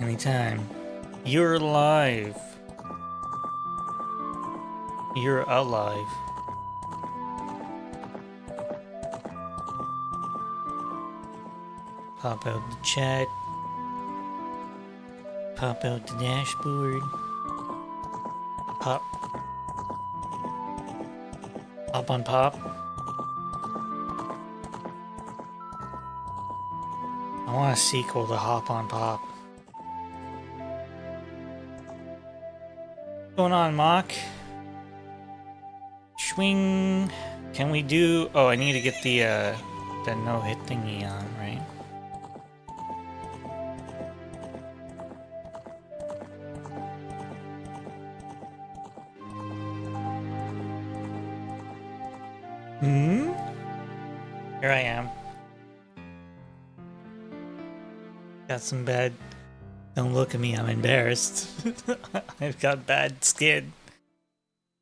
Anytime. You're alive. You're alive. Pop out the chat. Pop out the dashboard. Pop. Pop on pop. I want a sequel to Hop on Pop. What's going on, Mock? Swing. Can we do... Oh, I need to get the no-hit thingy on, right? Here I am. Got some bad... Don't look at me, I'm embarrassed. I've got bad skin.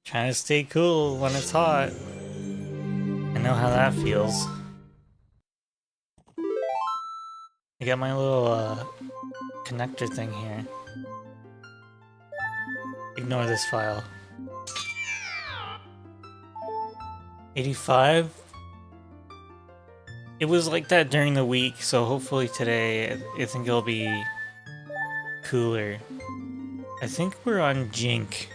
Trying to stay cool when it's hot. I know how that feels. I got my little connector thing here. Ignore this file. 85? It was like that during the week, so hopefully today I think it'll be cooler. I think we're on Jink.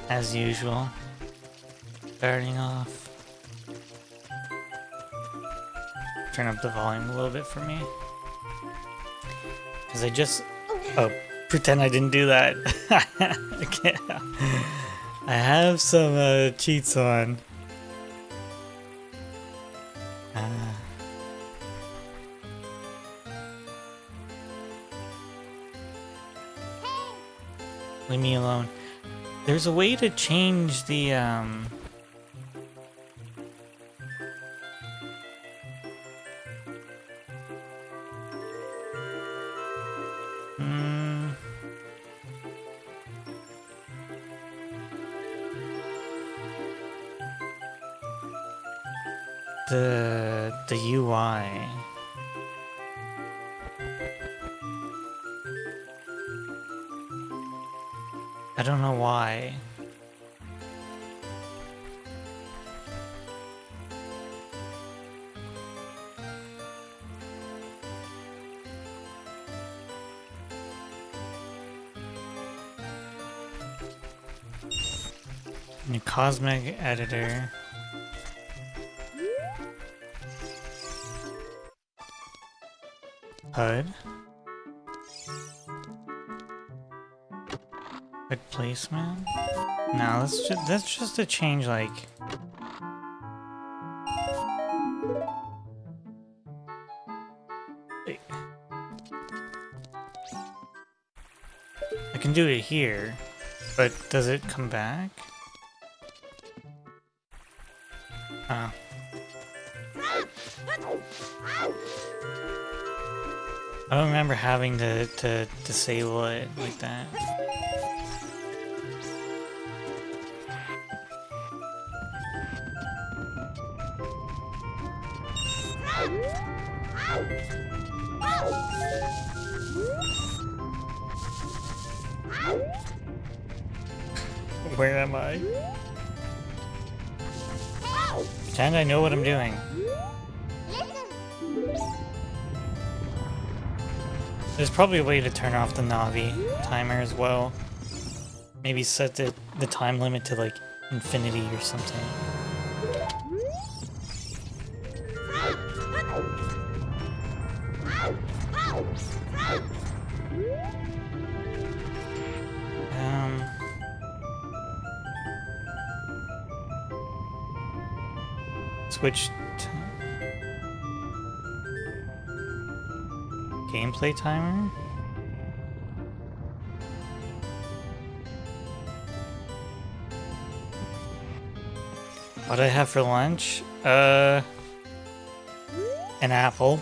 As usual. Starting off. Turn up the volume a little bit for me. Because I just... Oh, pretend I didn't do that. Okay. I have some cheats on. Leave me alone. There's a way to change the the UI. I don't know why. New cosmic editor. HUD. Good placement. No, that's just a change, like. Wait. I can do it here, but does it come back? Oh. I don't remember having to disable it like that. Where am I? Pretend I know what I'm doing. There's probably a way to turn off the Navi timer as well. Maybe set the time limit to like infinity or something. Switch gameplay timer? What did I have for lunch? An apple.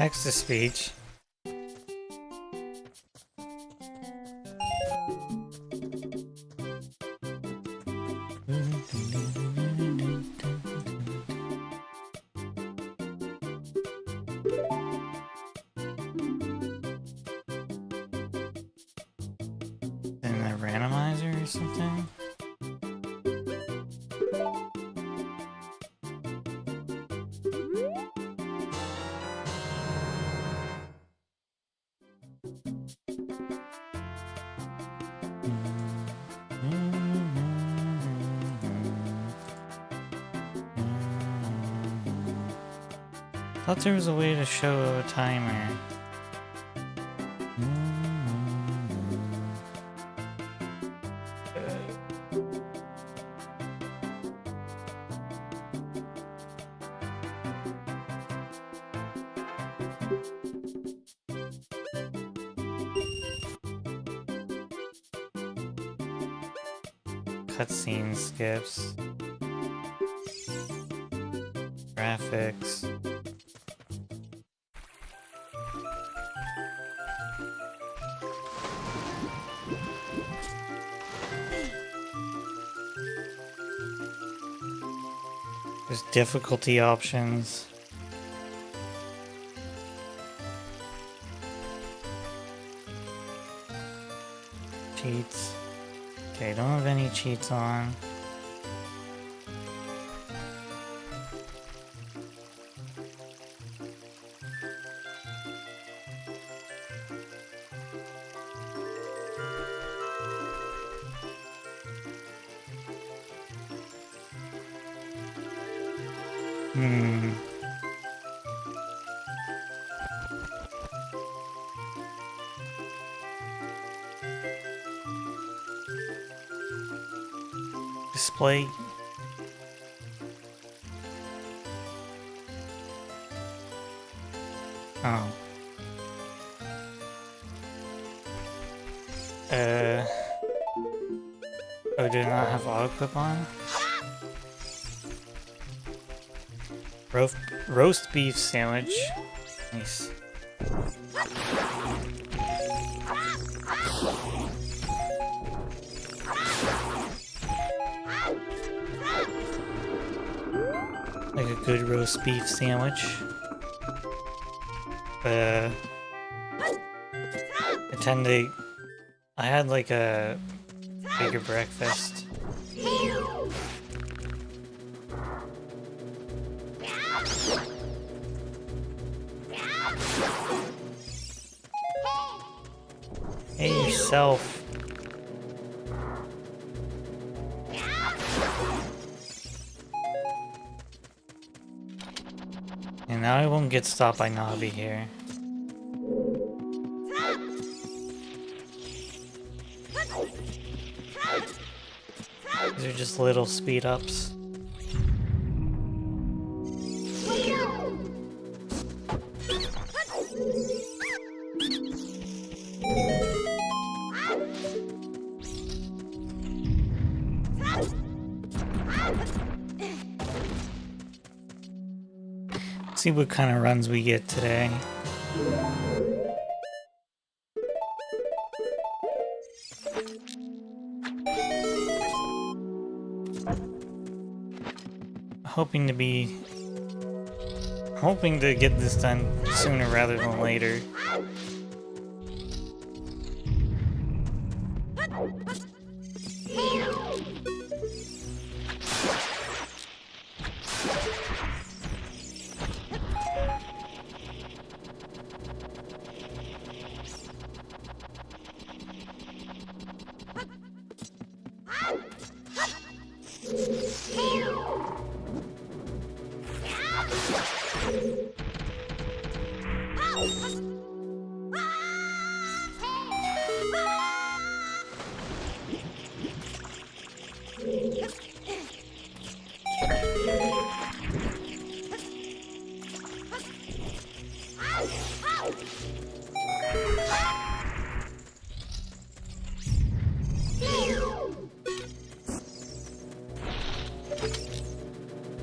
Text-to-speech. And a randomizer or something? Thought there was a way to show a timer. Cutscene skips. Graphics. There's difficulty options. Cheats. Okay, don't have any cheats on. Display. Oh. Oh, did it not have auto clip on? Roast beef sandwich. Nice. Like a good roast beef sandwich. I had like a bigger breakfast. Hey, yourself. And now I won't get stopped by Navi here. These are just little speed ups. See what kind of runs we get today. Hoping to get this done sooner rather than later.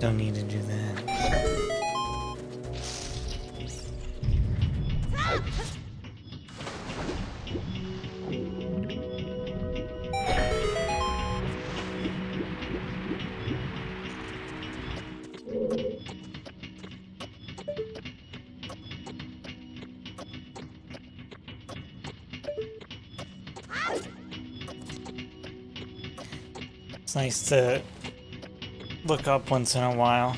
Don't need to do that. It's nice to look up once in a while.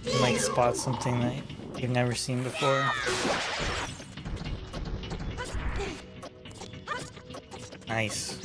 You might spot something that you've never seen before. Nice.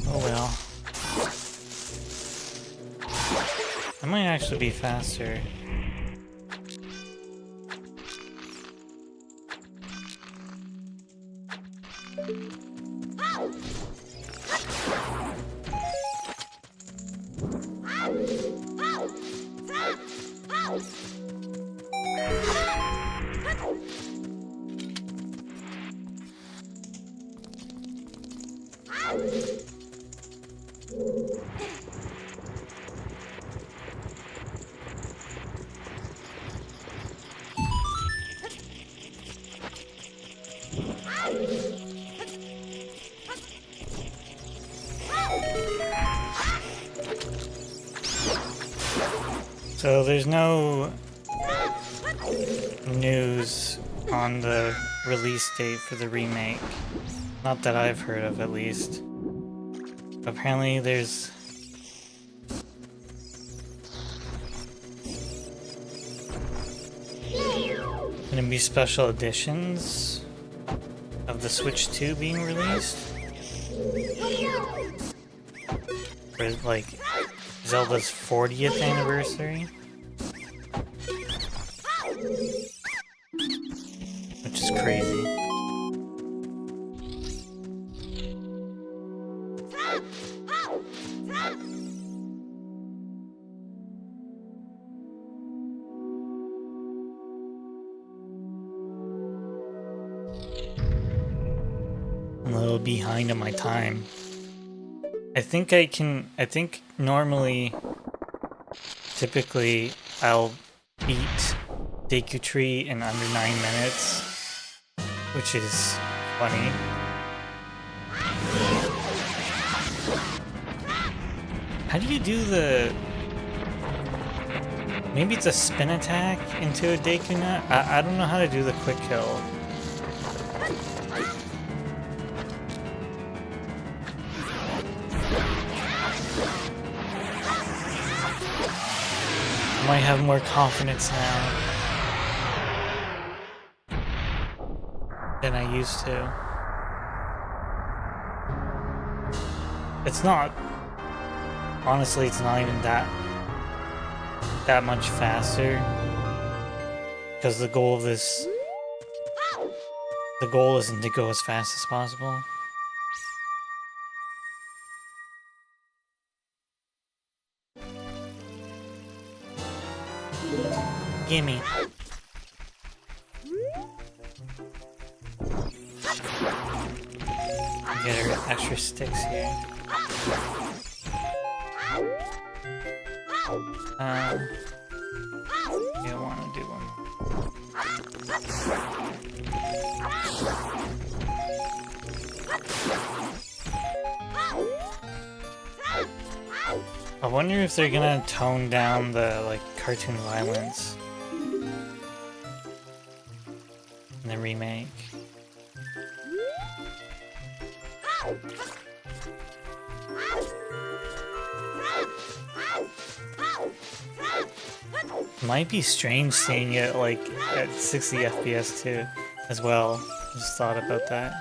Oh well. I might actually be faster. So there's no news on the release date for the remake. Not that I've heard of, at least. Apparently there's gonna be special editions of the Switch 2 being released. For like Zelda's 40th anniversary. Which is crazy. I'm a little behind on my time. I think normally, typically, I'll beat Deku Tree in under 9 minutes, which is funny. How do you do the... Maybe it's a spin attack into a Deku Nut? I don't know how to do the quick kill. I might have more confidence now than I used to. It's not, honestly, it's not even that much faster, because the goal isn't to go as fast as possible. Gimme. Get our extra sticks here. You want to do one. I wonder if they're gonna tone down the like cartoon violence in the remake. Might be strange seeing it like at 60 FPS too, as well. Just thought about that.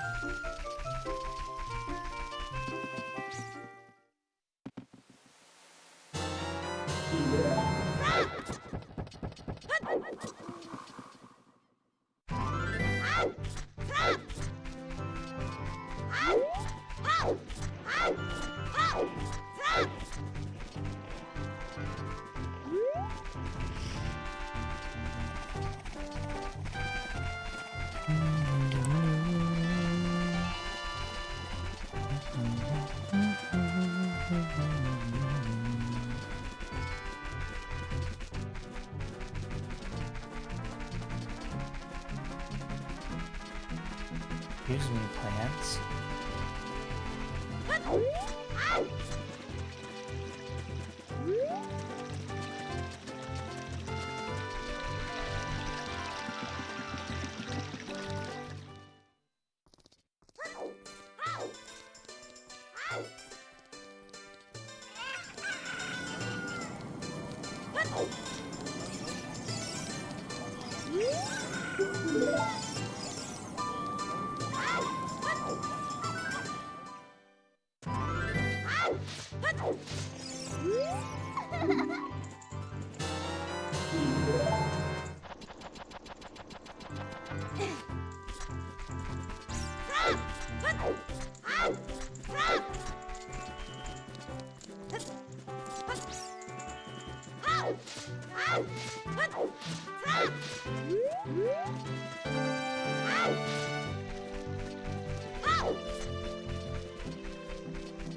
Excuse me, plants.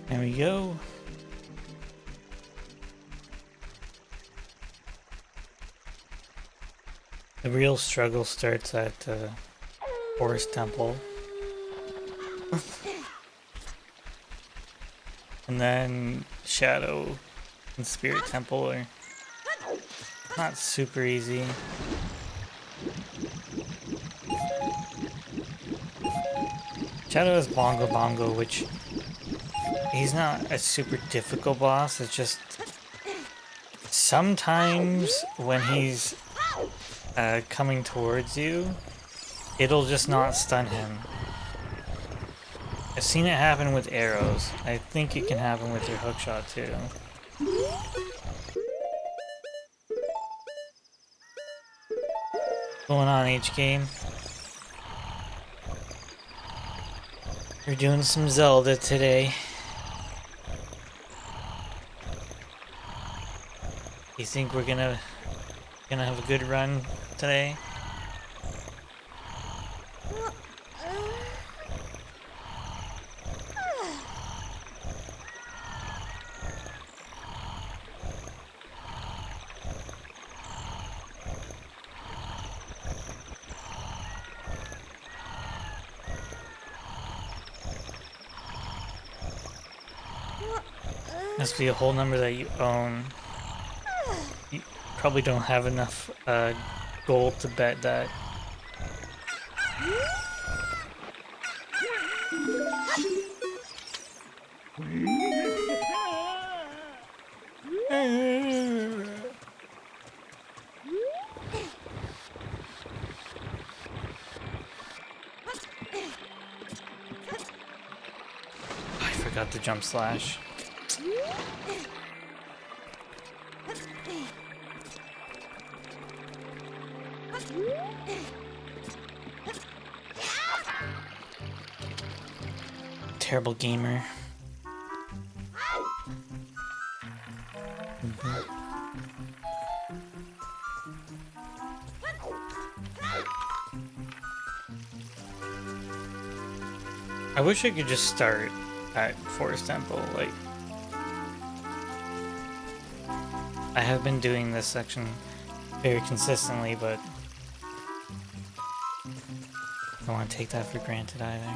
There we go. The real struggle starts at Forest Temple. And then Shadow and Spirit Temple are not super easy. Shadow has Bongo Bongo, which he's not a super difficult boss. It's just sometimes when he's coming towards you, it'll just not stun him. I've seen it happen with arrows. I think it can happen with your hookshot too. What's going on, H-Game? We're doing some Zelda today. You think we're gonna have a good run today? Must be a whole number that you own. You probably don't have enough gold to bet that. I forgot to jump slash. Terrible gamer. I wish I could just start at Forest Temple, like... I have been doing this section very consistently, but I don't want to take that for granted either.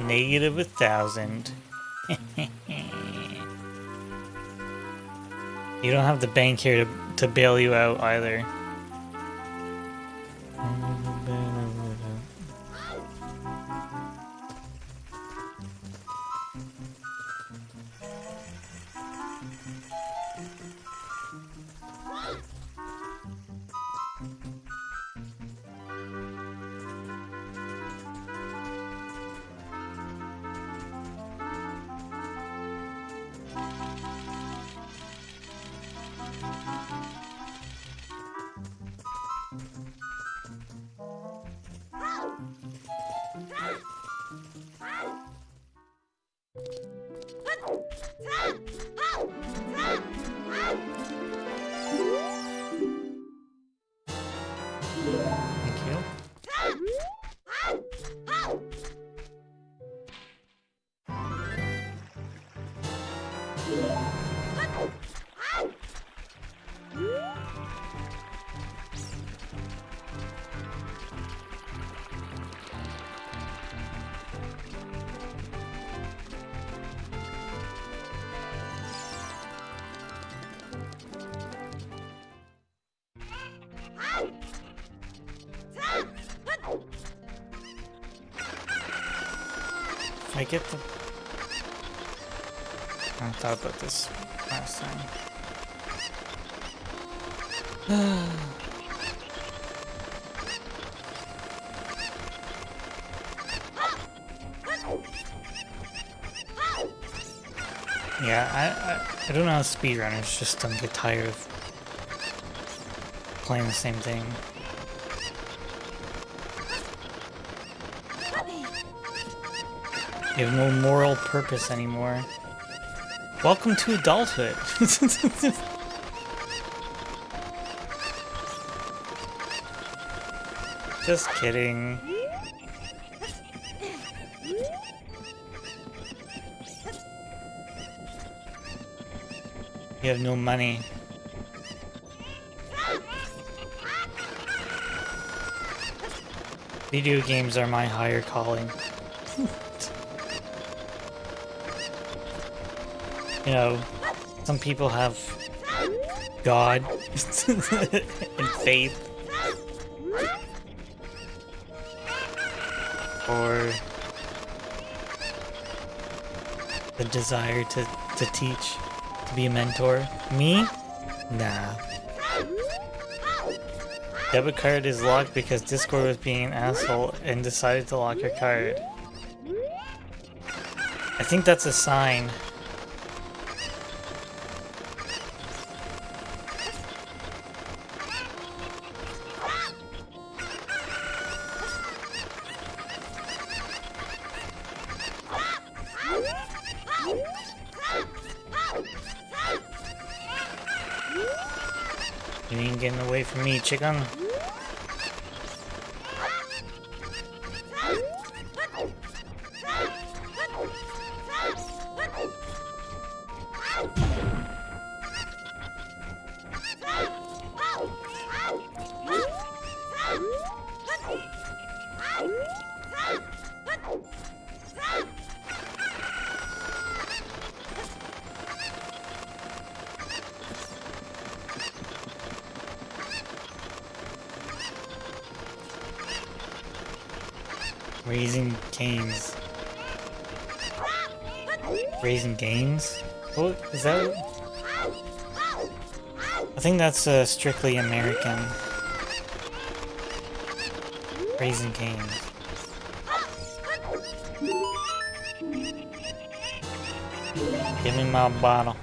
Negative 1,000. You don't have the bank here to bail you out either. I get the... I thought about this last time. Yeah, I don't know how speedrunners just don't get tired of playing the same thing. You have no moral purpose anymore. Welcome to adulthood. Just kidding. You have no money. Video games are my higher calling. You know, some people have God and faith. Or the desire to teach, to be a mentor. Me? Nah. Debit card is locked because Discord was being an asshole and decided to lock your card. I think that's a sign. You ain't getting away from me, chicken. Raising Canes. Raising Games? What is that? I think that's strictly American. Raising Canes. Give me my bottle.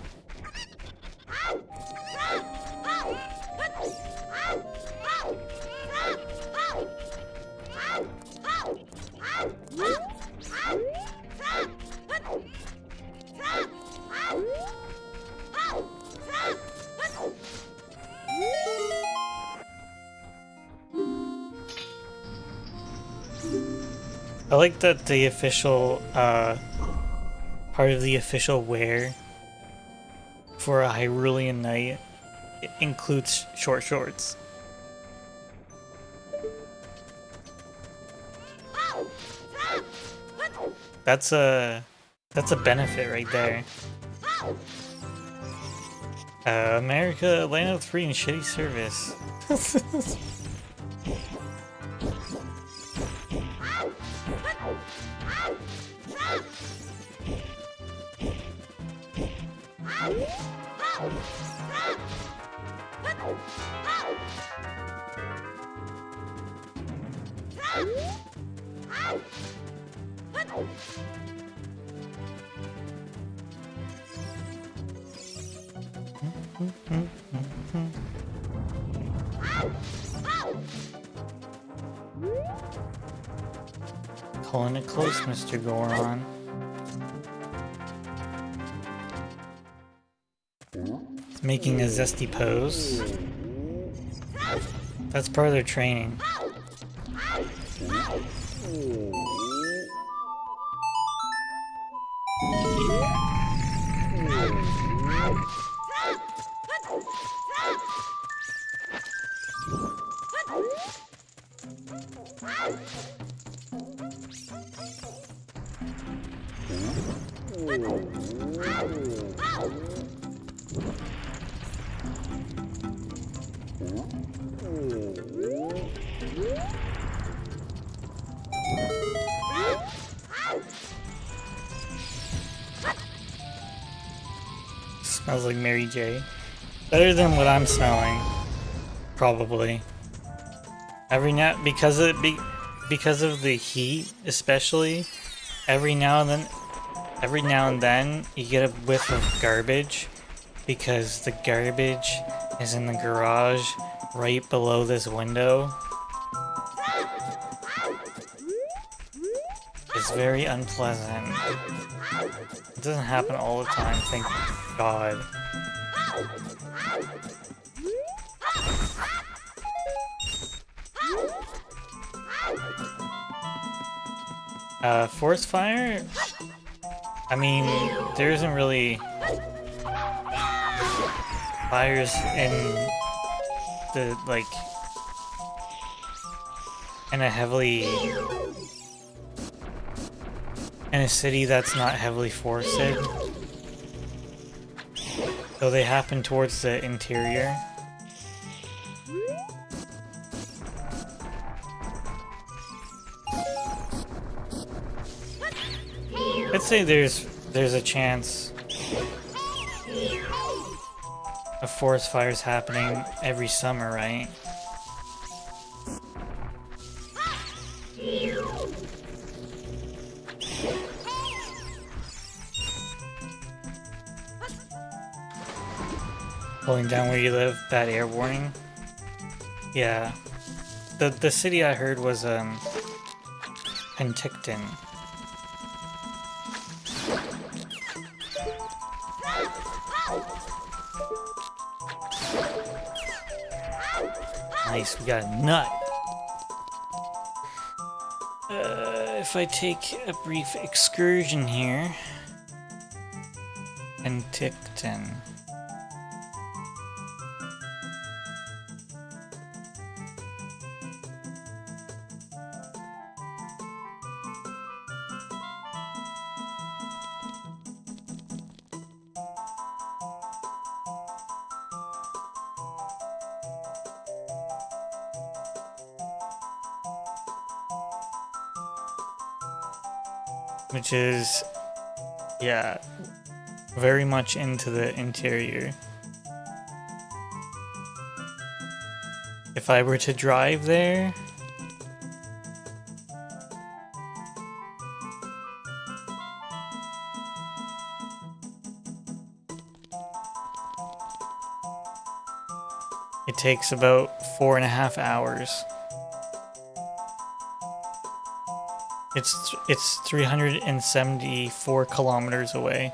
I like that the official, part of the official wear for a Hyrulean Knight includes short shorts. That's a benefit right there. America, land of free and shitty service. Calling it close, Mr. Goron. It's making a zesty pose. That's part of their training. Smells like Mary J. Better than what I'm smelling, probably. Every now because of the heat, especially. Every now and then, you get a whiff of garbage because the garbage is in the garage right below this window. It's very unpleasant. It doesn't happen all the time, thank God. Forest fire? I mean, there isn't really fires in the, like, in a city that's not heavily forested. So they happen towards the interior. I'd say there's a chance of forest fires happening every summer, right? Pulling down where you live, bad air warning. Yeah, the city I heard was Penticton. Nice, we got a nut. If I take a brief excursion here, Penticton. Which is, yeah, very much into the interior. If I were to drive there, it takes about 4.5 hours. It's 374 kilometers away.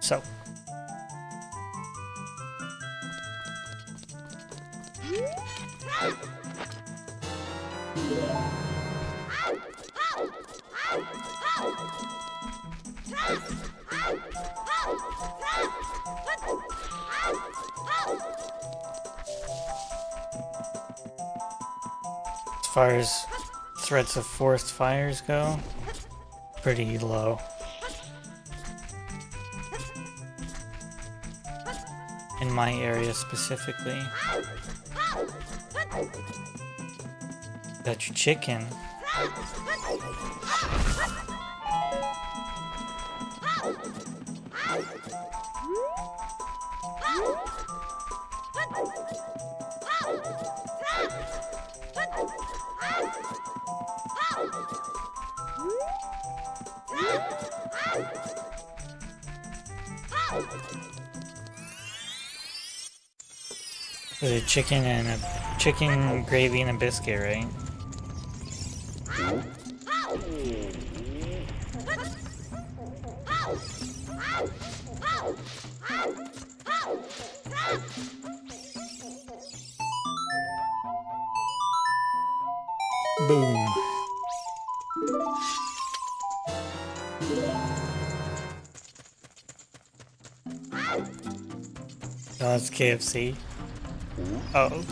So. As far as threats of forest fires go, pretty low. In my area specifically. Got your chicken. There's a chicken gravy and a biscuit, right? Boom. Oh, it's KFC. Oh.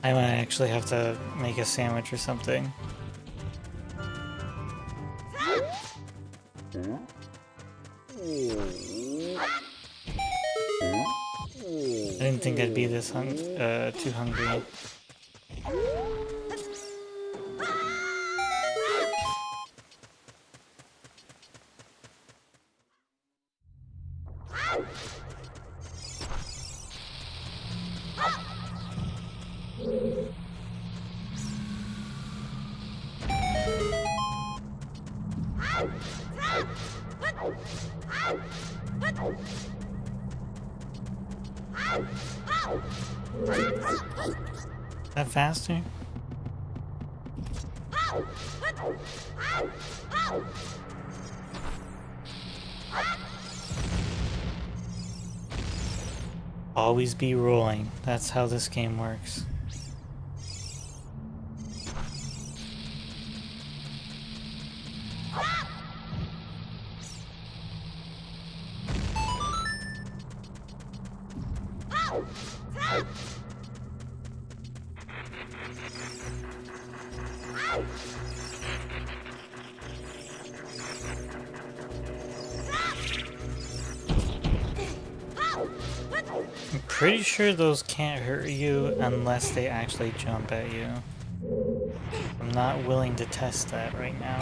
I might actually have to make a sandwich or something. I didn't think I'd be this too hungry. Is that faster? Always be rolling. That's how this game works. I'm pretty sure those can't hurt you unless they actually jump at you. I'm not willing to test that right now.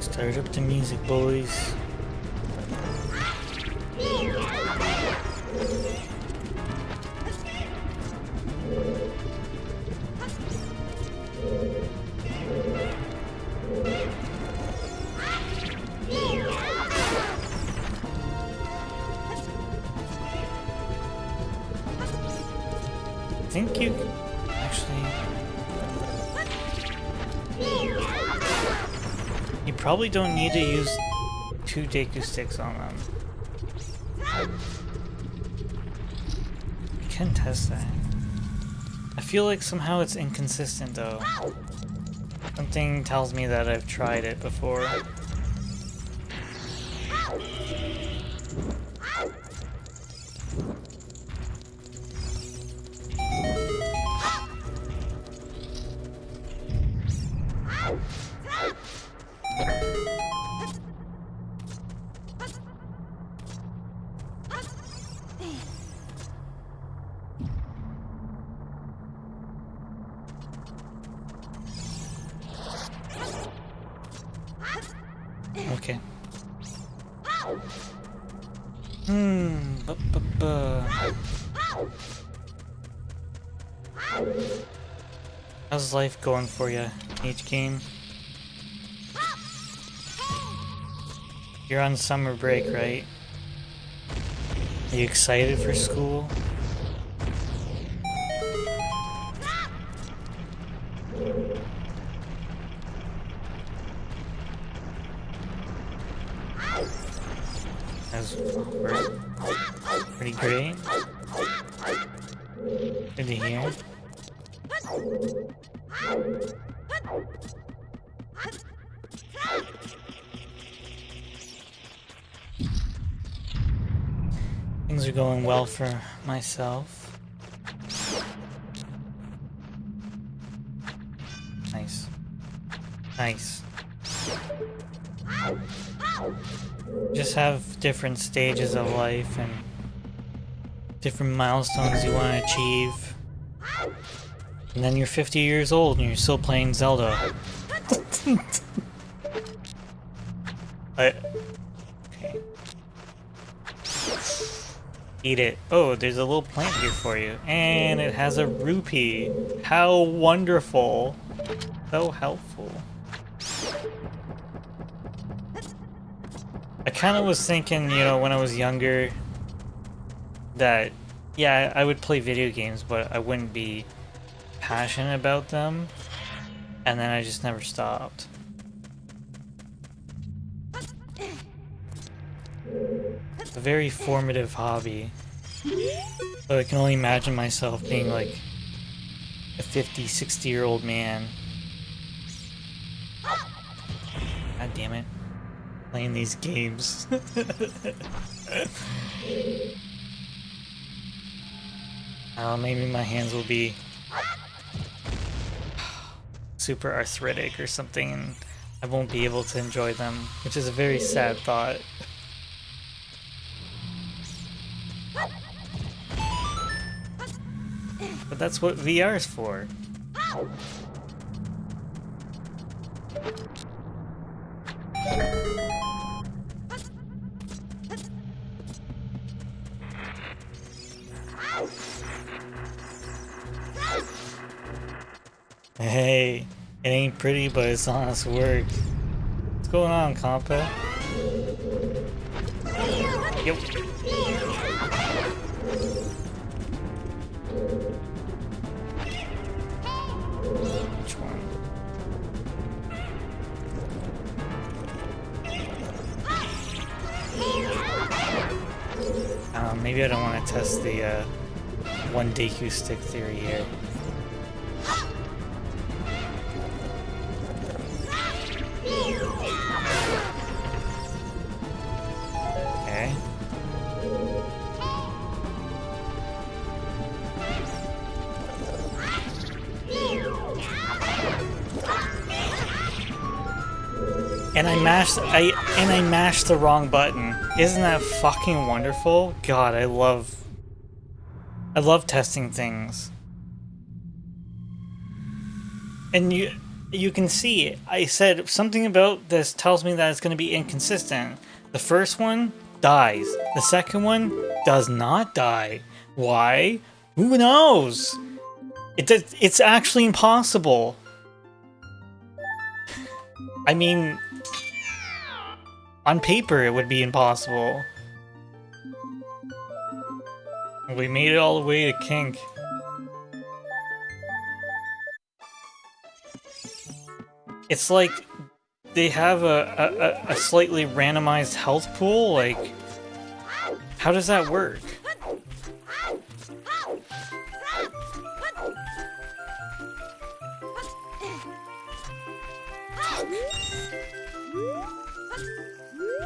Start up the music, boys. I think you actually... You probably don't need to use 2 Deku sticks on them. You can test that. I feel like somehow it's inconsistent though. Something tells me that I've tried it before. Okay. How's life going for you, each game? You're on summer break, right? Are you excited for school? That's pretty great. Good to hear. Things are going well for myself. Nice. Nice. Just have different stages of life and different milestones you want to achieve. And then you're 50 years old and you're still playing Zelda. Okay. Eat it. Oh, there's a little plant here for you. And it has a rupee. How wonderful. So helpful. I kind of was thinking, you know, when I was younger, that, yeah, I would play video games, but I wouldn't be passionate about them, and then I just never stopped. A very formative hobby. So I can only imagine myself being like a 50, 60-year-old man. God damn it. Playing these games. Oh, maybe my hands will be super arthritic or something and I won't be able to enjoy them, which is a very sad thought. But that's what VR is for. Hey, it ain't pretty, but it's honest work. What's going on, compa? Yep. Which one? Maybe I don't want to test the one Deku stick theory here. Okay. And I mashed the wrong button. Isn't that fucking wonderful? God, I love testing things. And you can see, I said something about this tells me that it's going to be inconsistent. The first one dies. The second one does not die. Why? Who knows? It's actually impossible. I mean, on paper it would be impossible. We made it all the way to kink. It's like they have a slightly randomized health pool. Like, how does that work?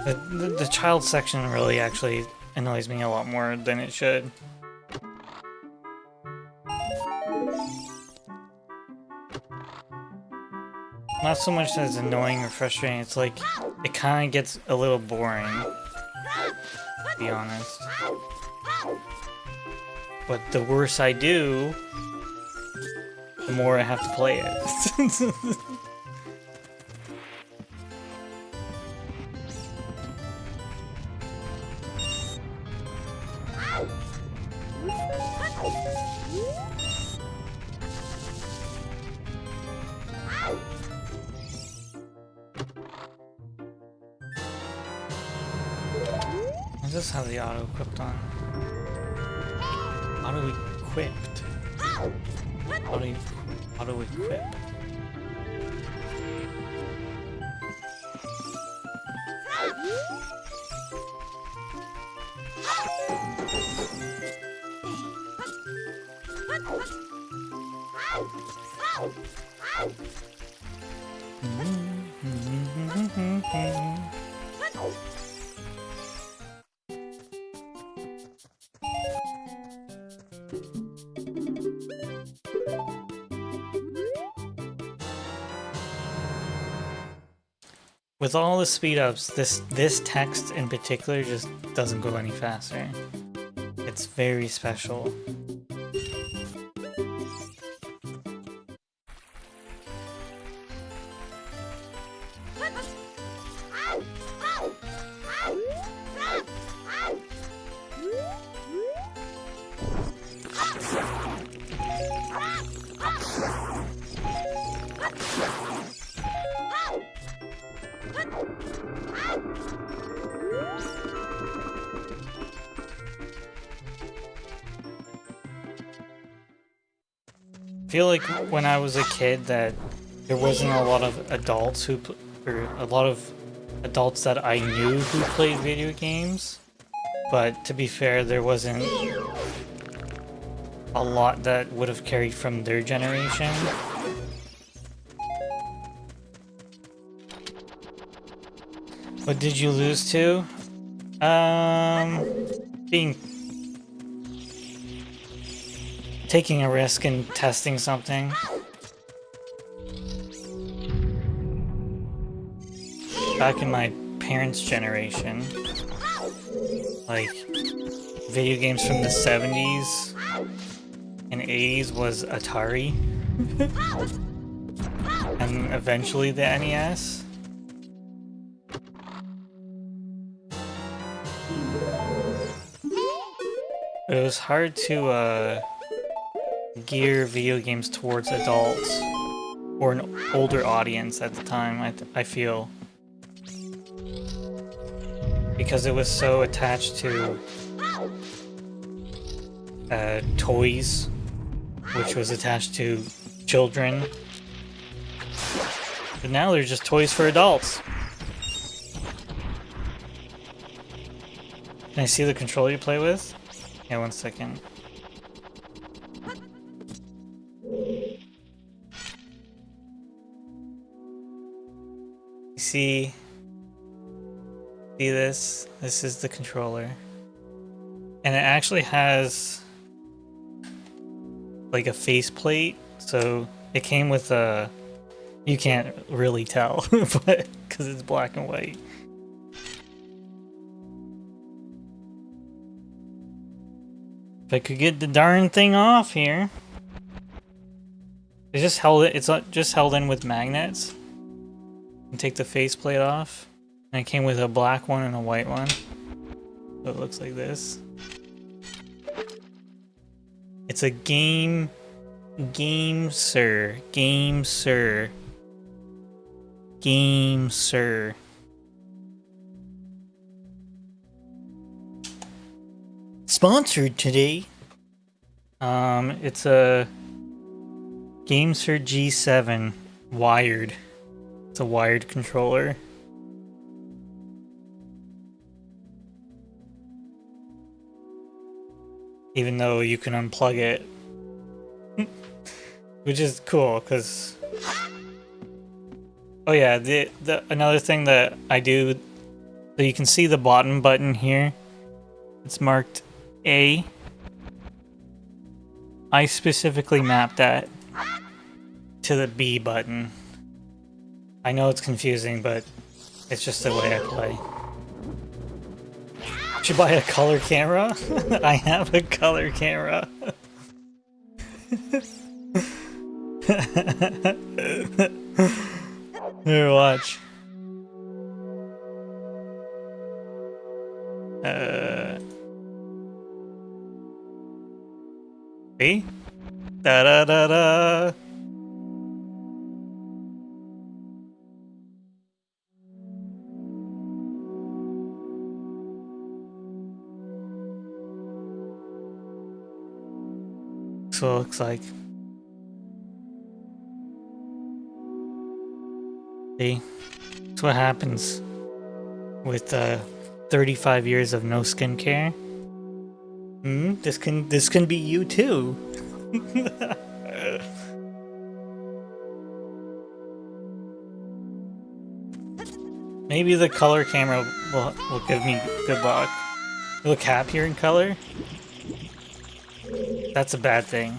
The child section really actually annoys me a lot more than it should. Not so much as annoying or frustrating, it's like, it kind of gets a little boring, to be honest. But the worse I do, the more I have to play it. Does this have the auto equipped on? Auto equipped. Auto equip. With all the speed ups, this text in particular just doesn't go any faster. It's very special. feel like when I was a kid that there wasn't a lot of adults or a lot of adults that I knew who played video games. But to be fair, there wasn't a lot that would have carried from their generation. What did you lose to? Taking a risk and testing something. Back in my parents' generation, like video games from the 70s and 80s was Atari and eventually the NES. It was hard to gear video games towards adults or an older audience at the time, I feel. Because it was so attached to toys, which was attached to children. But now they're just toys for adults. Can I see the controller you play with? Yeah, 1 second. See this? This is the controller. And it actually has like a faceplate, so it came with a... You can't really tell, but because it's black and white. If I could get the darn thing off here. It's just held in with magnets. And take the faceplate off. And it came with a black one and a white one. So it looks like this. It's a Game Sir. Sponsored today. It's a Game Sir G7 wired. It's a wired controller. Even though you can unplug it. Which is cool, because... Oh yeah, another thing that I do... So you can see the bottom button here. It's marked A. I specifically mapped that to the B button. I know it's confusing, but it's just the way I play. Should buy a color camera? I have a color camera. Here, watch. See? Da da da da. So it looks like. See? That's what happens with 35 years of no skincare. This can be you too. Maybe the color camera will give me good luck. You look happier in color? That's a bad thing.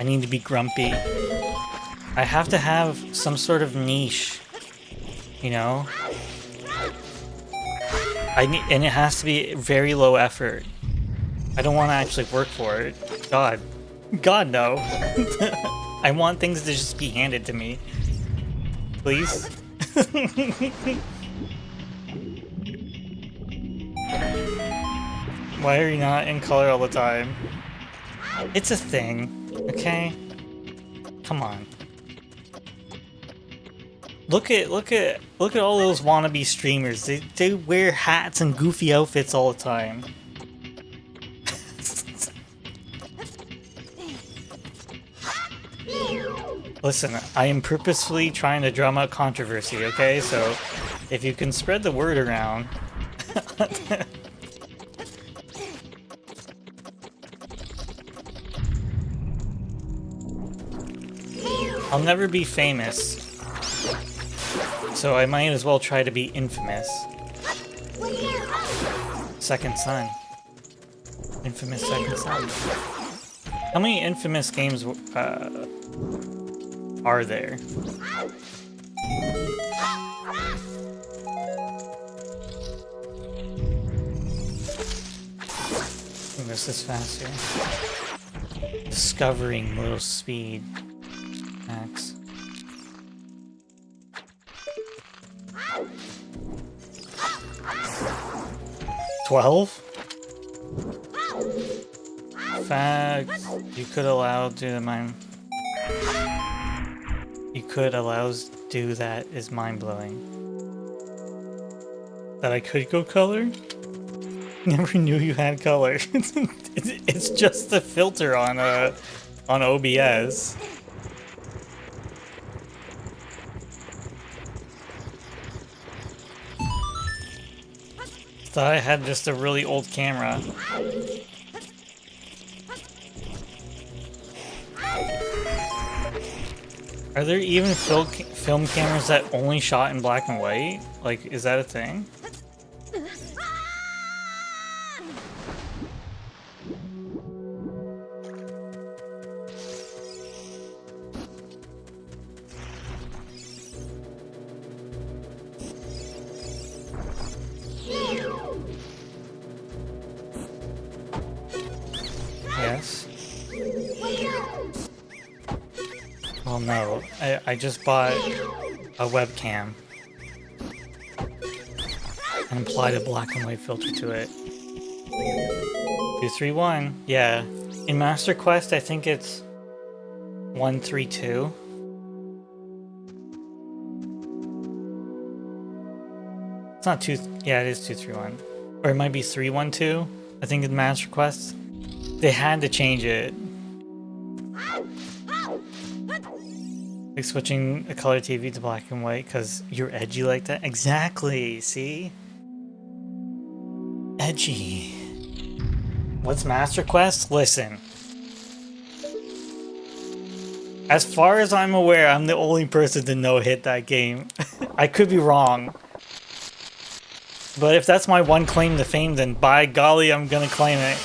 I need to be grumpy. I have to have some sort of niche, you know? And it has to be very low effort. I don't want to actually work for it. God no. I want things to just be handed to me. Please? Why are you not in color all the time? It's a thing, okay? Come on. Look at all those wannabe streamers. They wear hats and goofy outfits all the time. Listen, I am purposefully trying to drum out controversy, okay? So, if you can spread the word around... I'll never be famous, so I might as well try to be infamous. Second Son. Infamous Second Son. How many infamous games are there? This is faster. Discovering little speed. Max. $12? Fact, you could allow do mine. You could allow do that is mind blowing. That I could go color? Never knew you had color. It's just the filter on OBS. Thought I had just a really old camera. Are there even film cameras that only shot in black and white? Like, is that a thing? Yes. Well, no. I just bought a webcam and applied a black and white filter to it. 231. Yeah. In Master Quest, I think it's 132. It's not 2. Yeah, it is 231. Or it might be 312. I think in Master Quest. They had to change it. Like switching a color TV to black and white because you're edgy like that. Exactly, see? Edgy. What's Master Quest? Listen. As far as I'm aware, I'm the only person to no-hit that game. I could be wrong. But if that's my one claim to fame, then by golly, I'm gonna claim it.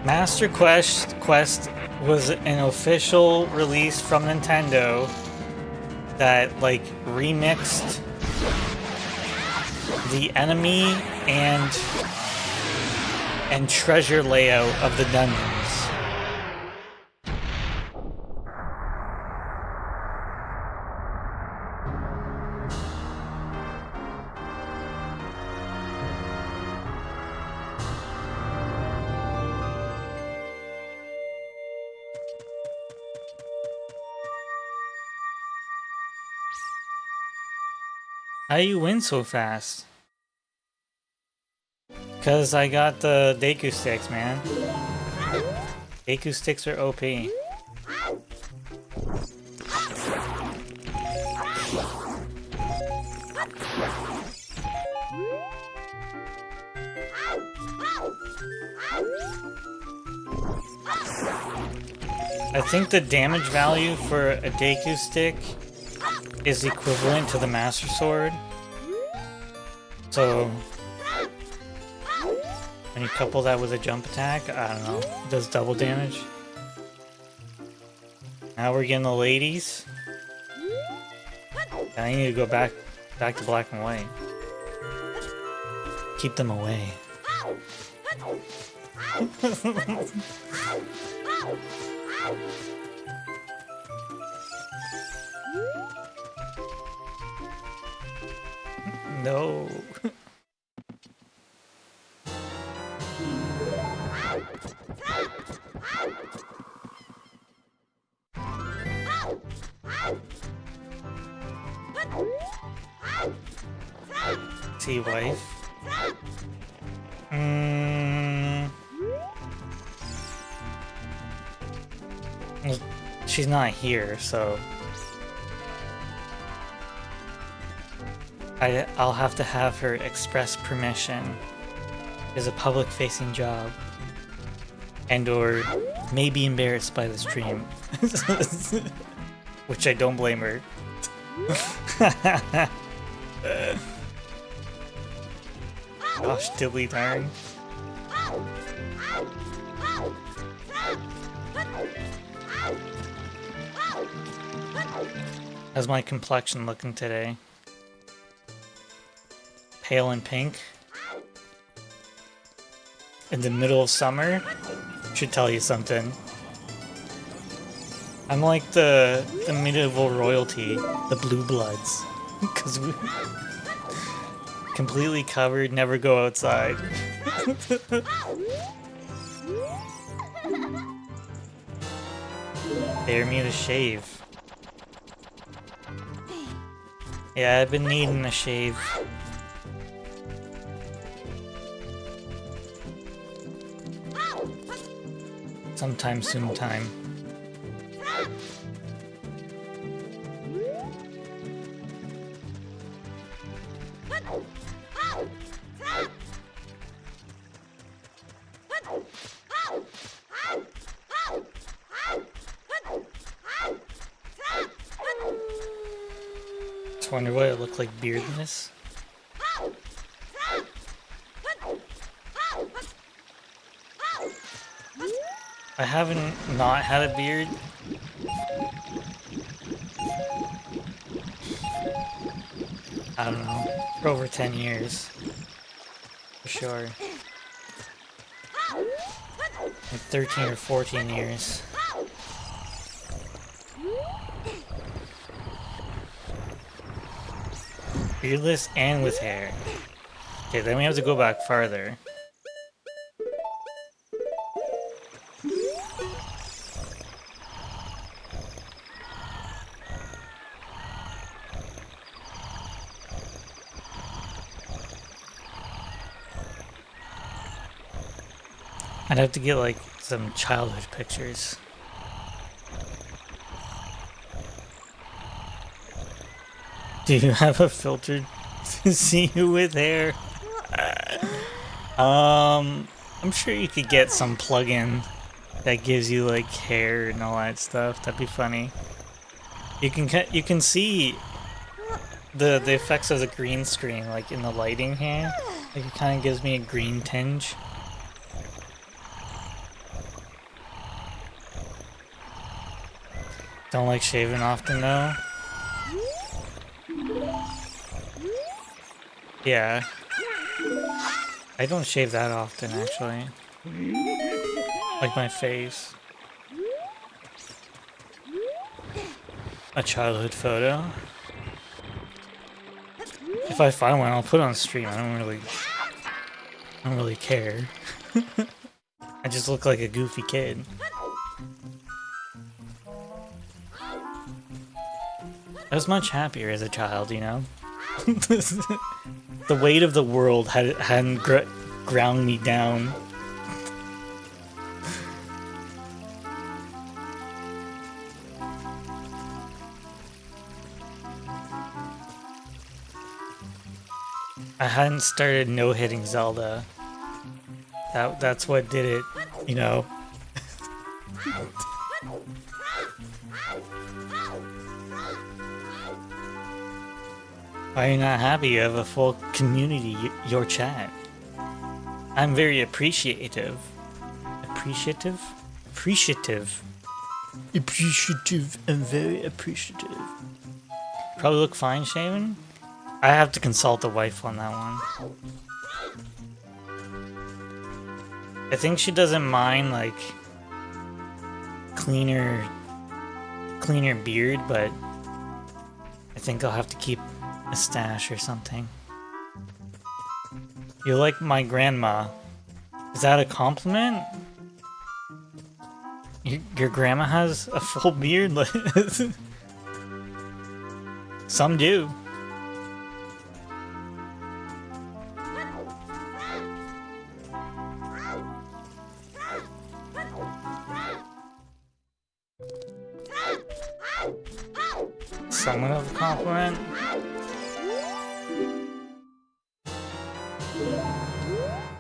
Master Quest was an official release from Nintendo that like remixed the enemy and treasure layout of the dungeons. How do you win so fast? Cause I got the Deku sticks, man. Deku sticks are OP. I think the damage value for a Deku stick is equivalent to the Master Sword. So when you couple that with a jump attack, I don't know, it does double damage. Now we're getting the ladies. And I need to go back to black and white. Keep them away. No. sexy wife. Well, she's not here, so I'll have to have her express permission. It's a public-facing job, and or may be embarrassed by the stream, which I don't blame her. Gosh, diddly darn. How's my complexion looking today? Pale and pink? In the middle of summer? Should tell you something. I'm like the medieval royalty, the blue bloods. Because we completely covered, never go outside. Dare me to shave. Yeah, I've been needing a shave. Sometime soon time. Just wonder what it looked like beardless. I haven't not had a beard. I don't know, for over 10 years. For sure. Like 13 or 14 years. Beardless and with hair. Okay, then we have to go back farther. I'd have to get like some childhood pictures. Do you have a filter to see you with hair? I'm sure you could get some plug-in that gives you like hair and all that stuff. That'd be funny. You can see the effects of the green screen like in the lighting here. Like it kind of gives me a green tinge. Don't like shaving often though. Yeah. I don't shave that often actually. Like my face. A childhood photo. If I find one, I'll put it on stream. I don't really care. I just look like a goofy kid. I was much happier as a child, you know? The weight of the world hadn't ground me down. I hadn't started no-hitting Zelda. That's what did it, you know? Why are you not happy? You have a full community, your chat. I'm very appreciative. Appreciative? Appreciative. Appreciative. I'm very appreciative. Probably look fine shaven? I have to consult the wife on that one. I think she doesn't mind, like, cleaner beard, but I think I'll have to keep a stash or something. You like my grandma. Is that a compliment? Your grandma has a full beard? Some do. somewhat of a compliment.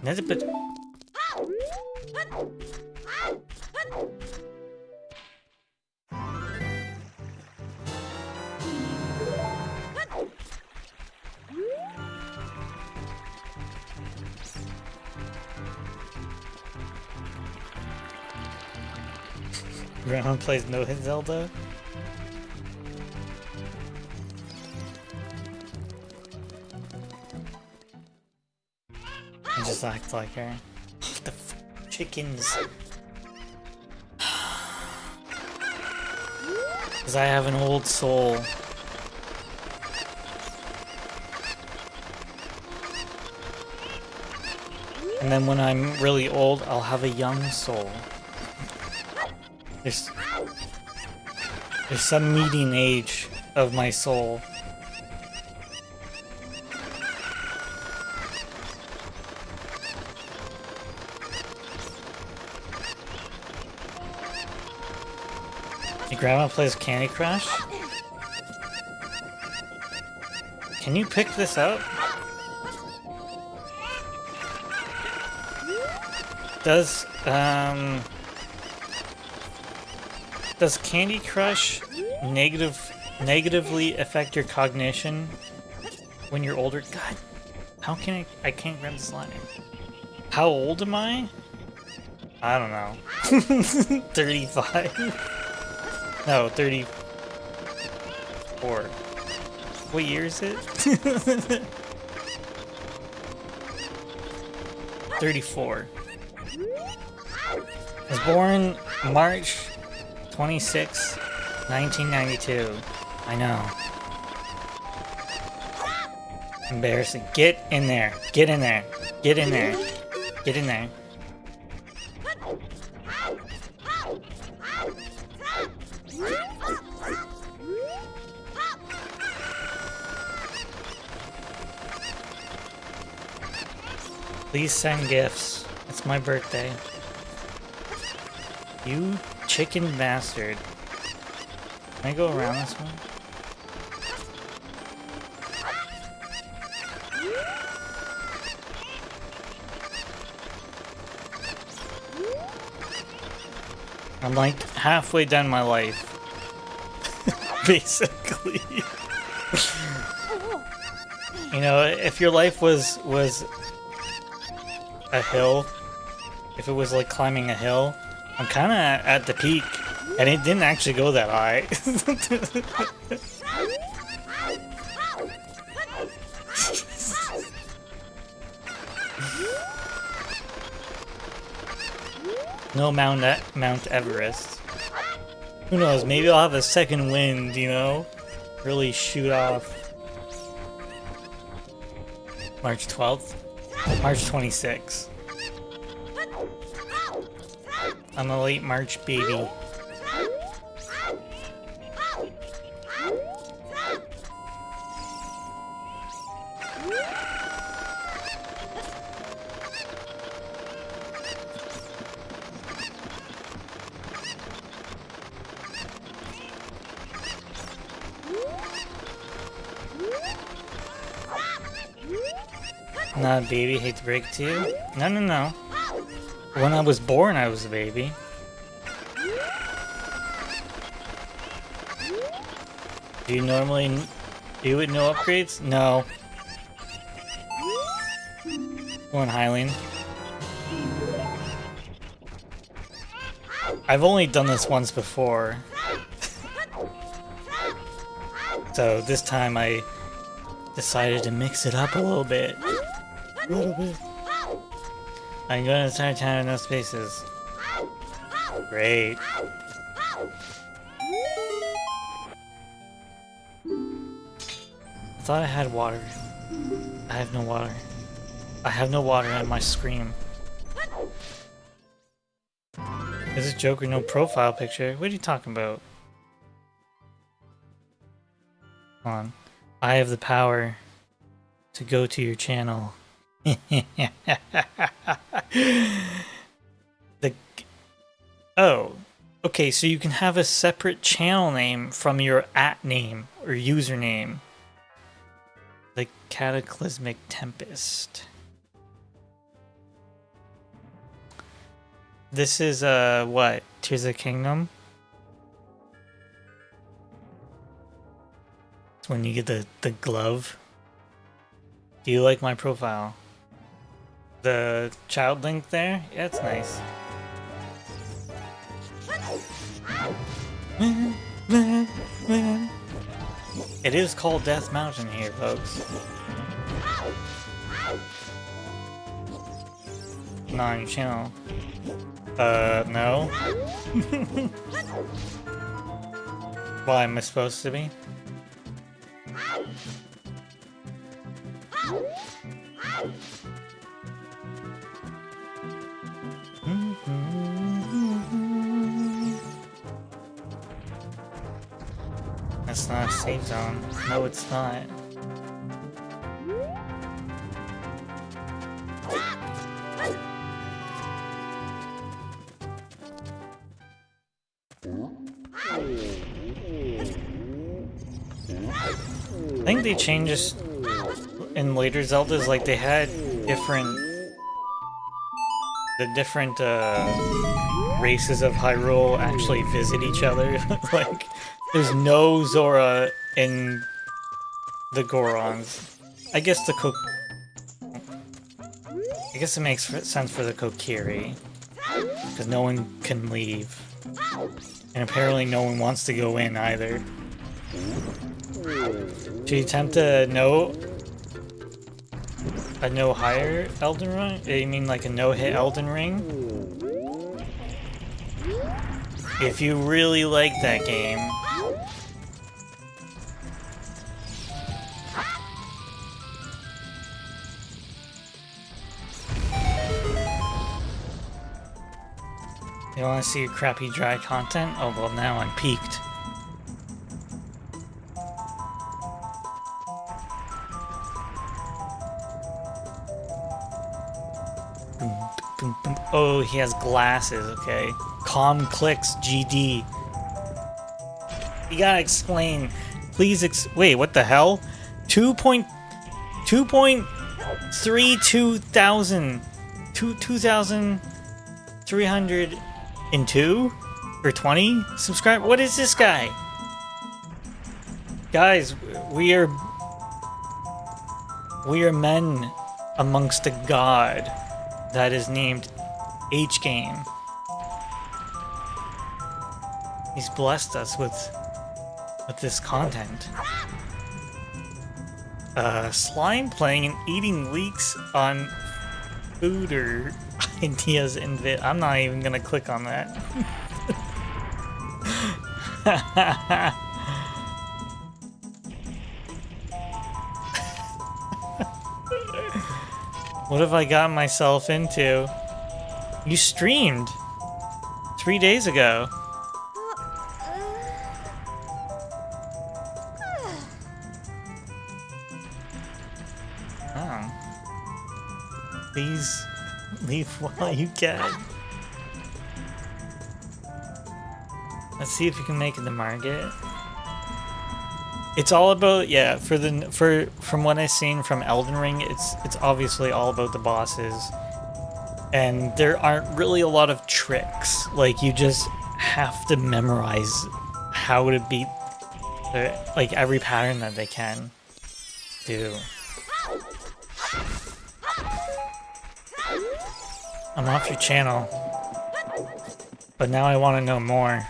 That's a bit. Grandma plays no-hit Zelda. I just act like her. The chickens. Because I have an old soul. And then when I'm really old, I'll have a young soul. There's some median age of my soul. Your grandma plays Candy Crush? Can you pick this up? Does Candy Crush negatively affect your cognition when you're older? God, how can I can't grab this line. How old am I? I don't know. 35? No, 34. What year is it? 34. I was born March 26, 1992. I know. Embarrassing. Get in there. Get in there. Get in there. Get in there. Please send gifts. It's my birthday. You chicken bastard. Can I go around this one? I'm like halfway done my life. Basically. You know, if your life was a hill, if it was like climbing a hill, I'm kind of at the peak, and it didn't actually go that high. No Mount Everest. Who knows, maybe I'll have a second wind, you know? Really shoot off. March 12th? March 26th. I'm a late March baby. Not a baby, hate to break it to you. No. When I was born, I was a baby. Do you normally do it no upgrades? No. Go on, Hylian. I've only done this once before. So this time I decided to mix it up a little bit. I'm going to entire town in no spaces. Great. I thought I had water. I have no water. I have no water in my screen. Is this Joker no profile picture? What are you talking about? Hold on. I have the power to go to your channel. Oh, Okay, so you can have a separate channel name from your @name or username. The Cataclysmic Tempest. This is, what? Tears of the Kingdom? It's when you get the glove. Do you like my profile? The child link there? Yeah, it's nice. It is called Death Mountain here, folks. Not on your channel. No. Why am I supposed to be? That's not a safe zone. No, it's not. I think they changed this in later Zeldas, like they had different races of Hyrule actually visit each other. Like, there's no Zora in the Gorons. I guess I guess it makes sense for the Kokiri, because no one can leave, and apparently no one wants to go in either. Should you attempt a no higher Elden Ring? You mean like a no-hit Elden Ring? If you really like that game. You want to see crappy dry content? Oh well, now I'm peaked. Oh, he has glasses, okay. Calm clicks GD. You gotta explain. Please wait, what the hell? 2.32 thousand. 2,302 or 20 subscribe. What is this guy? Guys, we are men amongst a god that is named H-Game. He's blessed us with this content. Slime playing and eating leaks on food or ideas in vid. I'm not even gonna click on that. What have I gotten myself into? You streamed 3 days ago. Oh. Please leave while you can. Let's see if you can make it to market. It's all about, yeah, from what I've seen from Elden Ring, it's obviously all about the bosses. And there aren't really a lot of tricks. Like, you just have to memorize how to beat like every pattern that they can do. I'm off your channel, but now I want to know more.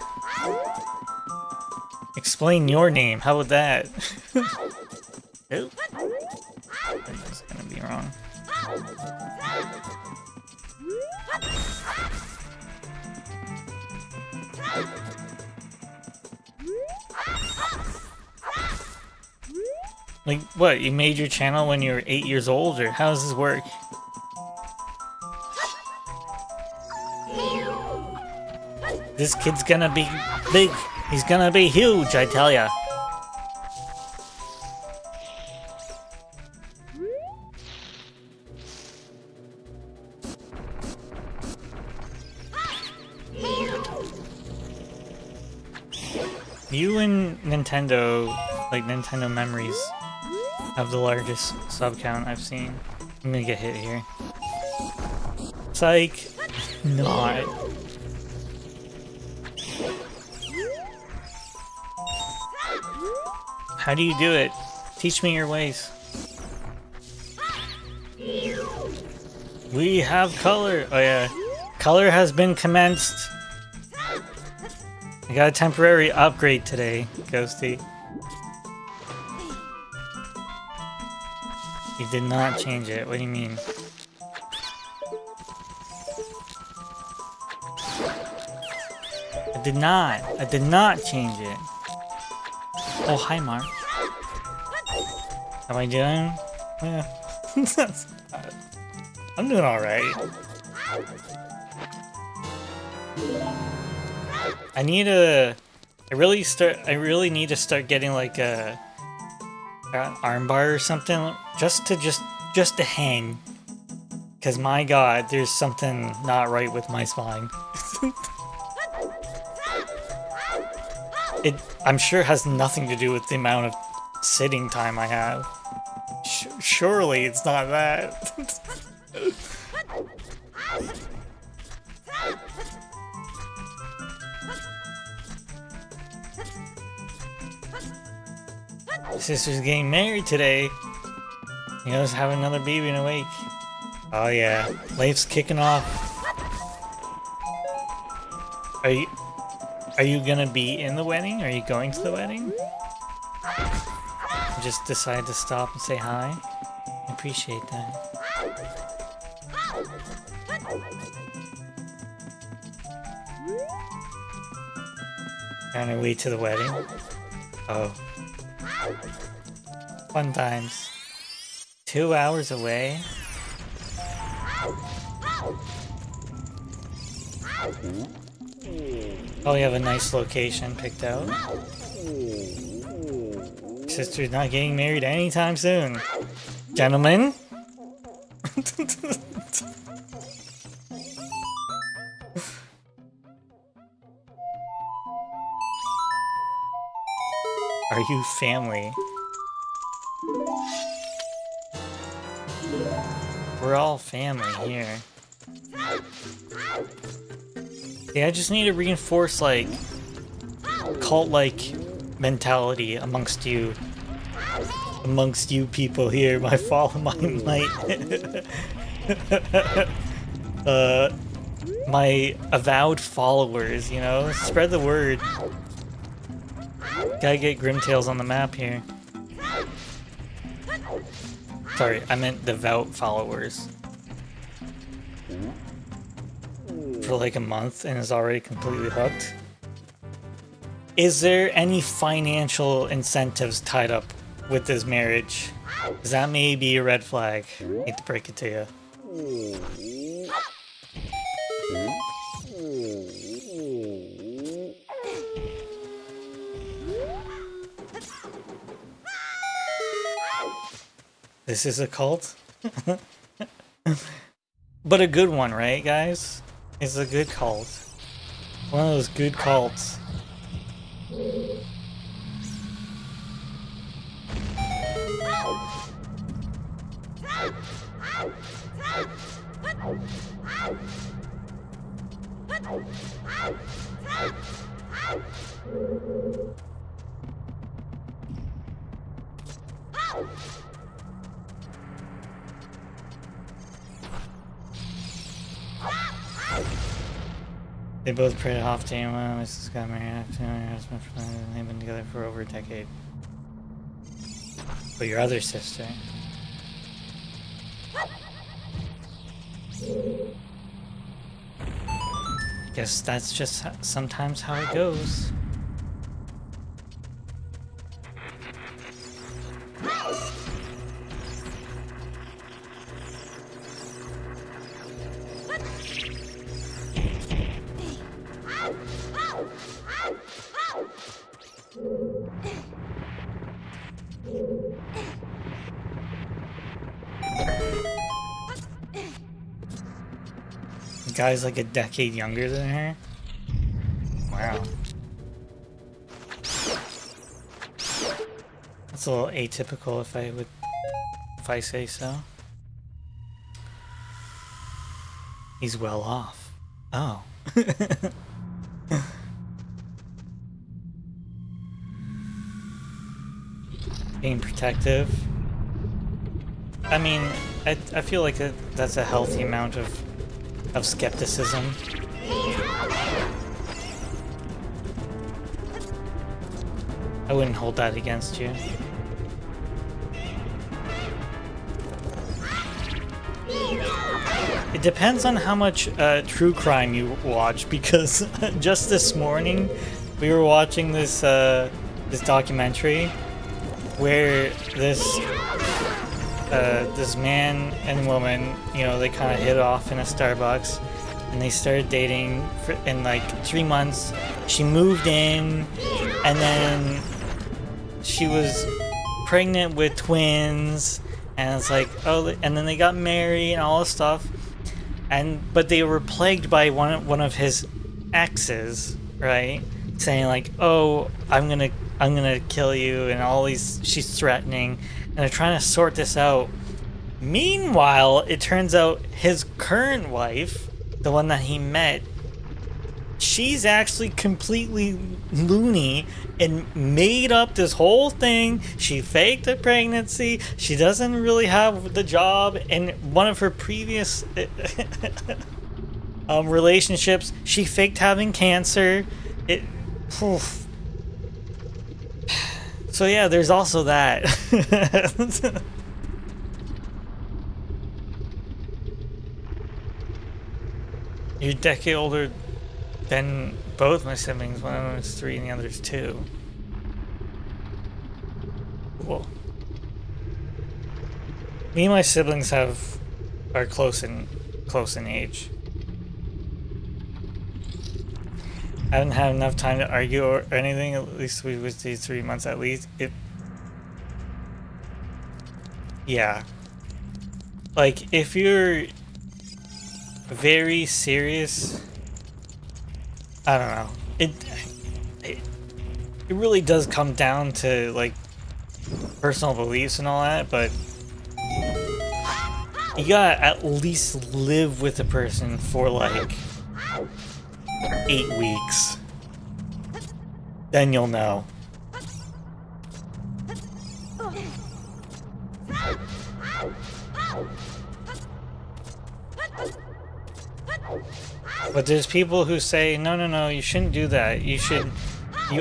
Explain your name. How about that? Oh, that's gonna be wrong. Like, what? You made your channel when you were 8 years old, or how does this work? This kid's gonna be big. He's gonna be huge, I tell ya. You and Nintendo, like Nintendo Memories, have the largest sub count I've seen. I'm gonna get hit here. Psych! Not. How do you do it? Teach me your ways. We have color! Oh yeah. Color has been commenced. I got a temporary upgrade today, Ghosty. You did not change it. What do you mean? I did not. I did not change it. Oh, hi, Mark. How am I doing? Yeah. I'm doing alright. I really need to start getting like an armbar or something just to hang. Cause my god, there's something not right with my spine. I'm sure it has nothing to do with the amount of sitting time I have. Surely it's not that. Sister's getting married today. You know, just have another baby in a week. Oh yeah, life's kicking off. Are you gonna be in the wedding? Are you going to the wedding? Just decide to stop and say hi. I appreciate that. On our way to the wedding. Oh. Fun times. 2 hours away. Oh, we have a nice location picked out. Sister's not getting married anytime soon. Gentlemen? Are you family? We're all family here. Yeah, I just need to reinforce, like, cult-like mentality amongst you people here. My my avowed followers, you know? Spread the word. Gotta get Grimtails on the map here. Sorry, I meant devout followers. For like a month and is already completely hooked. Is there any financial incentives tied up with this marriage? Because that may be a red flag. Hate to break it to you. This is a cult? But a good one, right, guys? It's a good cult. One of those good cults. They both prayed off to him. Mrs. got married after her husband. They've been together for over a decade. But your other sister. Guess that's just sometimes how it goes. The guy's like a decade younger than her. Wow. It's a little atypical if I say so. He's well off. Oh. Being protective. I mean, I feel like that's a healthy amount of skepticism. I wouldn't hold that against you. It depends on how much true crime you watch, because just this morning we were watching this this documentary where this man and woman, you know, they kind of hit off in a Starbucks and they started dating in like 3 months. She moved in and then she was pregnant with twins, and it's like, oh, and then they got married and all this stuff, but they were plagued by one of his exes, right, saying like, oh, I'm gonna kill you, and all these, she's threatening, and they're trying to sort this out. Meanwhile, it turns out his current wife, the one that he met, she's actually completely loony and made up this whole thing. She faked a pregnancy. She doesn't really have the job. And one of her previous relationships, she faked having cancer. So yeah, there's also that. You're a decade older than both my siblings. One of them is 3 and the other is 2. Cool. Me and my siblings are close in age. I haven't had enough time to argue or anything. At least we was these 3 months at least. Yeah. Like, if you're very serious, I don't know. It really does come down to like personal beliefs and all that, but you gotta at least live with a person for like 8 weeks. Then you'll know. But there's people who say, no, you shouldn't do that. You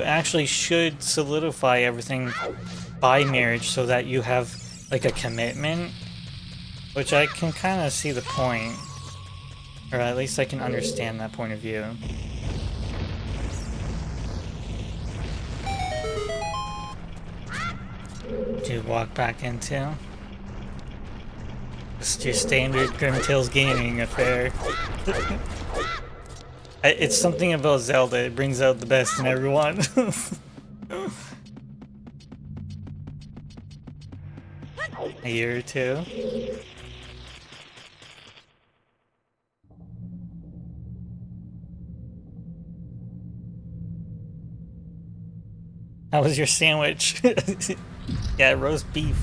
actually should solidify everything by marriage so that you have like a commitment, which I can kind of see the point, or at least I can understand that point of view. To walk back into just your standard Grimtails gaming affair. It's something about Zelda, it brings out the best in everyone. A year or 2. How was your sandwich? Yeah, roast beef.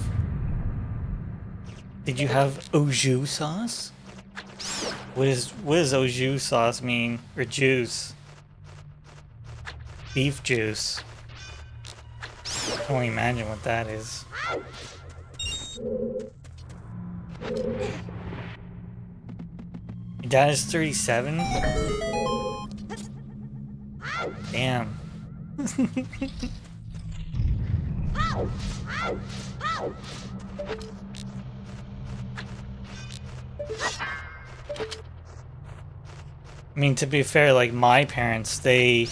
Did you have au jus sauce? What does au jus sauce mean? Or juice? Beef juice. I can only imagine what that is. Your dad is 37? Damn. I mean, to be fair, like my parents, they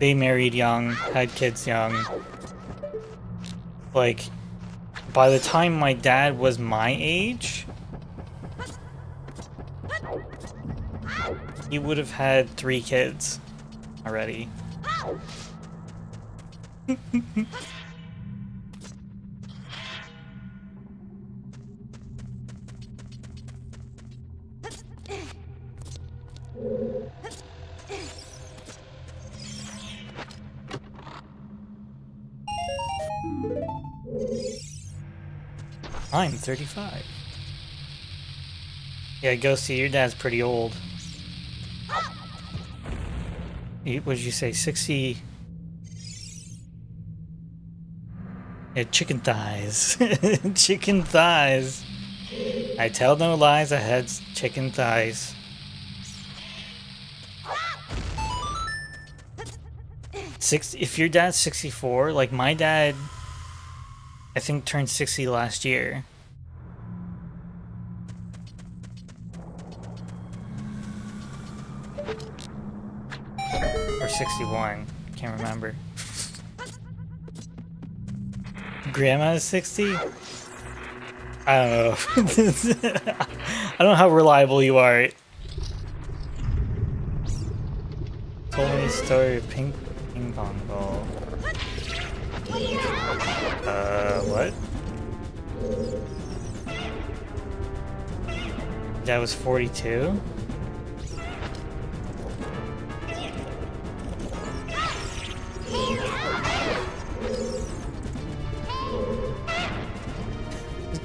married young, had kids young. Like, by the time my dad was my age, he would have had 3 kids already. I'm 35. Yeah, go see, your dad's pretty old. What did you say, 60? Yeah, chicken thighs. Chicken thighs. I tell no lies, I had chicken thighs. If your dad's 64, like my dad, I think turned 60 last year. Or 61, can't remember. Grandma is 60? I don't know. I don't know how reliable you are. Told me a story of ping pong ball. What? That was 42?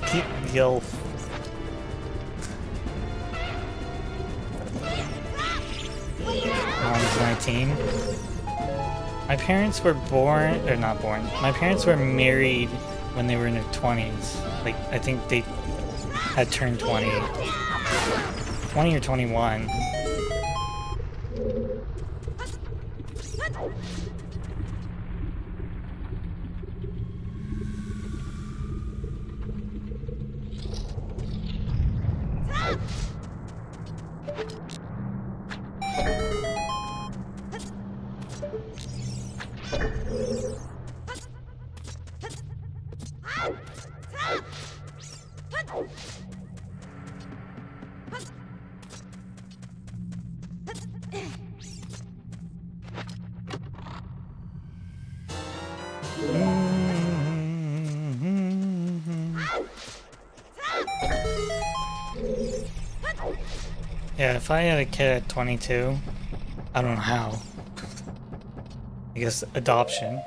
Keep the elf. Mom's 19. My parents were born, or not born, my parents were married when they were in their 20s. Like, I think they had turned 20. 20 or 21. Yeah, if I had a kid at 22, I don't know how. I guess adoption.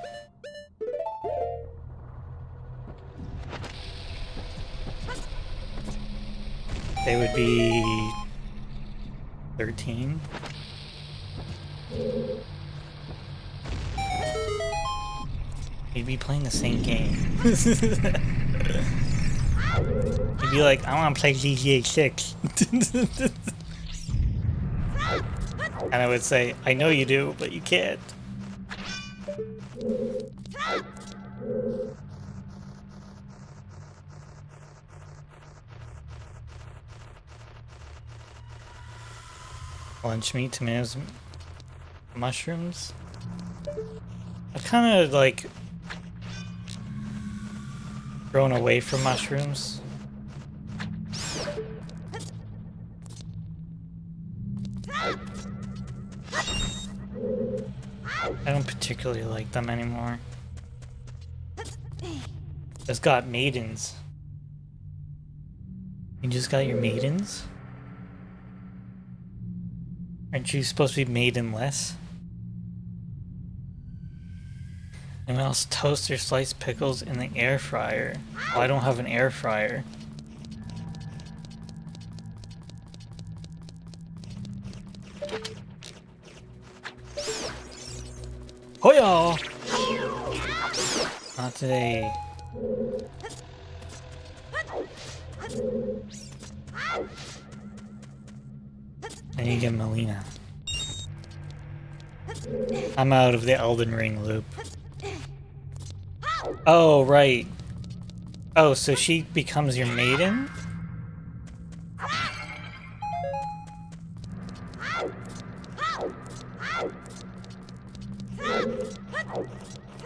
They would be 13. You'd be playing the same game. You'd be like, I want to play GTA 6. And I would say, I know you do, but you can't. Lunch meat, tomatoes, mushrooms. I've kind of like grown away from mushrooms. I don't particularly like them anymore. Just got maidens. You just got your maidens? Aren't you supposed to be maidenless? Anyone else toast or slice pickles in the air fryer? Oh, I don't have an air fryer. Hoya! Not today. I need to get Melina. I'm out of the Elden Ring loop. Oh, right. Oh, so she becomes your maiden?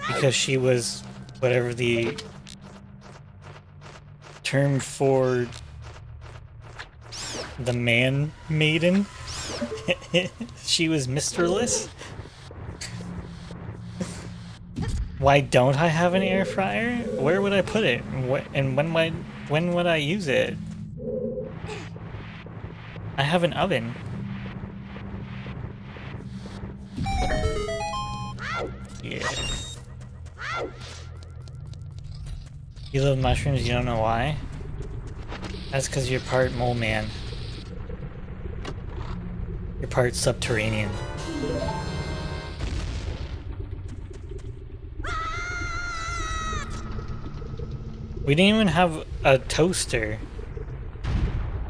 Because she was whatever the term for the man maiden. She was misterless. Why don't I have an air fryer? Where would I put it? And when would I use it? I have an oven. Yeah. You love mushrooms, you don't know why? That's because you're part mole man. You're part subterranean. We didn't even have a toaster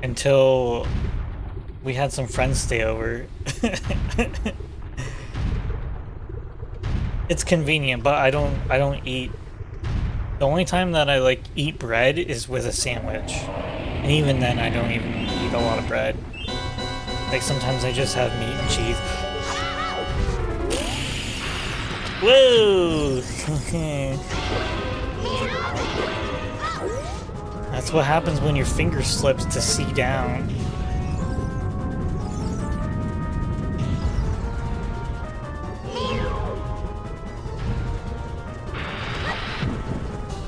until we had some friends stay over. It's convenient, but I don't eat. The only time that I like eat bread is with a sandwich. And even then I don't even eat a lot of bread. Like sometimes I just have meat and cheese. Whoa! That's what happens when your finger slips to see down.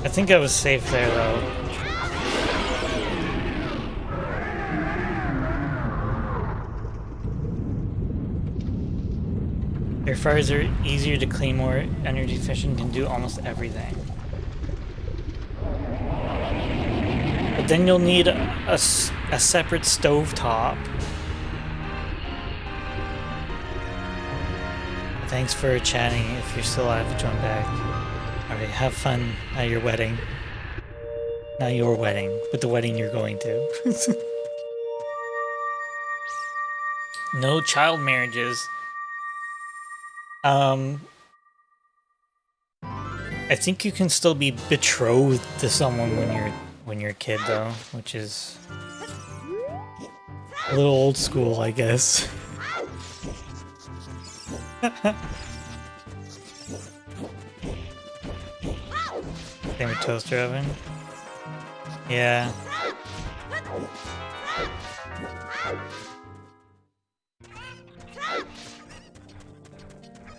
I think I was safe there though. Air fryers are easier to clean, more energy efficient, can do almost everything. But then you'll need a separate stovetop. Thanks for chatting. If you're still alive, join back. Alright, have fun at your wedding. Not your wedding, but the wedding you're going to. No child marriages. I think you can still be betrothed to someone when you're a kid though, which is a little old school, I guess. Same with toaster oven. Yeah.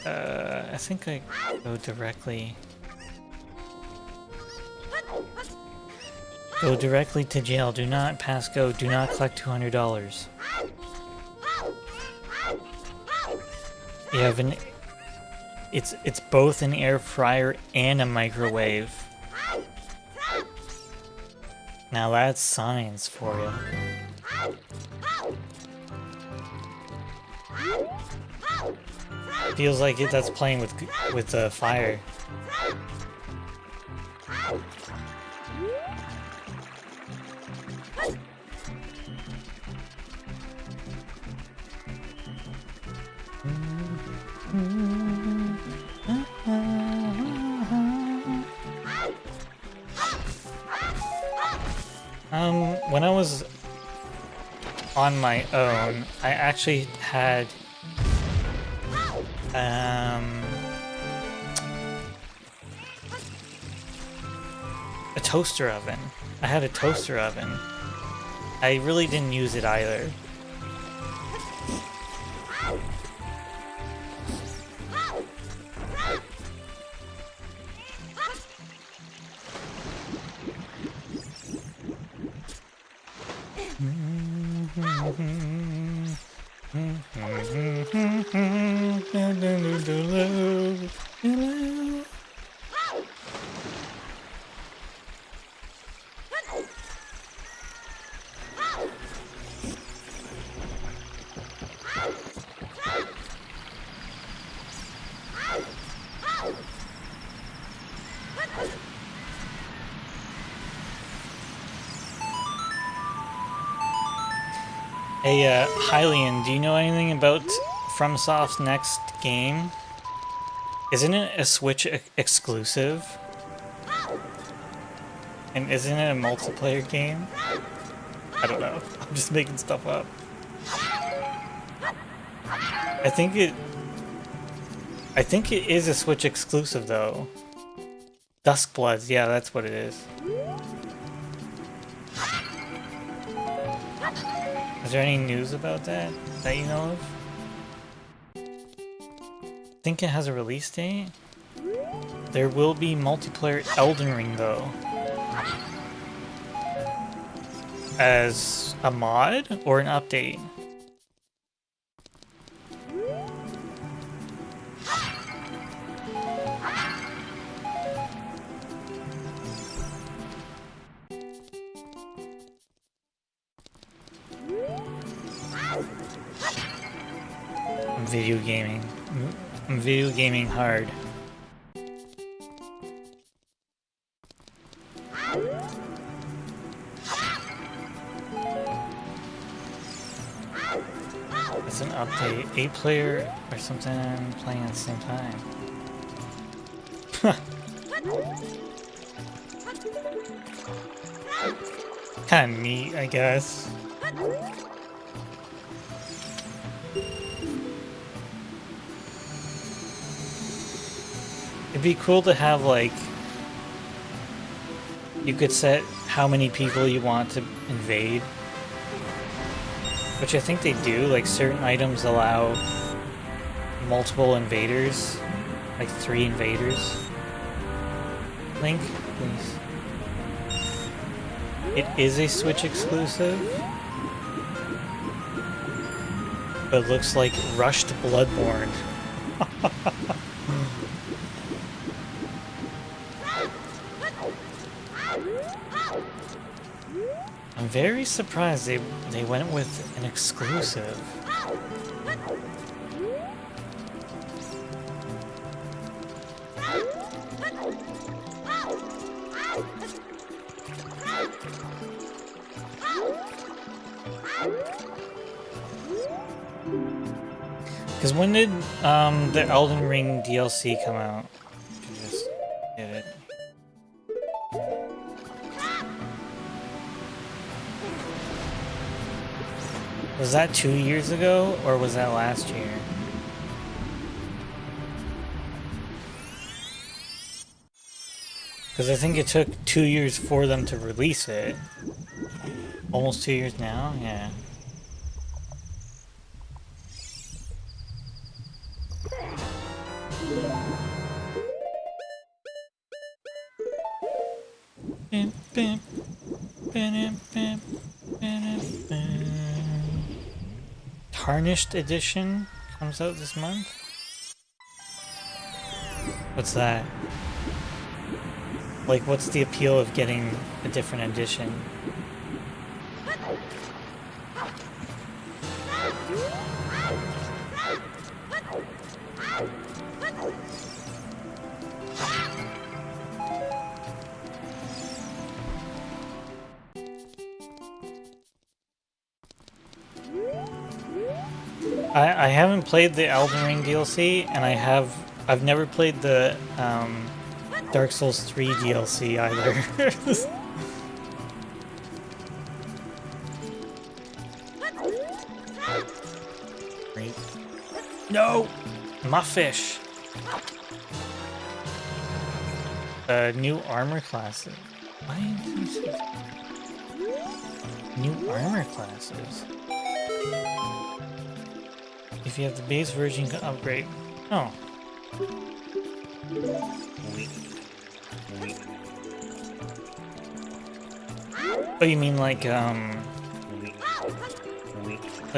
I think I go directly. Go directly to jail. Do not pass go. Do not collect $200. You have an. It's both an air fryer and a microwave. Now that's science for you. Feels like that's playing with the fire. When I was on my own, I actually had a toaster oven. I had a toaster oven. I really didn't use it either. Hey, Hylian, do you know anything about FromSoft's next game? Isn't it a Switch exclusive? And isn't it a multiplayer game? I don't know. I'm just making stuff up. I think it is a Switch exclusive though. Duskbloods, yeah, that's what it is. Is there any news about that you know of? I think it has a release date. There will be multiplayer Elden Ring though. As a mod or an update? video gaming. I'm video gaming hard. It's an update. 8-player or something playing at the same time. Kinda neat, I guess. It'd be cool to have, like, you could set how many people you want to invade. Which I think they do, like certain items allow multiple invaders, like 3 invaders. Link, please. It is a Switch exclusive, but it looks like rushed Bloodborne. I'm very surprised they went with an exclusive. Because when did the Elden Ring DLC come out? I can just get it. Was that 2 years ago, or was that last year? Because I think it took 2 years for them to release it. Almost 2 years now? Yeah. Tarnished Edition comes out this month? What's that? Like, what's the appeal of getting a different edition? I haven't played the Elden Ring DLC, and I've never played the Dark Souls 3 DLC either. No! My fish! New armor classes. Why is this? New armor classes. If you have the base version, you can upgrade. Oh. Oh, you mean like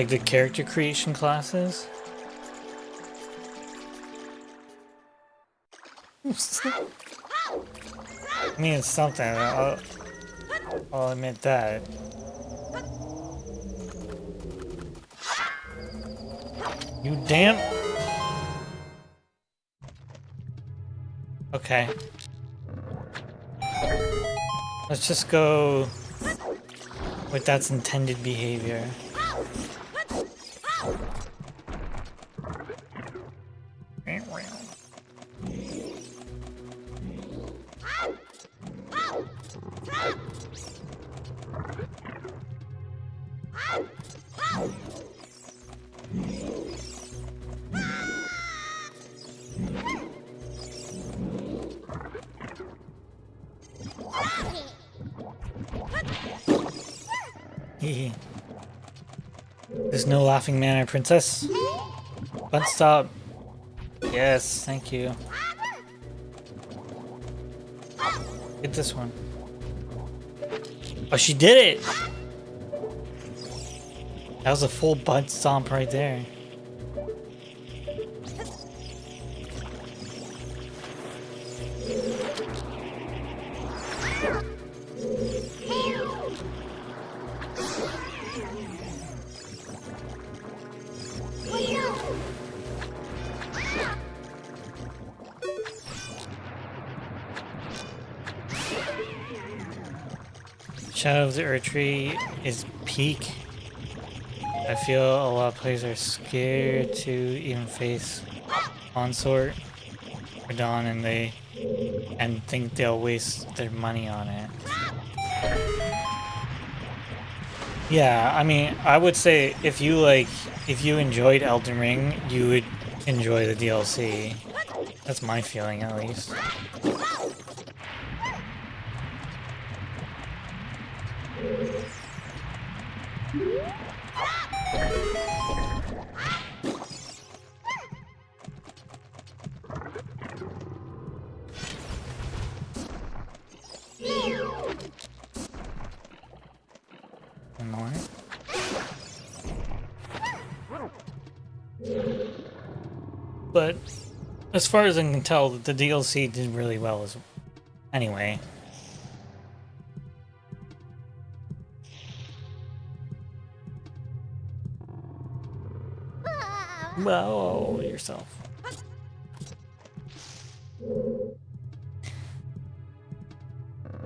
the character creation classes? I mean, it's something. I'll admit that. You damn. Okay. Let's just go with that's intended behavior. There's no laughing manner, princess. But stop. Yes, thank you. Get this one. Oh, she did it! That was a full butt stomp right there. Shadow of the Erdtree is peak. I feel a lot of players are scared to even face Consort or Dawn, and think they'll waste their money on it. Yeah, I mean, I would say if you enjoyed Elden Ring, you would enjoy the DLC. That's my feeling, at least. One more. But as far as I can tell, the DLC did really well as anyway. Well, yourself.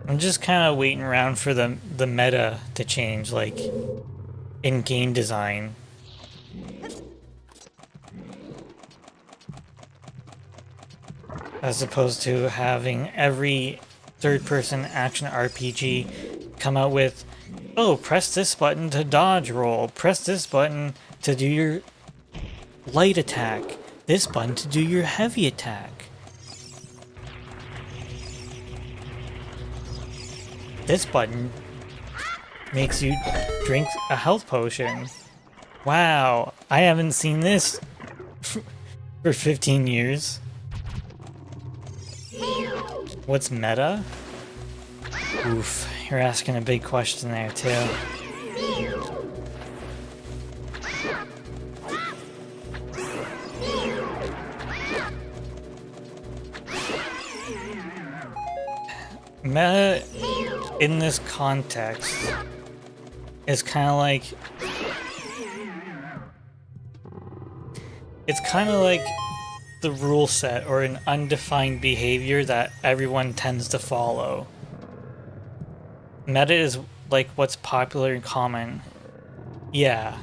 I'm just kind of waiting around for the meta to change, like in game design. As opposed to having every third-person action RPG come out with, oh, press this button to dodge roll, press this button to do your light attack, this button to do your heavy attack. This button makes you drink a health potion. Wow, I haven't seen this for 15 years. What's meta? Oof, you're asking a big question there too. Meta in this context is kind of like, it's kind of like the rule set or an undefined behavior that everyone tends to follow. Meta is like what's popular and common. Yeah.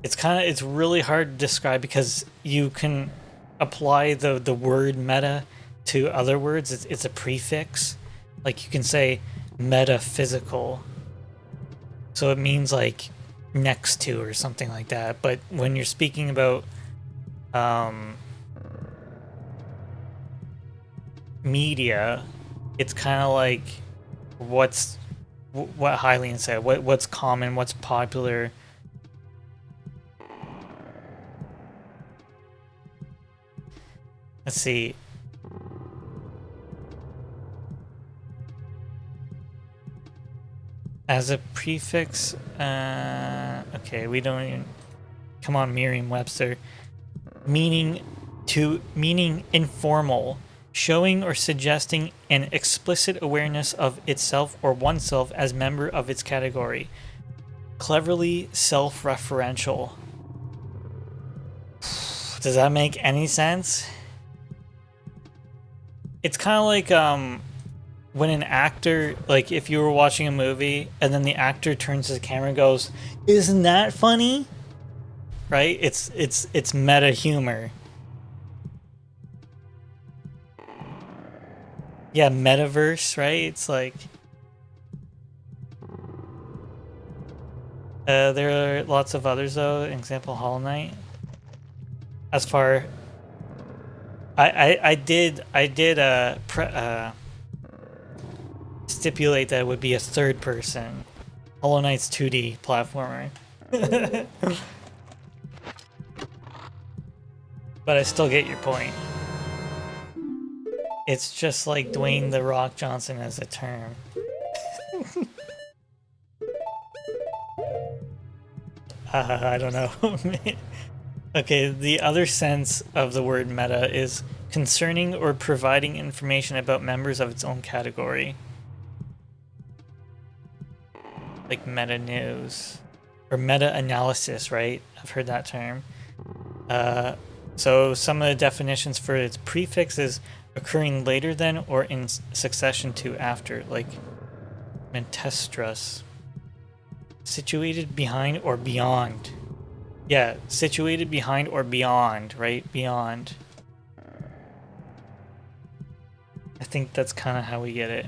It's really hard to describe because you can apply the word meta to other words. It's a prefix. Like you can say metaphysical. So it means like next to or something like that. But when you're speaking about media, it's kind of like what Hylian said, what's common, what's popular. Let's see. As a prefix, okay, we don't even, come on, Merriam-Webster. Meaning informal, showing or suggesting an explicit awareness of itself or oneself as member of its category. Cleverly self-referential. Does that make any sense? It's kind of like when an actor, like if you were watching a movie and then the actor turns to the camera and goes, "Isn't that funny?" Right? It's meta humor. Yeah, metaverse, right? It's like there are lots of others though. Example, Hollow Knight. As far I did stipulate that it would be a third person. Hollow Knight's 2D platformer. But I still get your point. It's just like Dwayne "The Rock" Johnson as a term. I don't know. Okay, the other sense of the word meta is concerning or providing information about members of its own category. Like meta news. Or meta analysis, right? I've heard that term. So some of the definitions for its prefix is occurring later than or in succession to after. Like Mentestras. Situated behind or beyond. Yeah, situated behind or beyond, right? Beyond. I think that's kind of how we get it.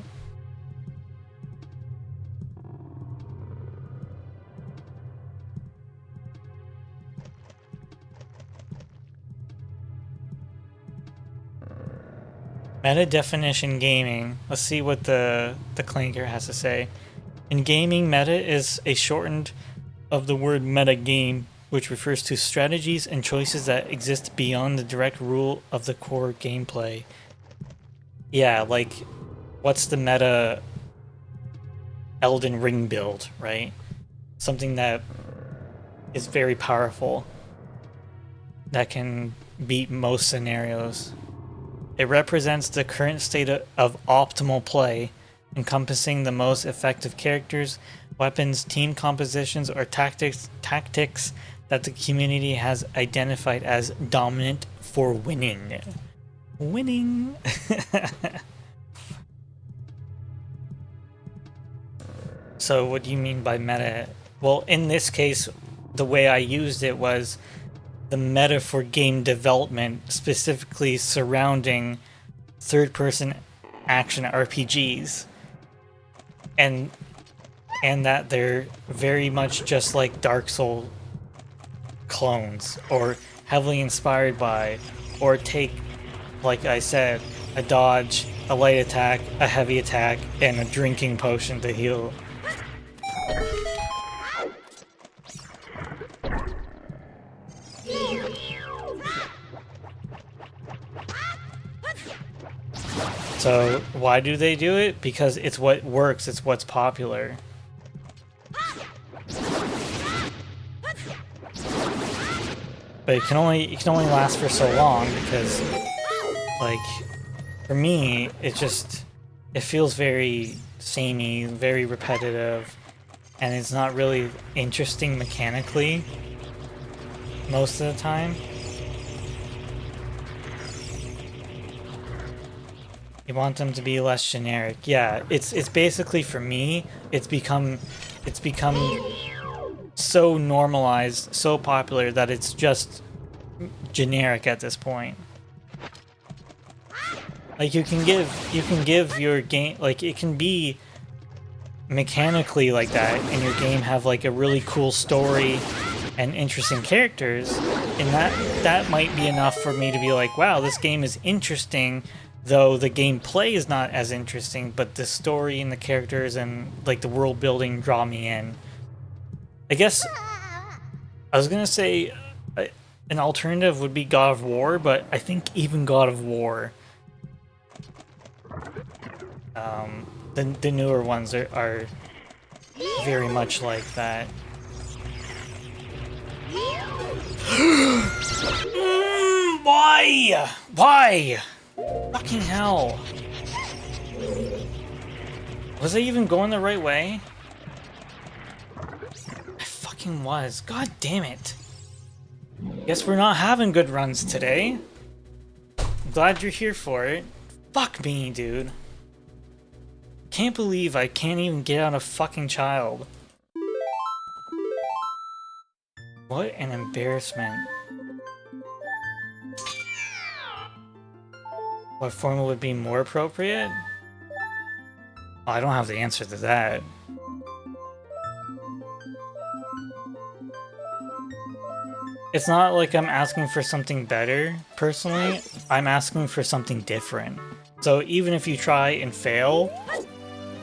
Meta definition gaming. Let's see what the clanker has to say. In gaming, meta is a shortened of the word meta game, which refers to strategies and choices that exist beyond the direct rule of the core gameplay. Yeah, like, what's the meta Elden Ring build, right? Something that is very powerful, that can beat most scenarios. It represents the current state of optimal play, encompassing the most effective characters, weapons, team compositions, or tactics that the community has identified as dominant for winning. Winning! So what do you mean by meta? Well, in this case, the way I used it was the meta for game development, specifically surrounding third-person action RPGs, and that they're very much just like Dark Souls clones, or heavily inspired by, or take, like I said, a dodge, a light attack, a heavy attack, and a drinking potion to heal. So why do they do it? Because it's what works, it's what's popular. But it can only last for so long because, like, for me, it feels very samey, very repetitive, and it's not really interesting mechanically most of the time. You want them to be less generic. Yeah, it's basically, for me, it's become so normalized, so popular that it's just generic at this point. Like, you can give your game, like, it can be mechanically like that, and your game have like a really cool story and interesting characters, and that might be enough for me to be like, wow, this game is interesting, though the gameplay is not as interesting, but the story and the characters and like the world building draw me in. I guess I was gonna say an alternative would be God of War, but I think even God of War, the newer ones are very much like that. Why? Why? Fucking hell. Was I even going the right way? I fucking was. God damn it. Guess we're not having good runs today. I'm glad you're here for it. Fuck me, dude. Can't believe I can't even get out of fucking child. What an embarrassment. What formula would be more appropriate? Oh, I don't have the answer to that. It's not like I'm asking for something better, personally. I'm asking for something different. So even if you try and fail,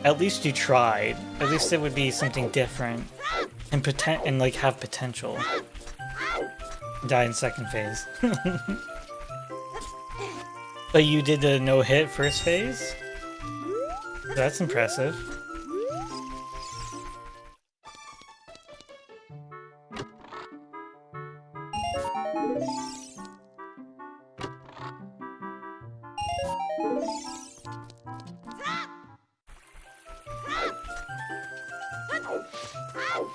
at least you tried. At least it would be something different and like have potential. Die in second phase. But you did the no-hit first phase? That's impressive.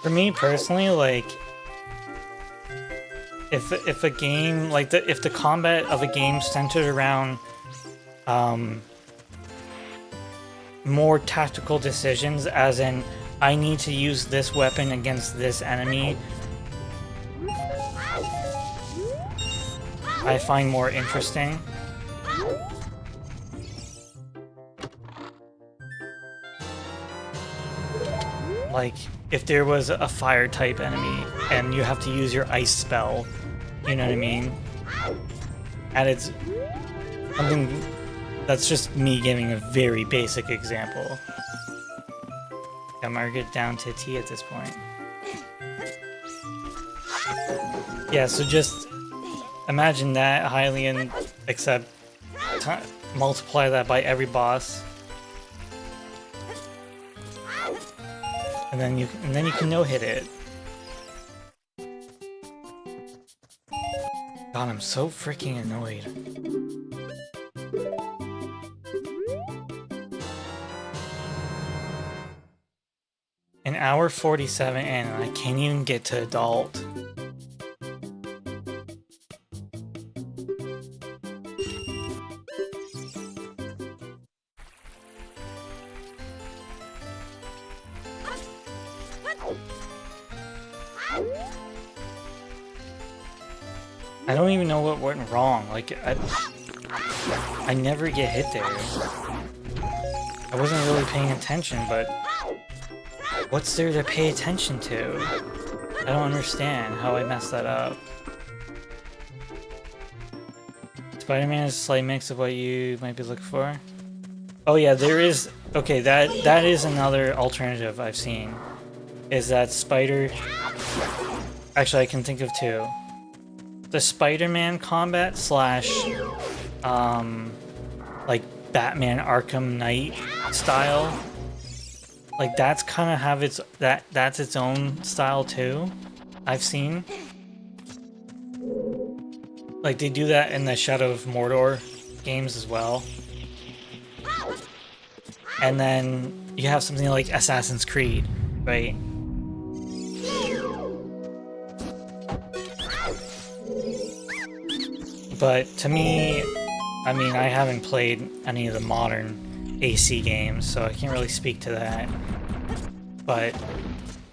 For me personally, like, if a game, like, if the combat of a game centered around more tactical decisions, as in, I need to use this weapon against this enemy, I find more interesting. Like, if there was a fire type enemy and you have to use your ice spell, you know what I mean? And it's something that's just me giving a very basic example. Got Margaret down to T at this point. Yeah, so just imagine that, Hylian, except multiply that by every boss. And then you can no-hit it. God, I'm so freaking annoyed. An hour 47 in, and I can't even get to adult. I don't even know what went wrong. Like, I never get hit there. I wasn't really paying attention, but what's there to pay attention to? I don't understand how I messed that up. Spider-Man is a slight mix of what you might be looking for. Oh yeah, there is... Okay, that is another alternative I've seen. Is that Spider... Actually, I can think of two. The Spider-Man combat slash... like Batman Arkham Knight style. Like, that's kind of have its... That's its own style too, I've seen. Like, they do that in the Shadow of Mordor games as well. And then you have something like Assassin's Creed, right? But to me, I mean, I haven't played any of the modern AC games, so I can't really speak to that. But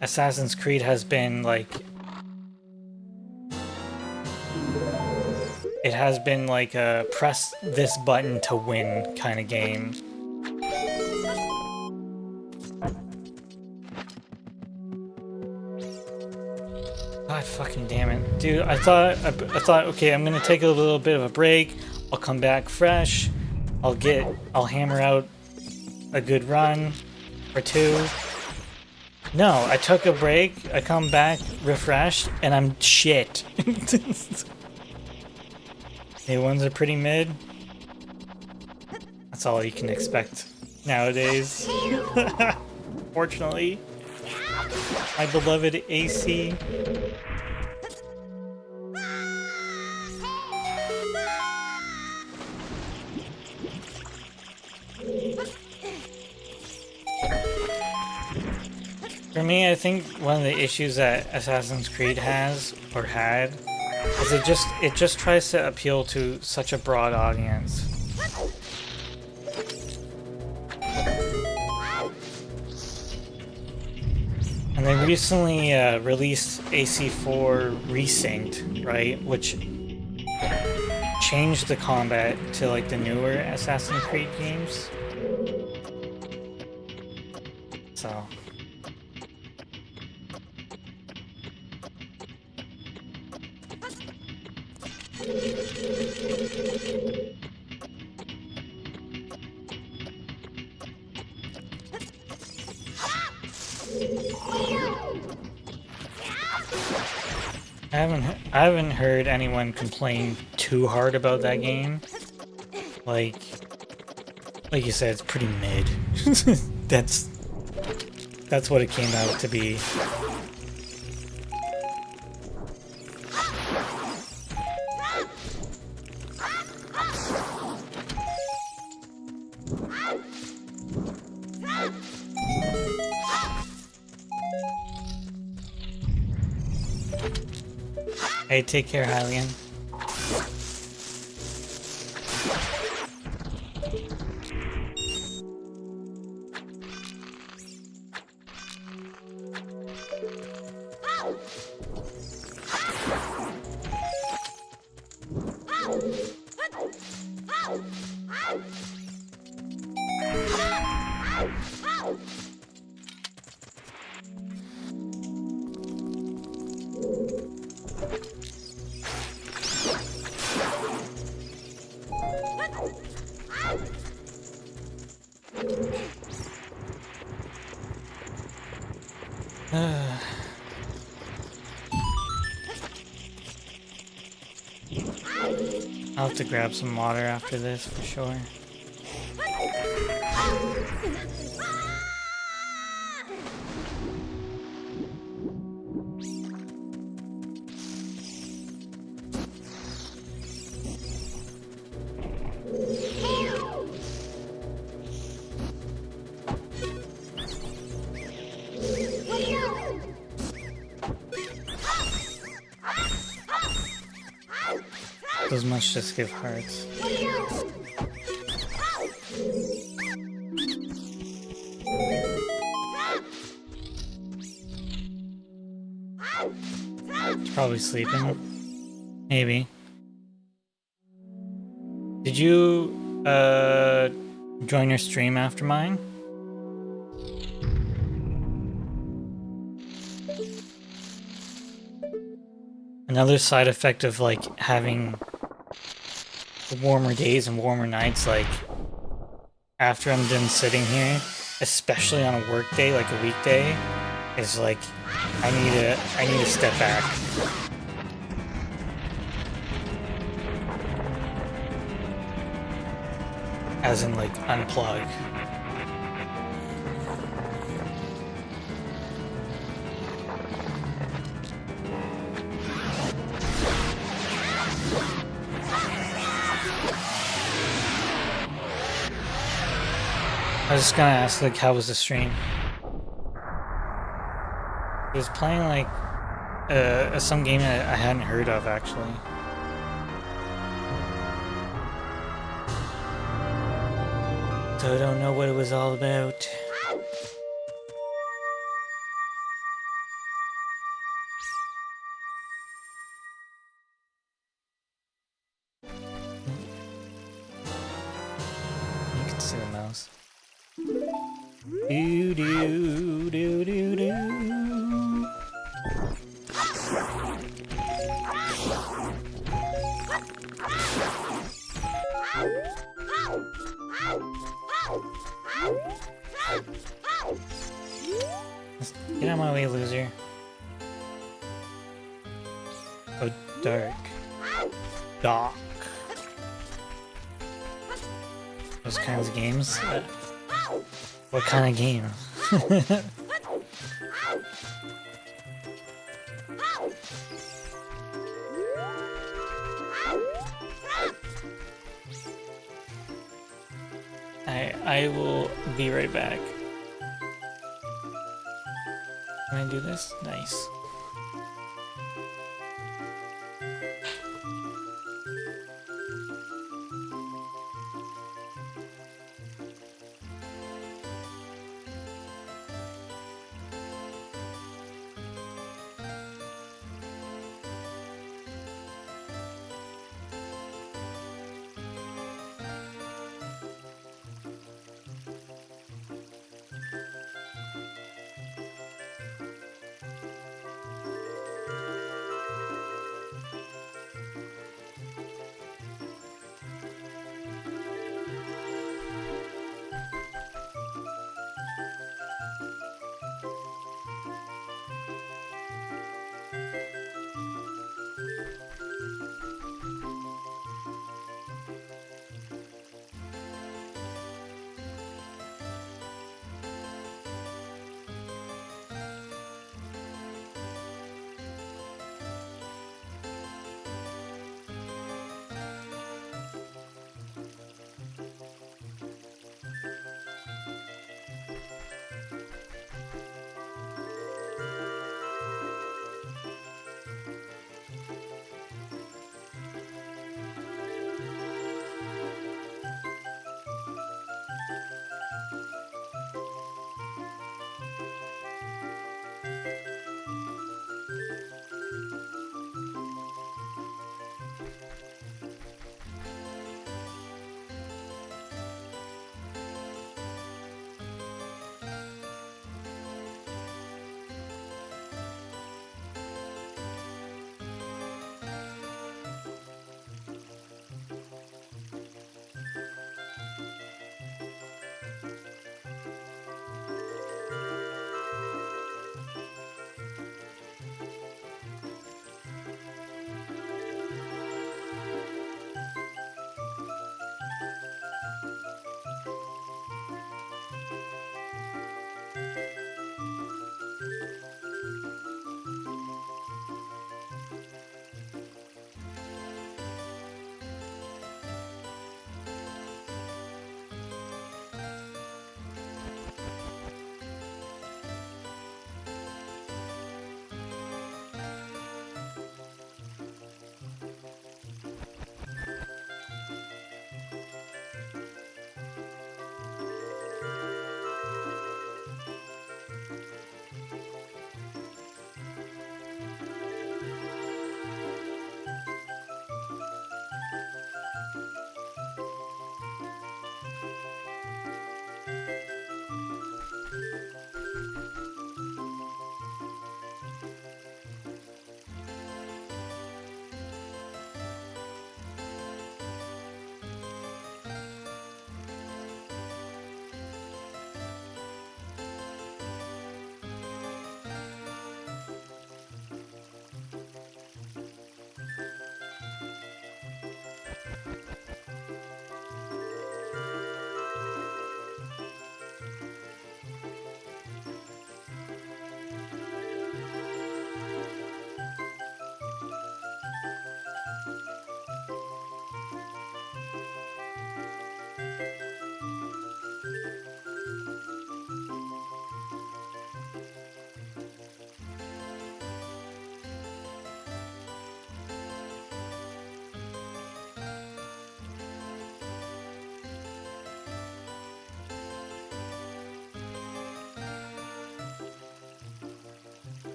Assassin's Creed has been like... It has been like a press this button to win kind of game. God fucking damn it. Dude, I thought, okay, I'm gonna take a little bit of a break. I'll come back fresh. I'll hammer out a good run or two. No, I took a break, I come back refreshed, and I'm shit. Hey, ones are pretty mid. That's all you can expect nowadays. Fortunately. My beloved AC. For me, I think one of the issues that Assassin's Creed has, or had, is it just tries to appeal to such a broad audience. And they recently released AC4 Resynced, right? Which changed the combat to like the newer Assassin's Creed games. So... I haven't heard anyone complain too hard about that game. Like you said, it's pretty mid. That's what it came out to be. Hey, take care, Hylian. I'll have to grab some water after this for sure. Those must just give hearts. Probably sleeping. Maybe. Did you join your stream after mine? Another side effect of like having warmer days and warmer nights, like after I'm done sitting here, especially on a work day, like a weekday, is like I need to step back. As in like unplug. I was just gonna ask, like, how was the stream? It was playing, like, some game that I hadn't heard of, actually. So I don't know what it was all about. You can see the mouse. Do do do do do. Get out of my way, loser. Oh, dark. Dark. Those kinds of games? What kind of game? I will be right back. Can I do this? Nice.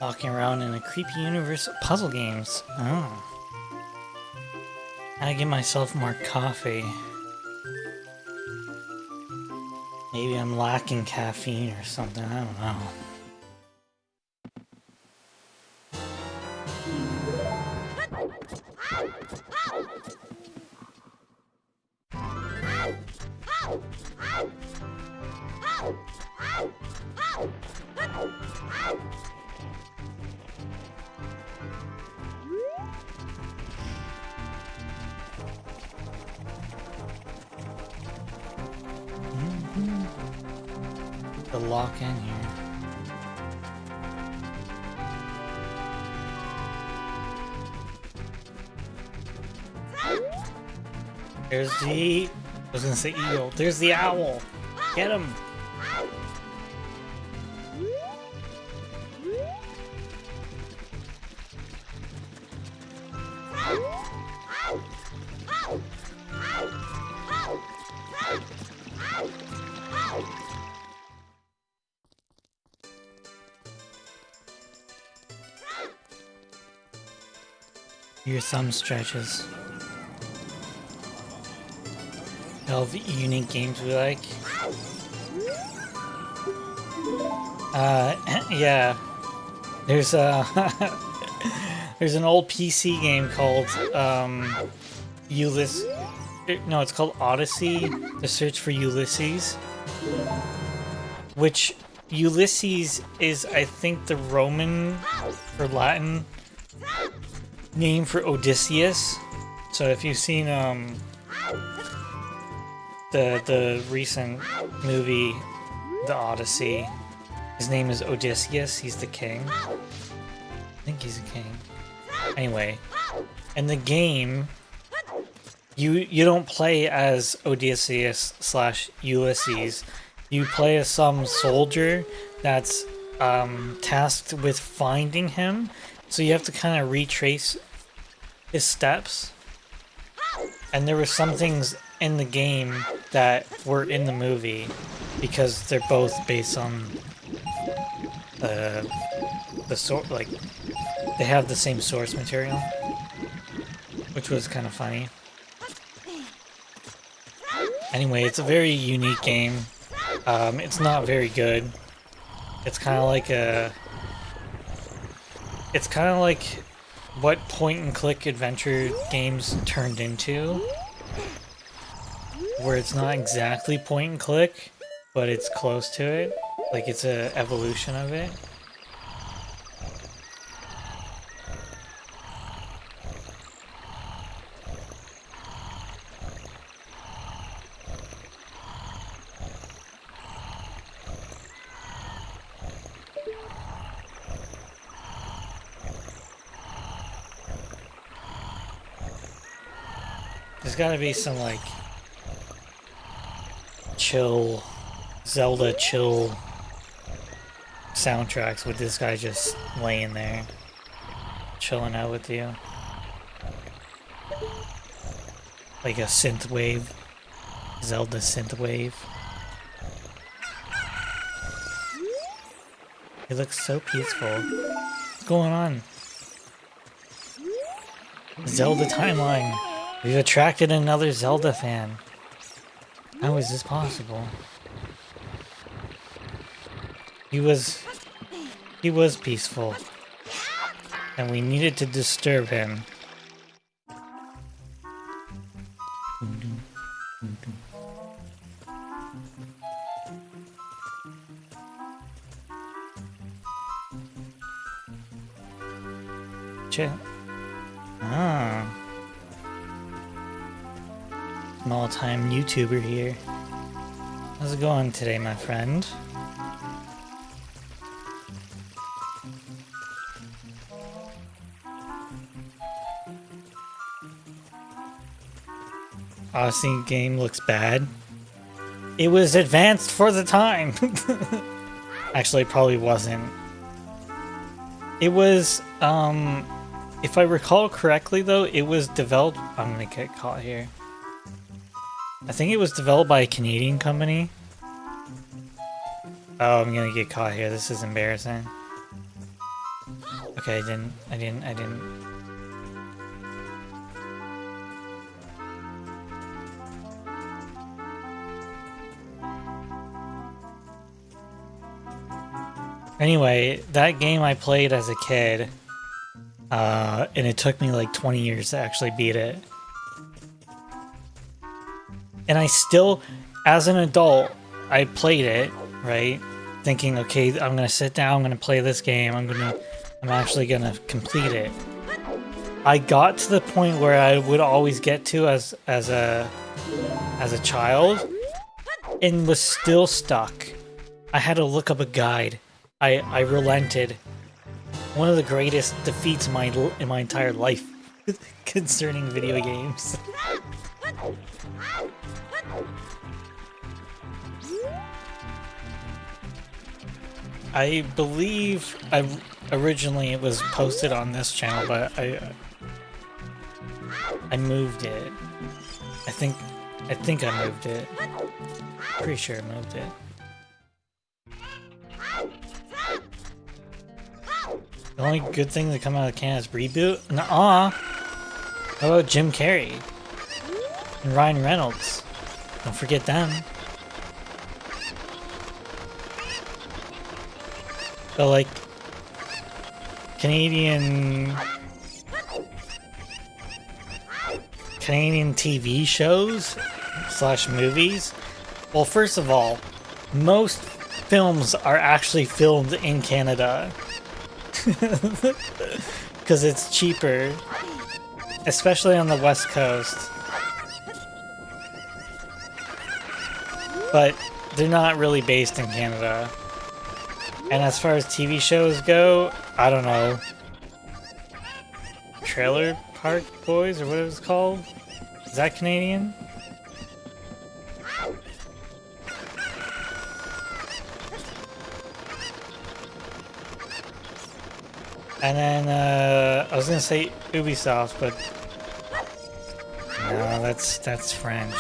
Walking around in a creepy universe of puzzle games. Oh. Gotta get myself more coffee. Maybe I'm lacking caffeine or something, I don't know. The lock in here. There's the... I was gonna say eagle. There's the owl! Get him! Your thumb stretches. All the unique games we like. Yeah. There's a there's an old PC game called Ulysses. No, it's called Odyssey: The Search for Ulysses. Which Ulysses is, I think, the Roman or Latin name for Odysseus. So if you've seen the recent movie The Odyssey, his name is Odysseus. He's the king. I think he's a king. Anyway, in the game, you don't play as Odysseus / Ulysses. You play as some soldier that's tasked with finding him. So you have to kind of retrace his steps. And there were some things in the game that were in the movie because they're both based on the sort, like, they have the same source material, which was kind of funny. Anyway, it's a very unique game. It's not very good. It's kind of like it's kind of like what point-and-click adventure games turned into, where it's not exactly point-and-click, but it's close to it. Like, it's an evolution of it. There's gotta be some, like, chill, Zelda chill soundtracks with this guy just laying there, chilling out with you. Like a synthwave, Zelda synthwave. It looks so peaceful. What's going on? Zelda timeline. We've attracted another Zelda fan. How is this possible? He was peaceful, and we needed to disturb him. Chill. Ah. Small-time YouTuber here. How's it going today, my friend? Odyssey game looks bad. It was advanced for the time. Actually, it probably wasn't. It was, if I recall correctly though, it was developed... I'm gonna get caught here. I think it was developed by a Canadian company. Oh, I'm gonna get caught here. This is embarrassing. Okay, I didn't. Anyway, that game I played as a kid, and it took me like 20 years to actually beat it. And I still, as an adult, I played it, right? Thinking, okay, I'm gonna sit down, I'm gonna play this game, I'm actually gonna complete it. I got to the point where I would always get to as a child, and was still stuck. I had to look up a guide. I relented. One of the greatest defeats in my entire life concerning video games. I believe originally it was posted on this channel, but I moved it. I think I moved it. Pretty sure I moved it. The only good thing that come out of Canada's reboot? Nuh-uh! How about Jim Carrey? And Ryan Reynolds? Don't forget them. But like, Canadian TV shows / movies? Well, first of all, most films are actually filmed in Canada. Because it's cheaper, especially on the West Coast. But they're not really based in Canada. And as far as TV shows go, I don't know. Trailer Park Boys, or what it was called? Is that Canadian? And then, I was gonna say Ubisoft, but no, that's French.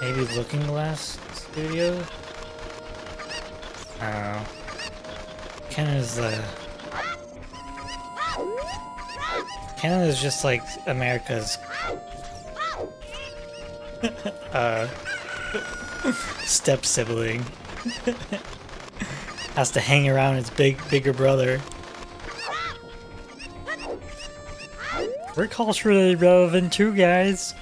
Maybe Looking Glass Studio? I don't know. Canada's just like America's step sibling. Has to hang around its bigger brother. We're culturally relevant too, guys.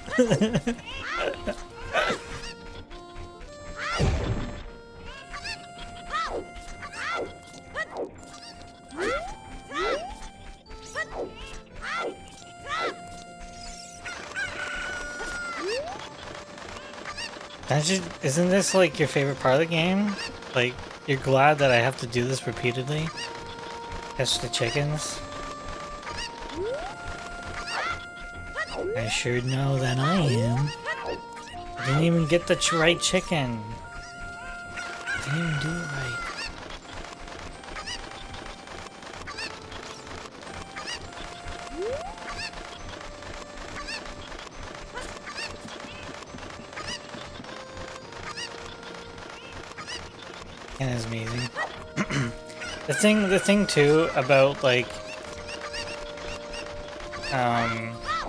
Isn't this like your favorite part of the game? Like, you're glad that I have to do this repeatedly? Catch the chickens? I sure know that I am. I didn't even get the right chicken. I didn't even do it right. Is amazing. the thing too about like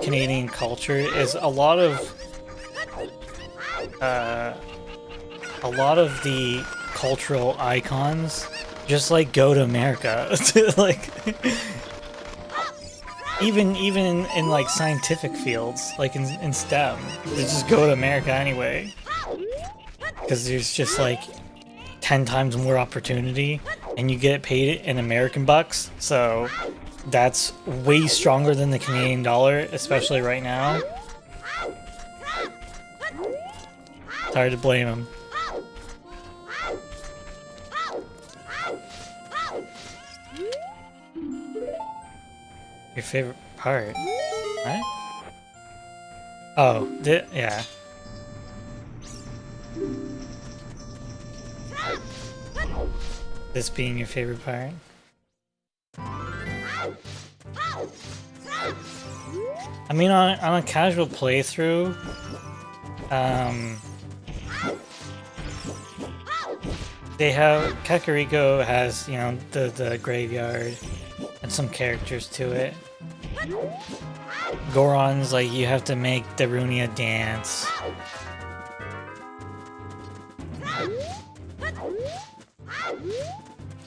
Canadian culture is a lot of the cultural icons just like go to America. Like even in like scientific fields, like in STEM, they just go to America anyway, because there's just like 10 times more opportunity, and you get paid in American bucks, so that's way stronger than the Canadian dollar, especially right now. It's hard to blame them. Your favorite part? What? Oh, yeah. This being your favorite part? I mean, on a casual playthrough, they have Kakariko has, you know, the graveyard and some characters to it. Goron's like you have to make Darunia dance.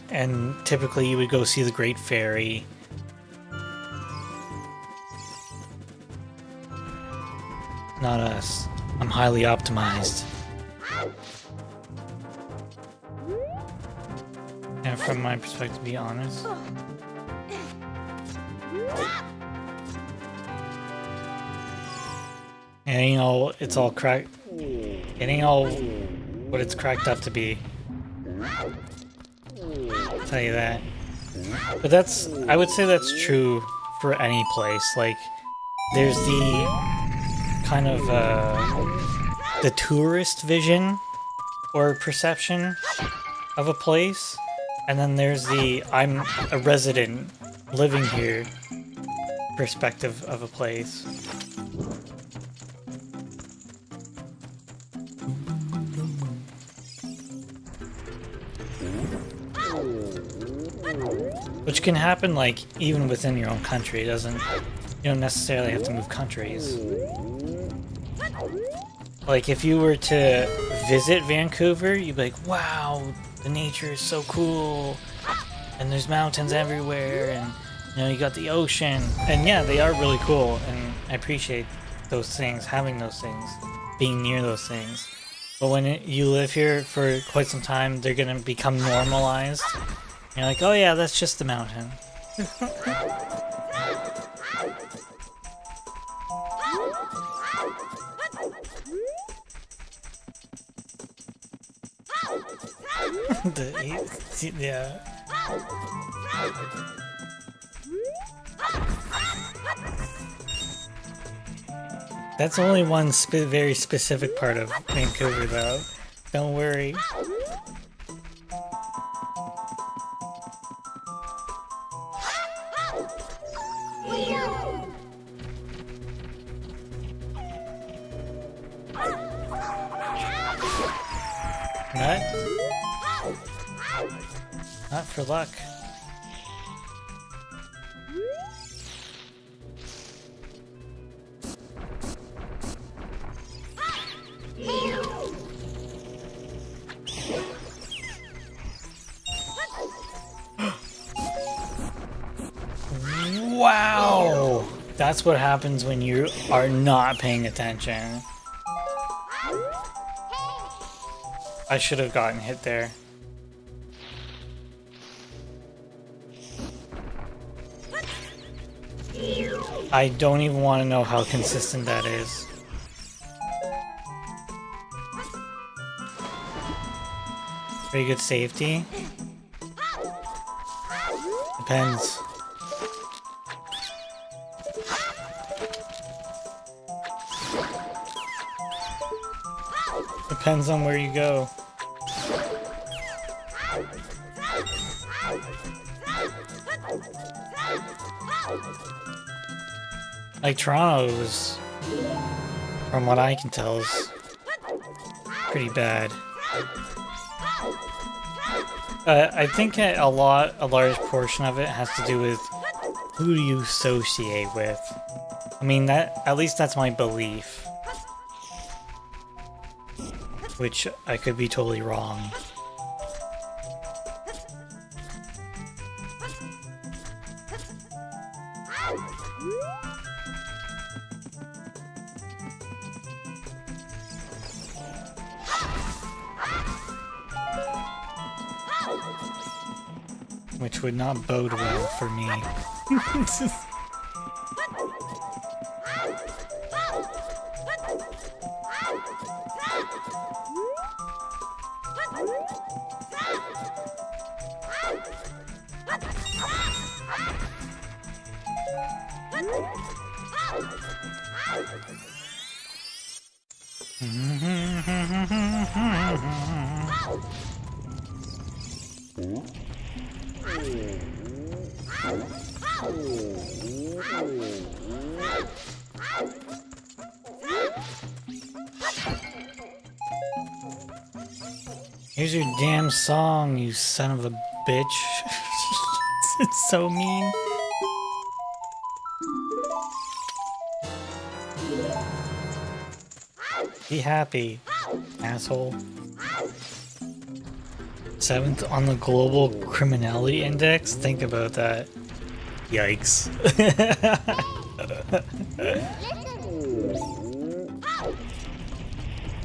And typically you would go see the Great Fairy. Not us. I'm highly optimized. And from my perspective, to be honest. It ain't all, it's all cracked. It ain't all what it's cracked up to be. I'll tell you that. But that's, I would say that's true for any place. Like, there's the kind of, the tourist vision or perception of a place. And then there's the, I'm a resident living here perspective of a place. Which can happen, like, even within your own country. It doesn't, you don't necessarily have to move countries. Like, if you were to visit Vancouver, you'd be like, wow, the nature is so cool, and there's mountains everywhere, and, you know, you got the ocean. And yeah, they are really cool, and I appreciate those things, having those things, being near those things. But when you live here for quite some time, they're gonna become normalized. You're like, oh yeah, that's just the mountain. Yeah. That's only one very specific part of Vancouver, though. Don't worry. Not for luck. Wow! That's what happens when you are not paying attention. I should have gotten hit there. I don't even want to know how consistent that is. Very good safety. Depends. Depends on where you go. Like Toronto is, from what I can tell, is pretty bad. I think a large portion of it has to do with who do you associate with. I mean, at least that's my belief. Which I could be totally wrong. Which would not bode well for me. Here's your damn song, you son of a bitch. It's so mean. Be happy, asshole. 7th on the global criminality index? Think about that. Yikes.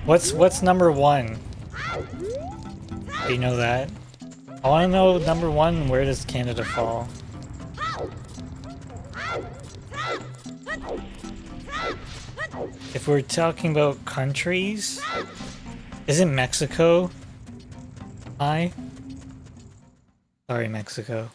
What's number 1? Do you know that? I want to know number 1, where does Canada fall? If we're talking about countries, isn't Mexico high? Sorry, Mexico.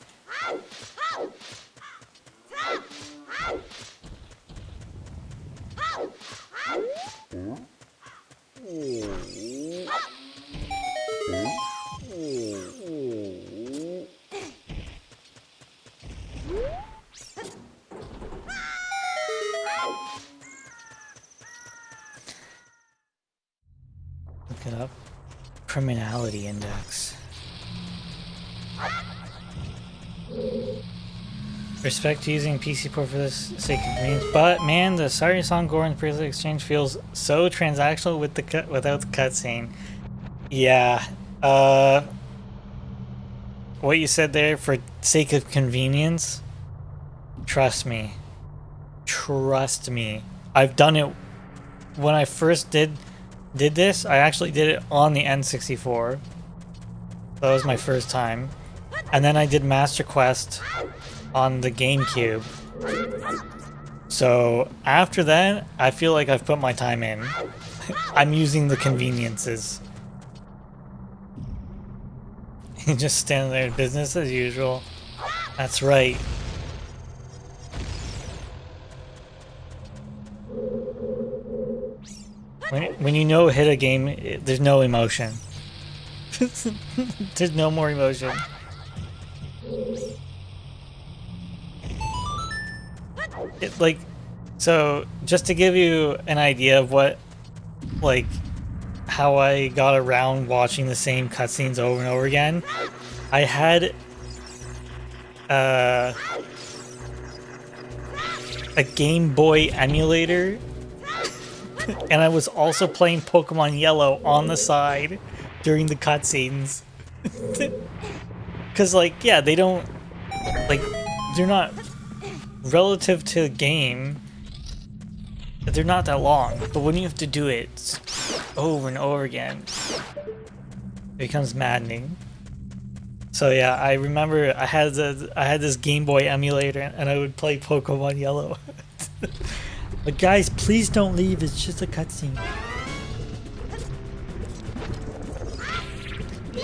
Look it up. Criminality index. Respect to using PC port for this sake of convenience, but man, the Sorry Song Gore and Preset Exchange feels so transactional with the without the cutscene. Yeah, what you said there, for sake of convenience, trust me. Trust me. I've done it when I first did this. I actually did it on the N64. That was my first time. And then I did Master Quest on the GameCube. So after that, I feel like I've put my time in. I'm using the conveniences. You just stand there, business as usual. That's right. When you know hit a game, there's no emotion. There's no more emotion. So just to give you an idea of what, like, how I got around watching the same cutscenes over and over again, I had a Game Boy emulator, and I was also playing Pokemon Yellow on the side during the cutscenes. Because, like, yeah, they don't, like, they're not, relative to the game, they're not that long, but when you have to do it over and over again, it becomes maddening. So yeah, I remember I had this Game Boy emulator, and I would play Pokemon Yellow. But guys, please don't leave, it's just a cutscene.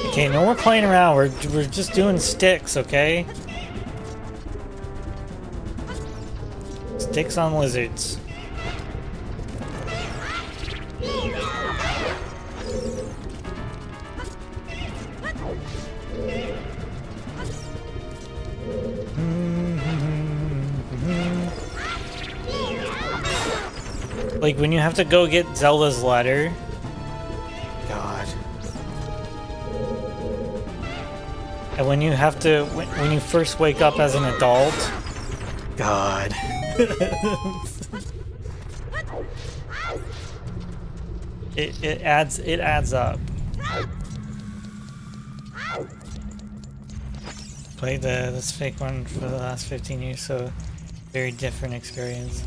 Okay, no more playing around, we're just doing sticks, okay? Sticks on lizards. Like when you have to go get Zelda's letter. God. And when you have to, when you first wake up as an adult. God. It adds up. Played this fake one for the last 15 years, so very different experience.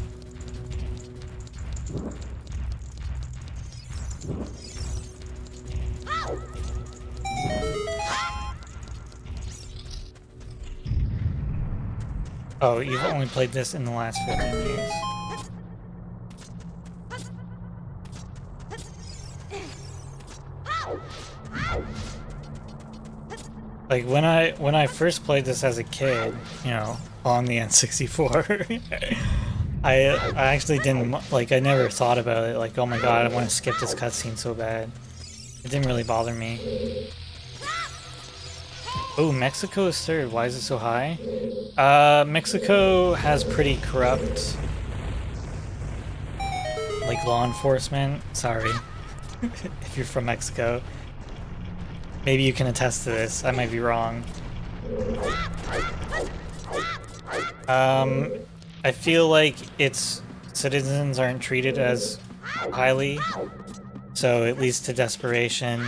Oh, you've only played this in the last 15 years. Like when I first played this as a kid, you know, on the N64, I actually didn't, like, I never thought about it, like, oh my god, I want to skip this cutscene so bad. It didn't really bother me. Oh, Mexico is third. Why is it so high? Mexico has pretty corrupt, like, law enforcement. Sorry, if you're from Mexico. Maybe you can attest to this. I might be wrong. I feel like its citizens aren't treated as highly, so it leads to desperation,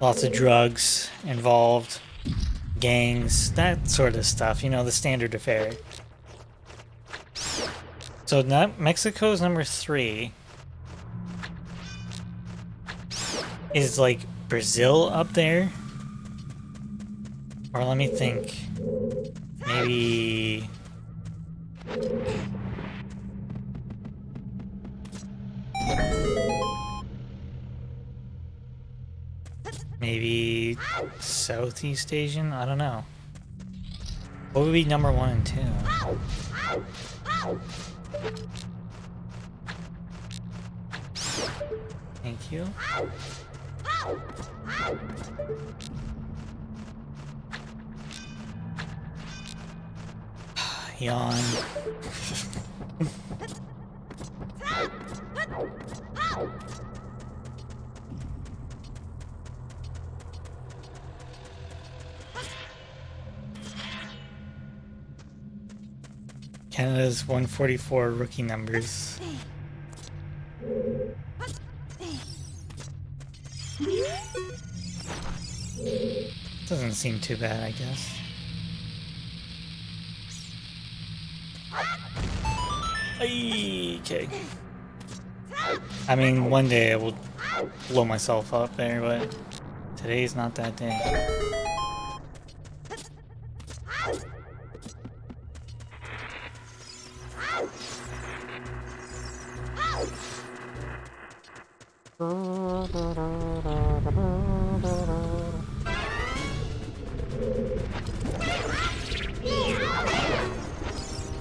lots of drugs involved, gangs, that sort of stuff, you know, the standard affair. So Mexico's number 3. Is like Brazil up there? Or let me think. Maybe... Maybe Southeast Asian? I don't know. What would be number 1 and 2? Thank you. Yawn. Canada's 144 rookie numbers. Doesn't seem too bad, I guess. Okay. I mean, one day I will blow myself up there, but today's not that day.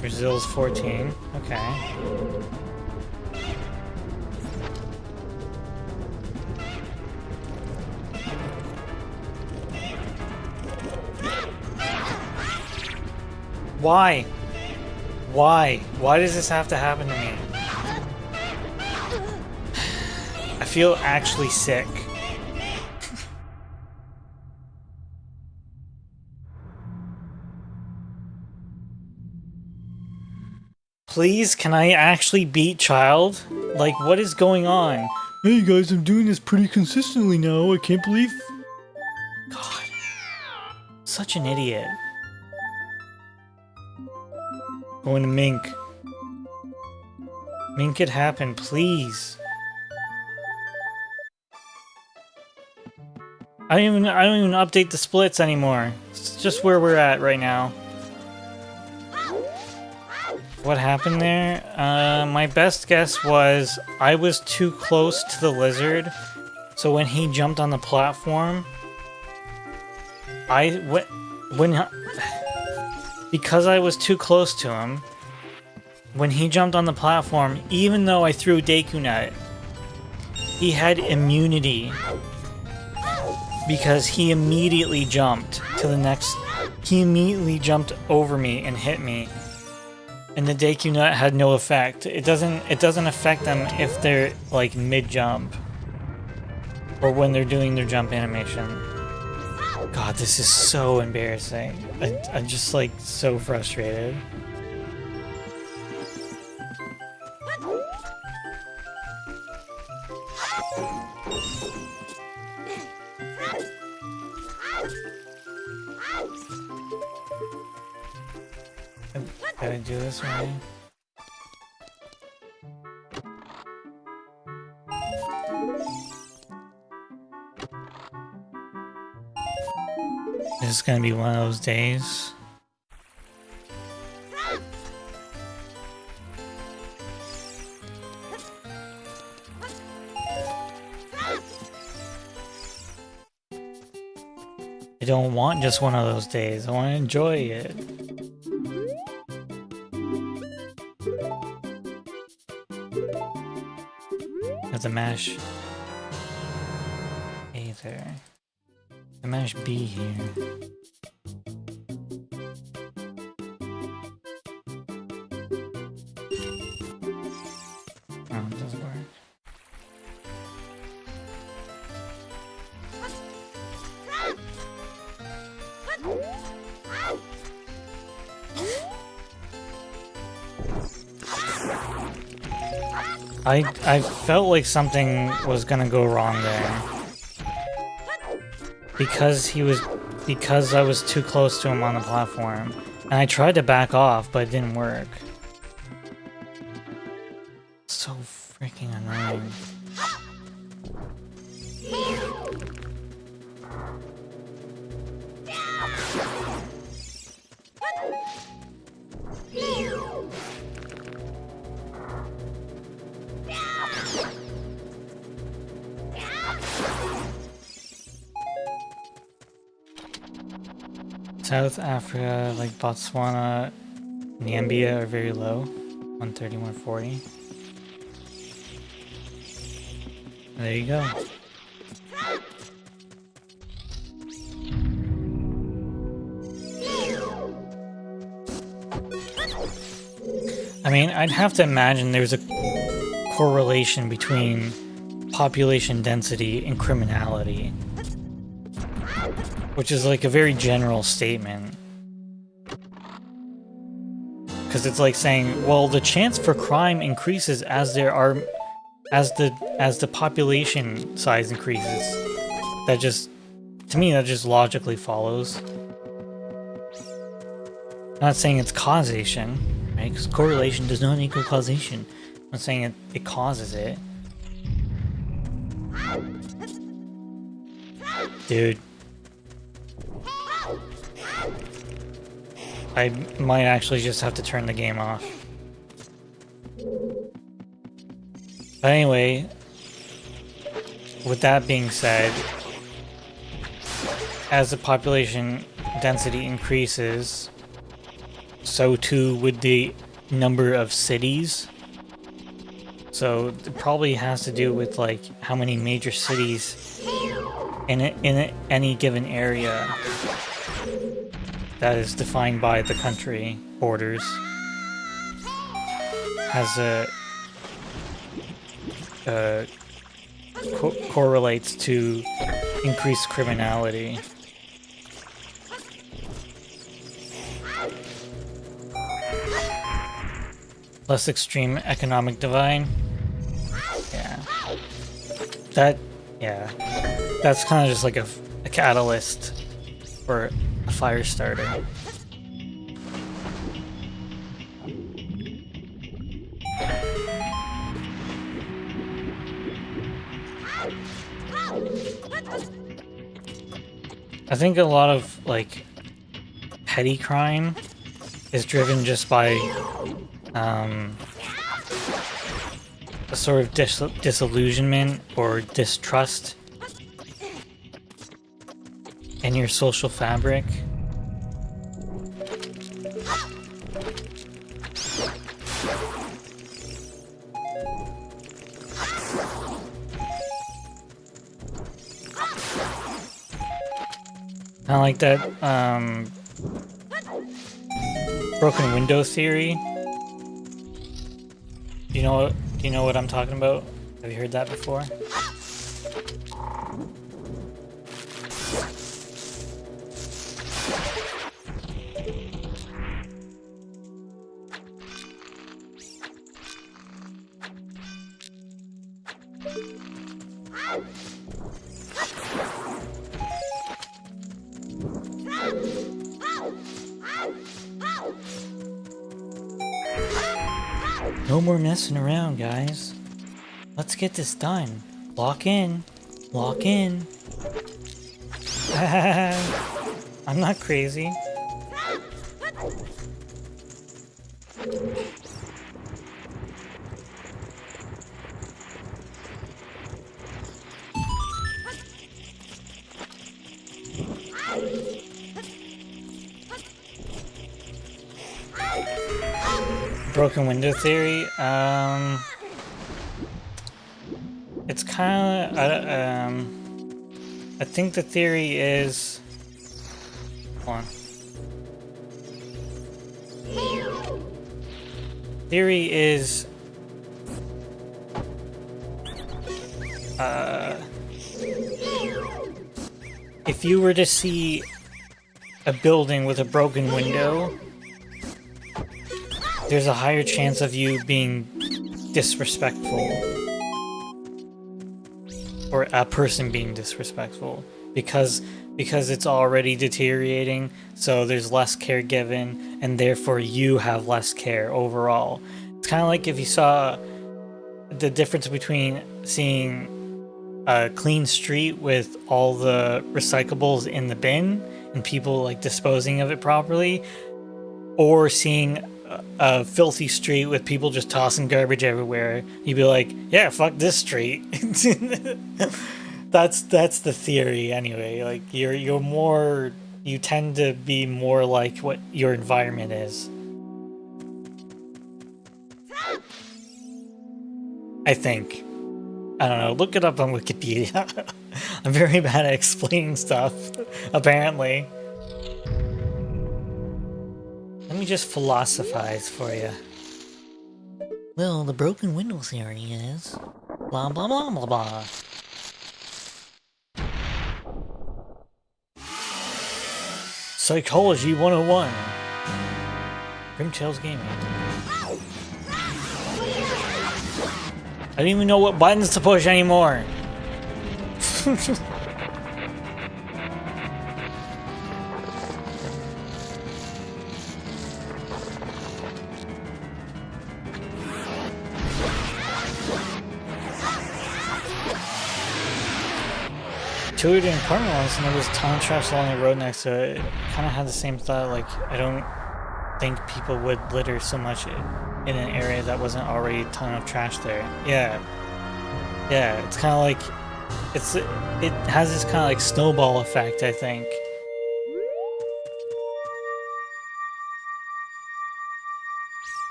Brazil's 14. Okay. Why? Why? Why does this have to happen to me? I feel actually sick. Please, can I actually beat Child? Like, what is going on? Hey guys, I'm doing this pretty consistently now. I can't believe... God. Such an idiot. Going to Mink. Mink it happen, please. I don't even update the splits anymore. It's just where we're at right now. What happened there? My best guess was I was too close to the lizard, so when he jumped on the platform, because I was too close to him, when he jumped on the platform, even though I threw Deku Nut, he had immunity because he immediately jumped to the next. He immediately jumped over me and hit me. And the Deku Nut had no effect. It doesn't affect them if they're like mid-jump. Or when they're doing their jump animation. God, this is so embarrassing. I'm just like so frustrated. Gotta do this right. This is gonna be one of those days. I don't want just one of those days. I want to enjoy it. Have to mash A there. To mash B here. Oh, it doesn't work. I felt like something was gonna go wrong there. Because I was too close to him on the platform. And I tried to back off, but it didn't work. So freaking annoying. South Africa, like Botswana, Namibia are very low. 130, 140. There you go. I mean, I'd have to imagine there's a correlation between population density and criminality. Which is like a very general statement. Because it's like saying, well, the chance for crime increases as the population size increases. That just, to me, that just logically follows. I'm not saying it's causation, right? Because correlation does not equal causation. I'm not saying it causes it. Dude. I might actually just have to turn the game off. But anyway, with that being said, as the population density increases, so too would the number of cities. So it probably has to do with like how many major cities in any given area that is defined by the country borders has correlates to increased criminality. Less extreme economic divide. Yeah. That's kind of just like a catalyst for a fire starter. I think a lot of like petty crime is driven just by a sort of disillusionment or distrust in your social fabric. Kind of like that broken window theory. Do you know what I'm talking about? Have you heard that before? No more messing around, guys. Let's get this done. Lock in. Lock in. I'm not crazy. Broken window theory. It's kind of. I think the theory is. Hold on. Theory is. If you were to see a building with a broken window, there's a higher chance of you being disrespectful. Or a person being disrespectful. Because it's already deteriorating, so there's less care given, and therefore you have less care overall. It's kind of like if you saw the difference between seeing a clean street with all the recyclables in the bin and people like disposing of it properly, or seeing a filthy street with people just tossing garbage everywhere. You'd be like, yeah, fuck this street. That's the theory anyway. Like you're more, you tend to be more like what your environment is. I think. I don't know. Look it up on Wikipedia. I'm very bad at explaining stuff, apparently. Let me just philosophize for you. Well, the broken window theory is blah blah blah blah blah. Psychology 101. Grimtails Gaming. I don't even know what buttons to push anymore. Two during apartment once, and there was a ton of trash along the road next to it. Kind of had the same thought, like, I don't think people would litter so much in an area that wasn't already a ton of trash there. Yeah. Yeah, it's kind of like, it has this kind of like snowball effect, I think.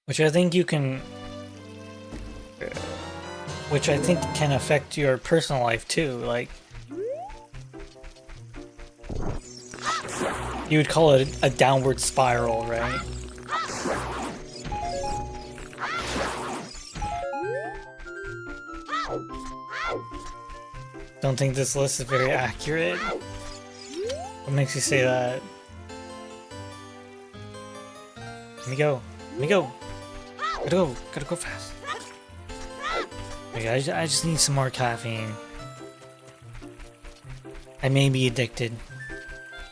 Which I think can affect your personal life too, like you would call it a downward spiral, right? Don't think this list is very accurate. What makes you say that? Let me go. Let me go. Gotta go fast. Okay, I just need some more caffeine. I may be addicted.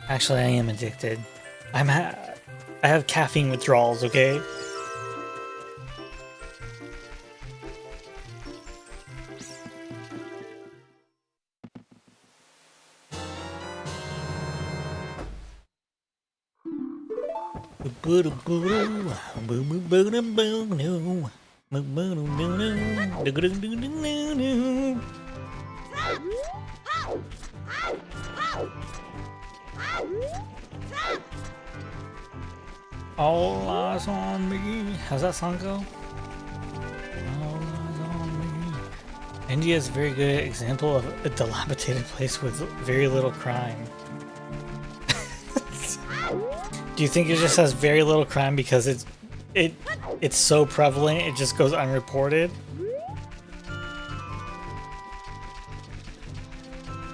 Actually, I am addicted. I have caffeine withdrawals, okay? All eyes on me. How's that song go? All eyes on me. India is a very good example of a dilapidated place with very little crime. Do you think it just has very little crime because it's so prevalent it just goes unreported?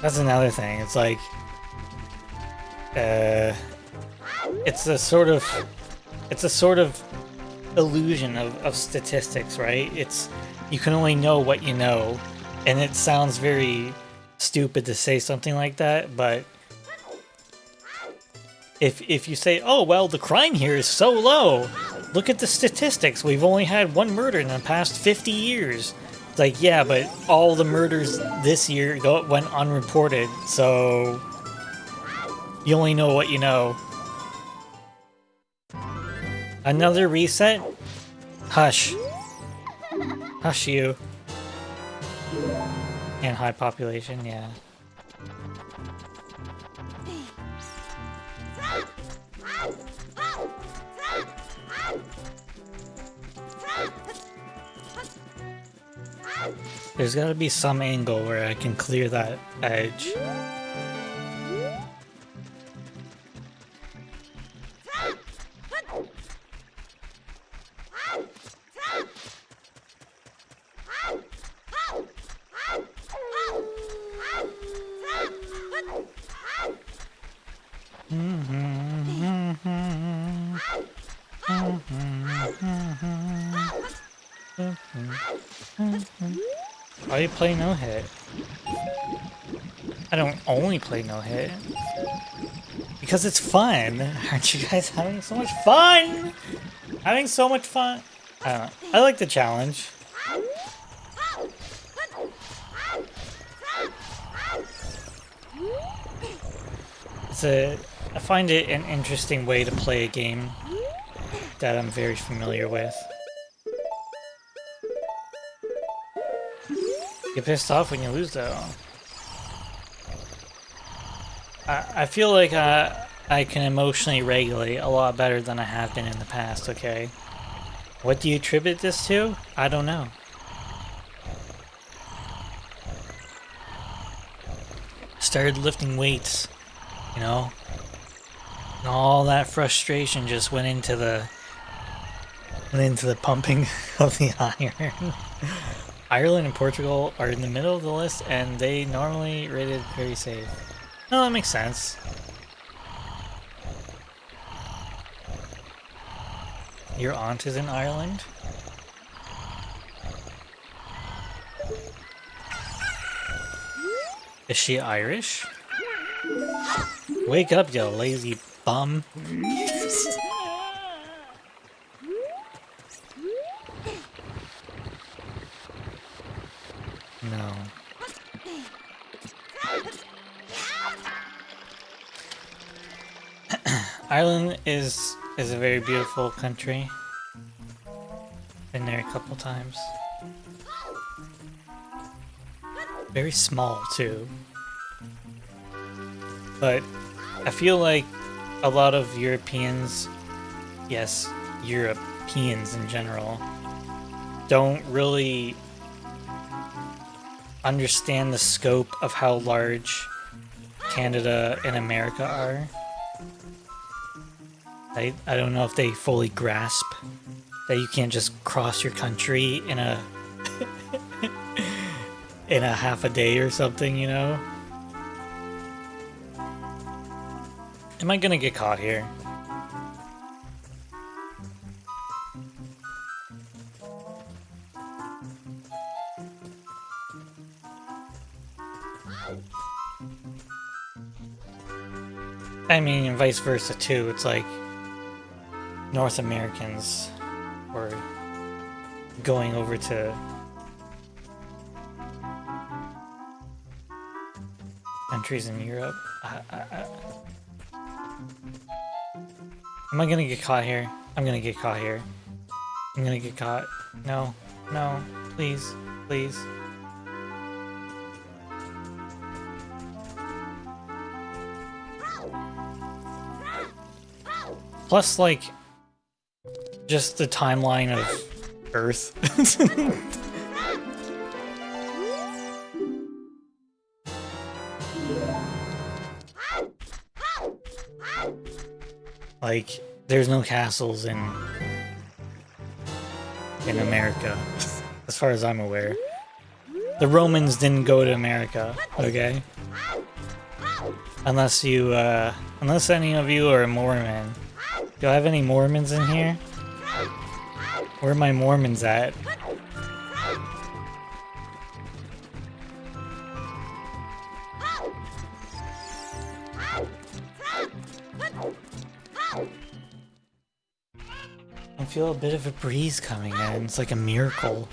That's another thing. It's like it's a sort of illusion of statistics, right? You can only know what you know, and it sounds very stupid to say something like that, but if you say, oh, well, the crime here is so low, look at the statistics, we've only had one murder in the past 50 years. It's like, yeah, but all the murders this year went unreported, so you only know what you know. Another reset? Hush. Hush you. And high population, yeah. There's gotta be some angle where I can clear that edge. Why do you play no hit? I don't only play no hit. Because it's fun. Aren't you guys having so much fun? Having so much fun. I don't know. I like the challenge. I find it an interesting way to play a game that I'm very familiar with. Get pissed off when you lose, though. I feel like I can emotionally regulate a lot better than I have been in the past, okay? What do you attribute this to? I don't know. Started lifting weights, you know? And all that frustration just went into the pumping of the iron. Ireland and Portugal are in the middle of the list, and they normally rated very safe. No, that makes sense. Your aunt is in Ireland? Is she Irish? Wake up, you lazy bum. No. Ireland is a very beautiful country. Been there a couple times. Very small too. But I feel like a lot of Europeans, yes, Europeans in general, don't really understand the scope of how large Canada and America are. I don't know if they fully grasp that you can't just cross your country in a in a half a day or something, you know? Am I gonna get caught here? I mean, and vice versa too. It's like North Americans were going over to countries in Europe. Am I gonna get caught here? I'm gonna get caught here. I'm gonna get caught. No, no, please, please. Plus, like, just the timeline of Earth. Like, there's no castles in America, as far as I'm aware. The Romans didn't go to America, okay? Unless you, unless any of you are a Mormon. Do I have any Mormons in here? Where are my Mormons at? I feel a bit of a breeze coming in. It's like a miracle.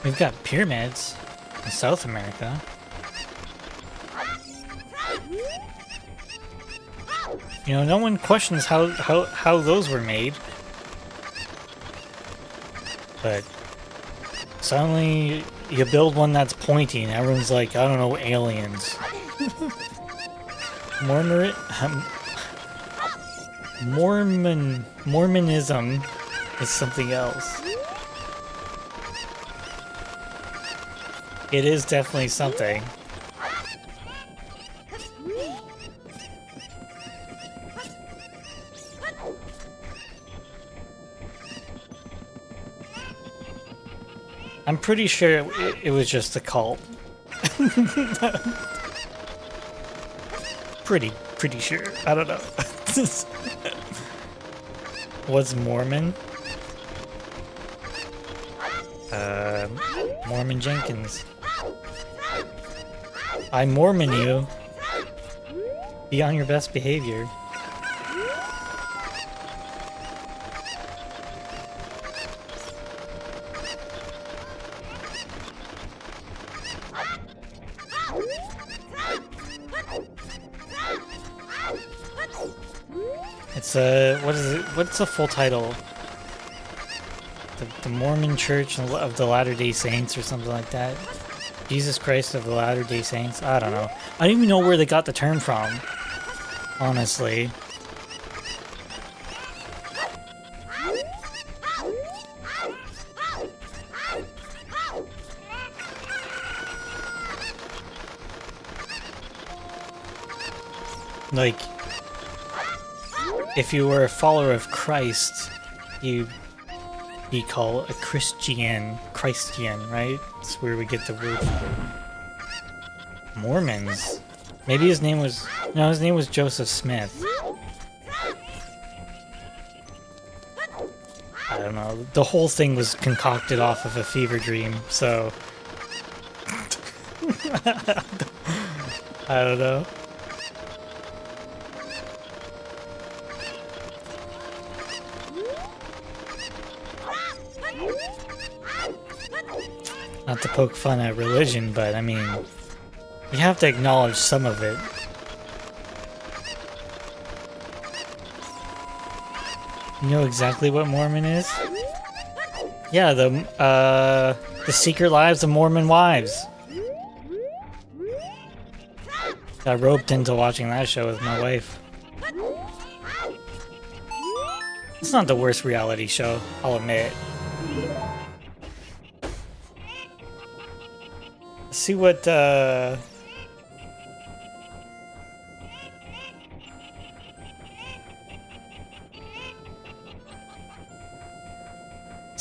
We've got pyramids in South America. You know, no one questions how those were made. But suddenly you build one that's pointy and everyone's like, I don't know, aliens. Mormonism is something else. It is definitely something. I'm pretty sure it was just a cult. Pretty sure. I don't know. What's Mormon? Mormon Jenkins. I Mormon you. Be on your best behavior. It's what is it? What's the full title? The Mormon Church of the Latter-day Saints or something like that. Jesus Christ of the Latter-day Saints. I don't know. I don't even know where they got the term from. Honestly. Like, if you were a follower of Christ, you'd be called a Christian, right? That's where we get the word from. Mormons. Maybe his name was... No, his name was Joseph Smith. I don't know. The whole thing was concocted off of a fever dream, so... I don't know. Not to poke fun at religion, but I mean, you have to acknowledge some of it. You know exactly what Mormon is? Yeah, the Secret Lives of Mormon Wives. Got roped into watching that show with my wife. It's not the worst reality show, I'll admit. See what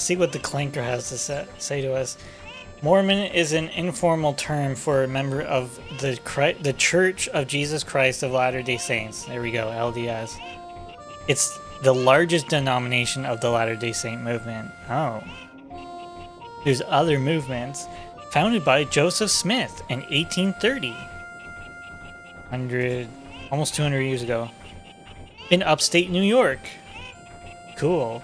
see what the Clanker has to say to us. Mormon is an informal term for a member of the Church of Jesus Christ of Latter-day Saints. There we go, LDS. It's the largest denomination of the Latter-day Saint movement. Oh. There's other movements. Founded by Joseph Smith in 1830. Almost 200 years ago. In upstate New York. Cool.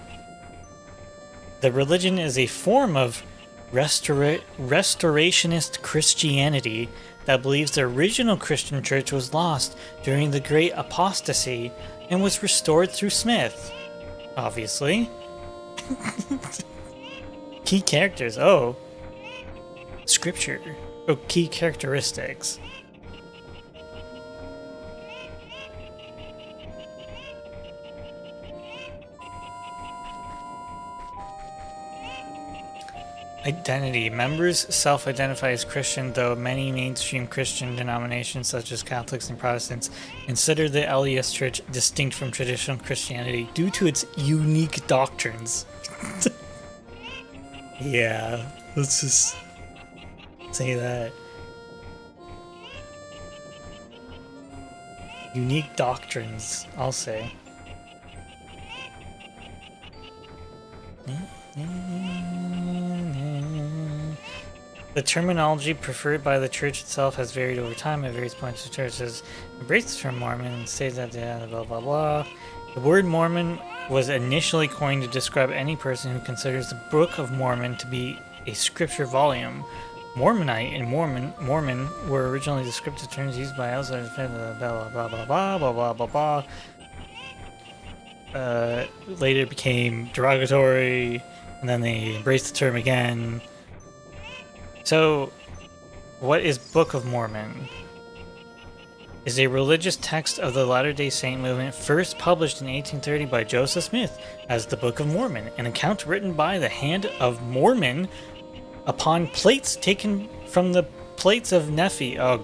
The religion is a form of restorationist Christianity that believes the original Christian church was lost during the Great Apostasy and was restored through Smith. Obviously. Key characters. Oh. Scripture. Oh, key characteristics. Identity. Members self-identify as Christian, though many mainstream Christian denominations, such as Catholics and Protestants, consider the LDS Church distinct from traditional Christianity due to its unique doctrines. Yeah, let's just say that. Unique doctrines, I'll say. The terminology preferred by the church itself has varied over time. At various points, the church has embraced the term Mormon and states that blah blah blah. The word Mormon was initially coined to describe any person who considers the Book of Mormon to be a scripture volume. Mormonite and Mormon were originally descriptive terms used by outsiders. Blah blah blah blah blah blah blah blah blah. Later became derogatory, and then they embraced the term again. So, what is Book of Mormon? Is a religious text of the Latter-day Saint movement, first published in 1830 by Joseph Smith as the Book of Mormon, an account written by the hand of Mormon upon plates taken from the plates of Nephi. Oh,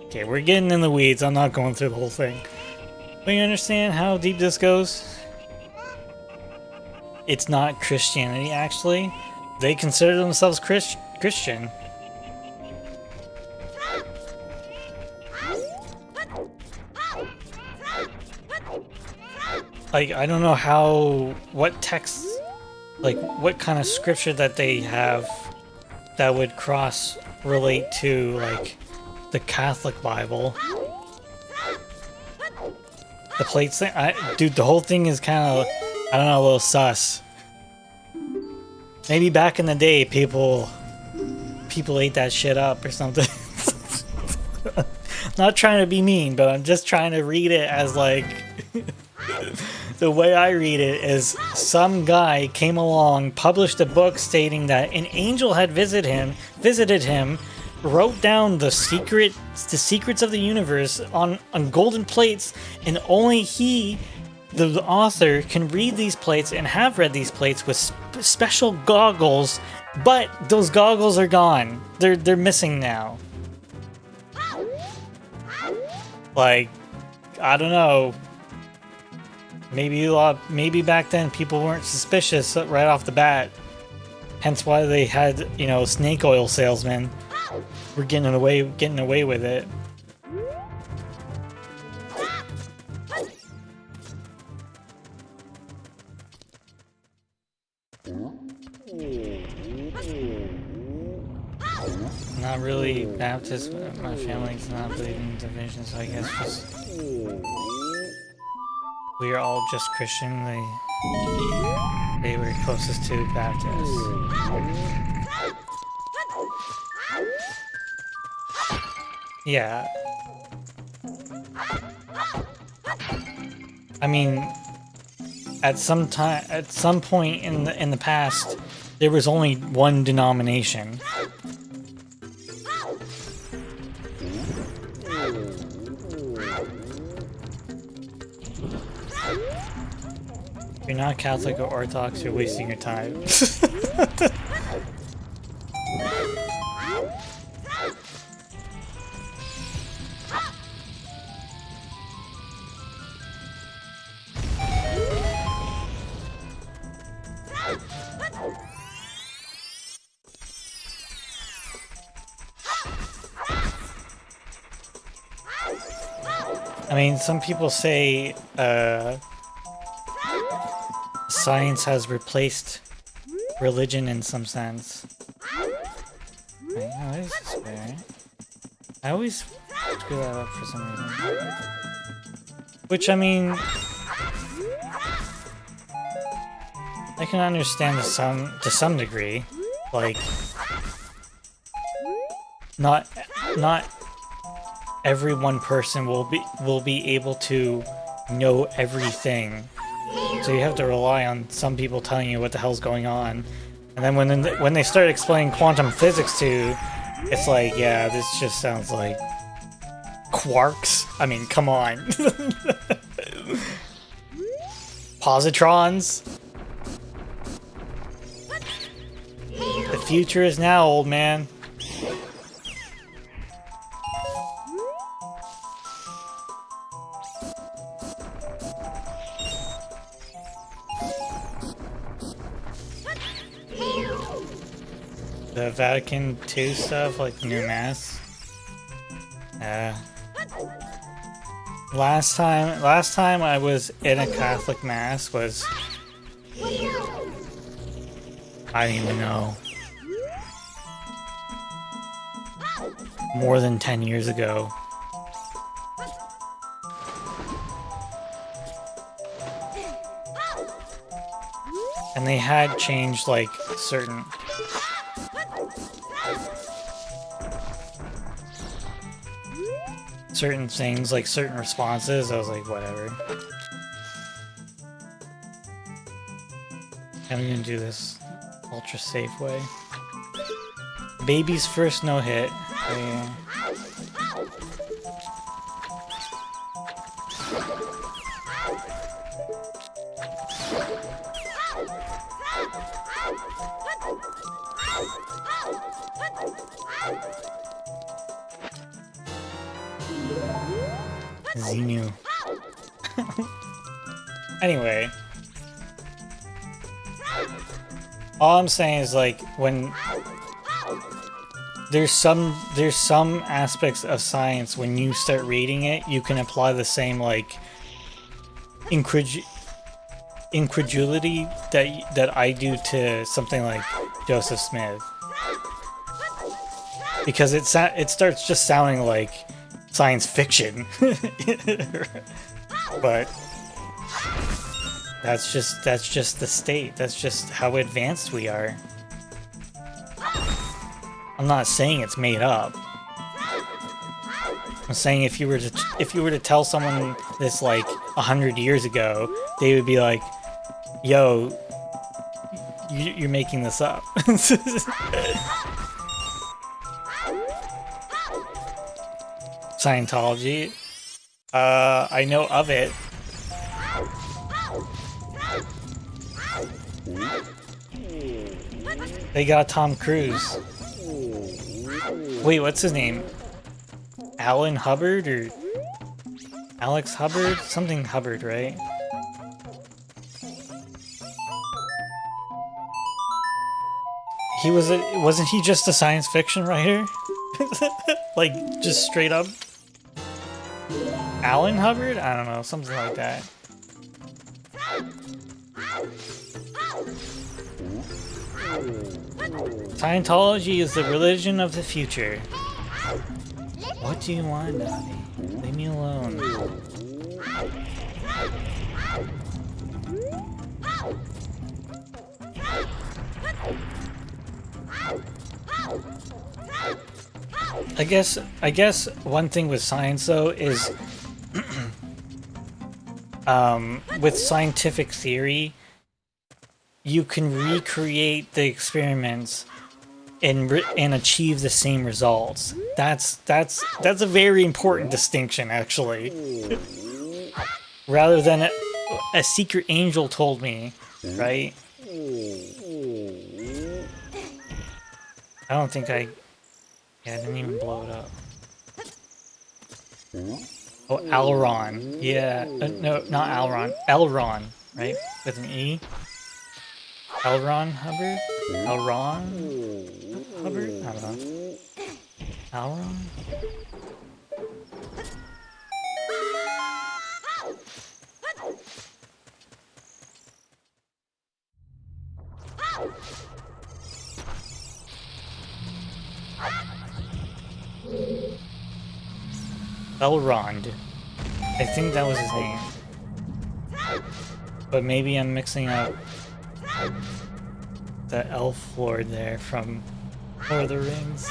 okay, we're getting in the weeds. I'm not going through the whole thing. But you understand how deep this goes? It's not Christianity, actually. They consider themselves Christian. Like, I don't know what text, like, what kind of scripture that they have that would relate to, like, the Catholic Bible. The plates thing, dude, the whole thing is kind of, I don't know, a little sus. Maybe back in the day, people ate that shit up or something. Not trying to be mean, but I'm just trying to read it as, like, the way I read it is some guy came along, published a book stating that an angel had visited him, wrote down the secrets of the universe on golden plates, and only he, the author, can read these plates and have read these plates with special goggles, but those goggles are gone. They're missing now. Like, I don't know. Maybe back then people weren't suspicious right off the bat. Hence why they had, you know, snake oil salesmen. We're getting away with it. Not really Baptist. My family's not believing in division, so I guess just we are all just Christian. They were closest to Baptist. Yeah. I mean, at some point in the past, there was only one denomination. If you're not Catholic or Orthodox, you're wasting your time. I mean, some people say science has replaced religion in some sense. Wait, no, what is this guy? I always screw that up for some reason. Which, I mean, I can understand to some degree. Like, not every one person will be able to know everything. So you have to rely on some people telling you what the hell's going on. And then when they start explaining quantum physics to you, it's like, yeah, this just sounds like quarks. I mean, come on. Positrons. The future is now, old man. The Vatican II stuff, like the new mass. Last time I was in a Catholic mass was, I don't even know, more than 10 years ago. And they had changed like certain things, like certain responses. I was like, whatever. I'm gonna do this ultra safe way. Baby's first no hit. Yeah. Xenu. Anyway. All I'm saying is like when there's some aspects of science when you start reading it, you can apply the same like incredulity that I do to something like Joseph Smith, because it starts just sounding like science fiction, but that's just the state. That's just how advanced we are. I'm not saying it's made up. I'm saying if you were to tell someone this like 100 years ago, they would be like, "Yo, you're making this up." Scientology. I know of it. They got Tom Cruise. Wait, what's his name? Alan Hubbard or Alex Hubbard? Something Hubbard, right? Wasn't he just a science fiction writer? Like, just straight up? Alan Hubbard? I don't know, something like that. Scientology is the religion of the future. What do you want, Daddy? Leave me alone. I guess one thing with science though is with scientific theory, you can recreate the experiments and achieve the same results. That's a very important distinction, actually. Rather than a secret angel told me, right? I don't think I didn't even blow it up. Oh, Elron. Yeah, no, not Elron. Elron, right? With an E. Elron Hubbard? Elron Hubbard? I don't know. Elron? Elrond. I think that was his name. But maybe I'm mixing up the elf lord there from Lord of the Rings.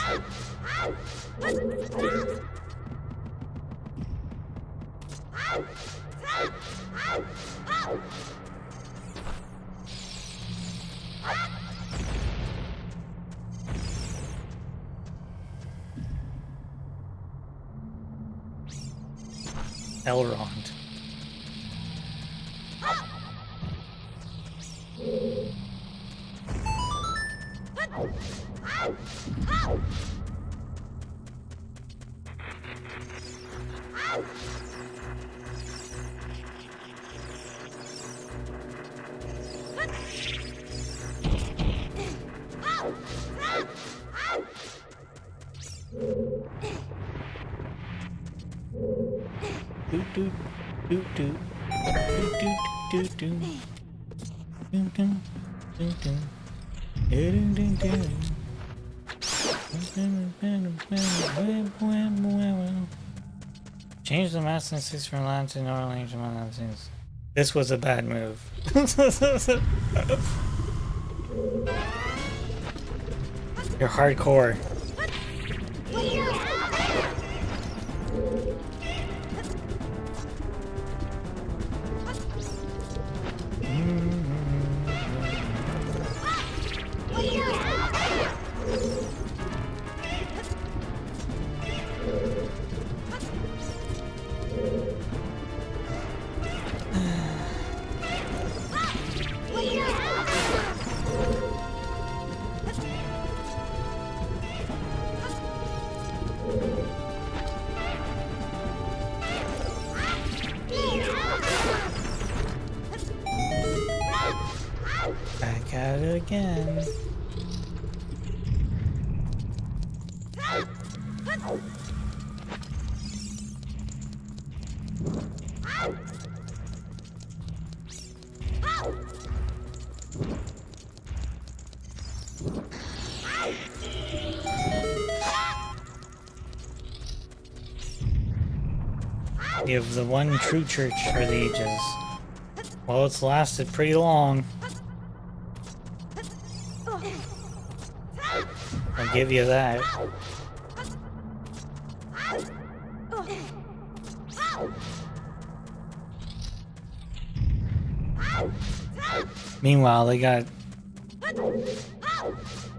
Elrond. Change the mass instance from Latin to normal language among other things. This was a bad move. You're hardcore. Back at it again. You have the one true church for the ages. Well, it's lasted pretty long. I'll give you that. Meanwhile, they got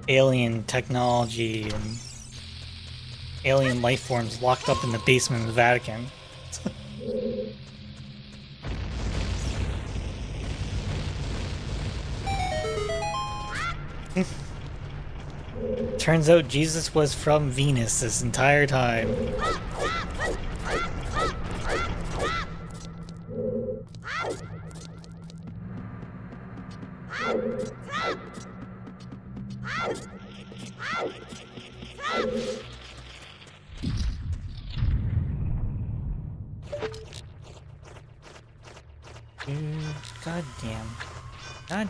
alien technology and alien life forms locked up in the basement of the Vatican. Turns out Jesus was from Venus this entire time. God damn. God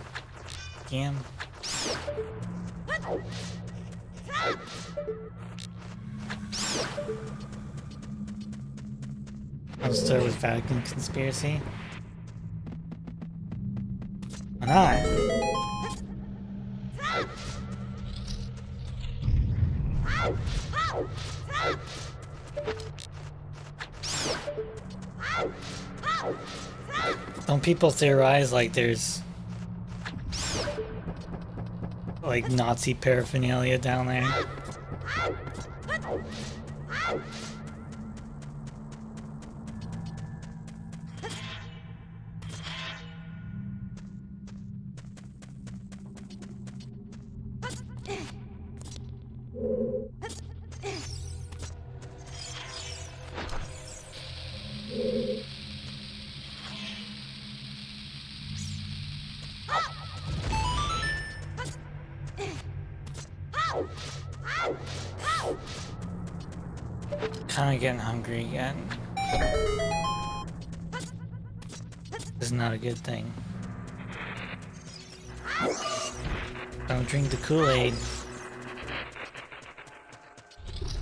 damn. I'll start with Vatican conspiracy. Why not? Don't people theorize like there's like Nazi paraphernalia down there? Kinda getting hungry again. This is not a good thing. Don't drink the Kool-Aid.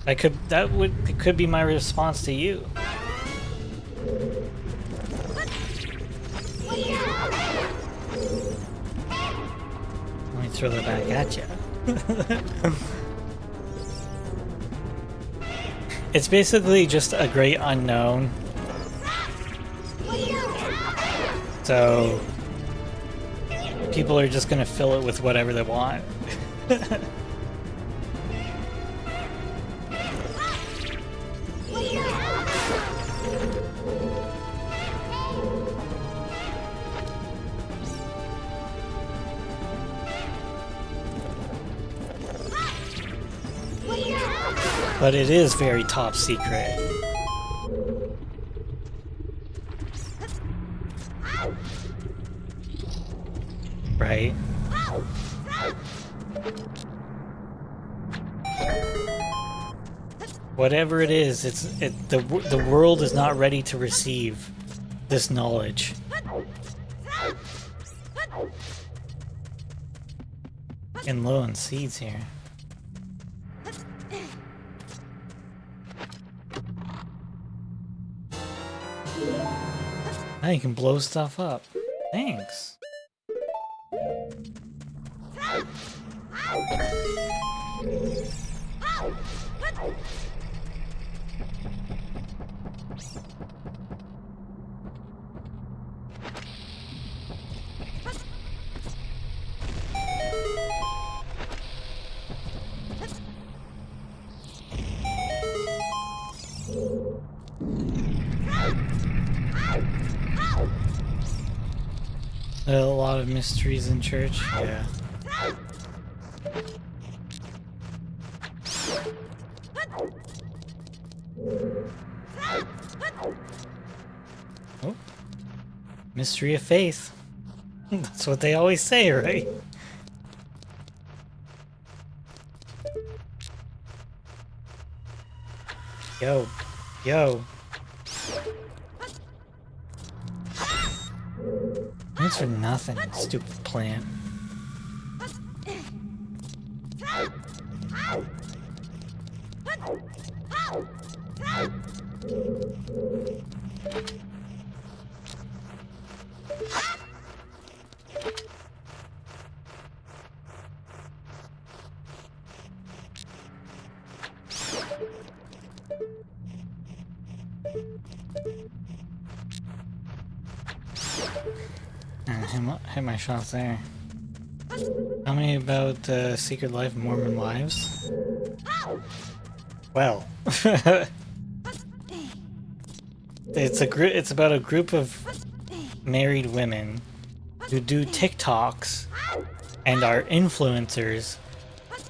It could be my response to you. Let me throw that back at you. It's basically just a great unknown. So people are just gonna fill it with whatever they want. But it is very top secret. Right? Whatever it is, the world is not ready to receive this knowledge. Getting low on seeds here. Now you can blow stuff up. Thanks. A lot of mysteries in church, yeah. Oh. Mystery of faith. That's what they always say, right? Yo. Yo. Thanks for nothing, stupid plant. Hit my shots there. Tell me about the Secret Life of Mormon Wives. Well, it's about a group of married women who do TikToks and are influencers,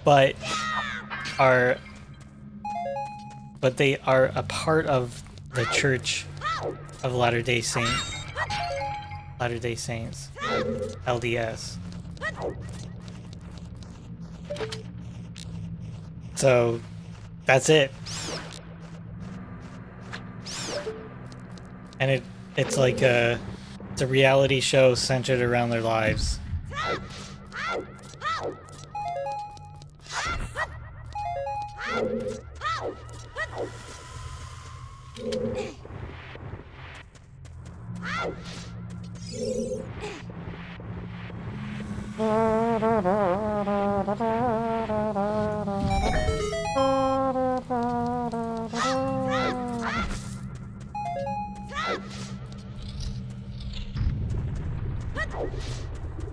but they are a part of the Church of Latter-day Saints, LDS. So that's it. And it's like it's a reality show centered around their lives.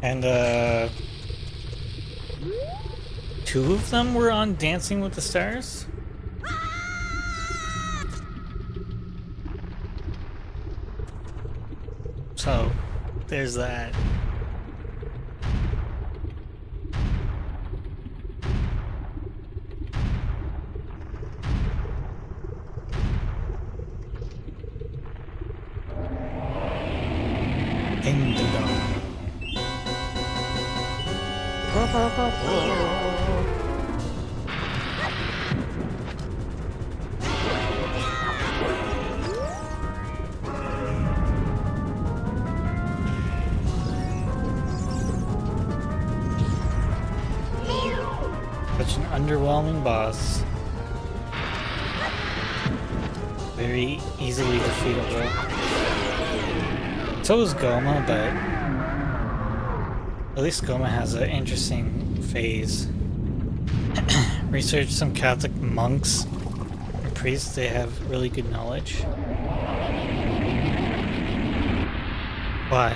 And two of them were on Dancing with the Stars? So, there's that. Such an underwhelming boss. Very easily defeatable. So is Goma, but at least Goma has an interesting phase. Research some Catholic monks or priests, they have really good knowledge. Why?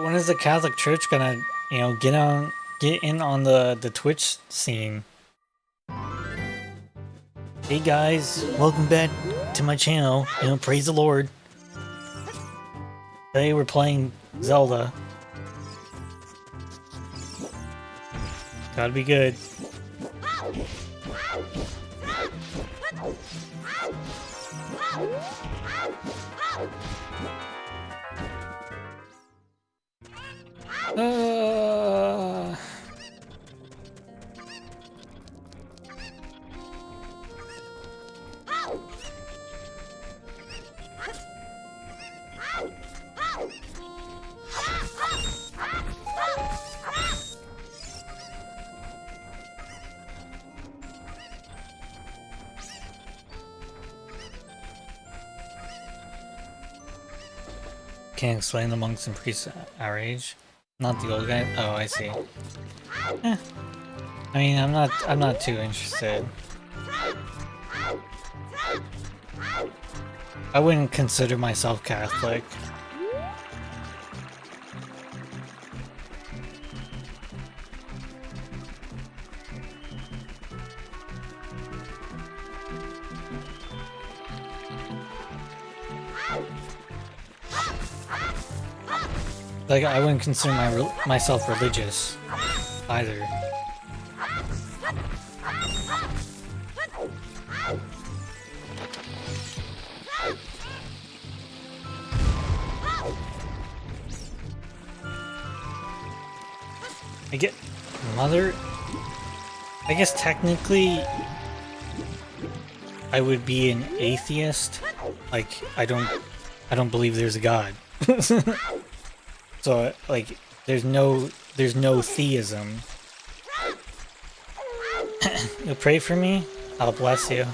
When is the Catholic Church gonna, you know, get in on the Twitch scene? Hey guys, welcome back to my channel. You know, praise the Lord. Today we're playing Zelda. Gotta be good. Can't explain the monks and priests our age. Not the old guy. Oh, I see. Eh. I mean, I'm not too interested. I wouldn't consider myself Catholic. Like, I wouldn't consider myself religious either. I get mother. I guess technically I would be an atheist. Like, I don't believe there's a god. So like there's no theism. You'll pray for me? I'll bless you.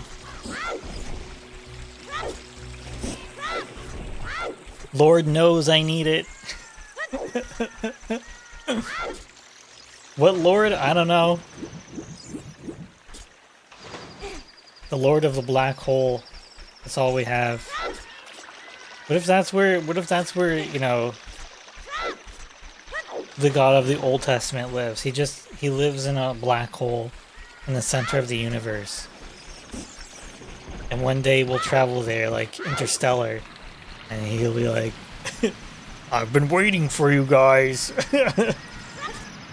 Lord knows I need it. What Lord? I don't know. The Lord of the Black Hole. That's all we have. What if that's where, you know, the God of the Old Testament lives? He lives in a black hole in the center of the universe. And one day we'll travel there like Interstellar. And he'll be like, I've been waiting for you guys.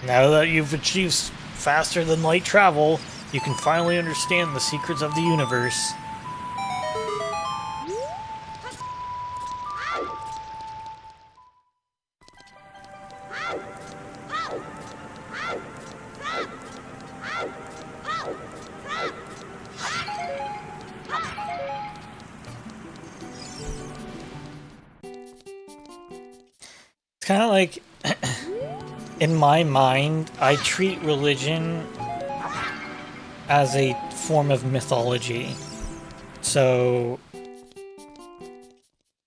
Now that you've achieved faster than light travel, you can finally understand the secrets of the universe. It's kind of like, in my mind, I treat religion as a form of mythology. So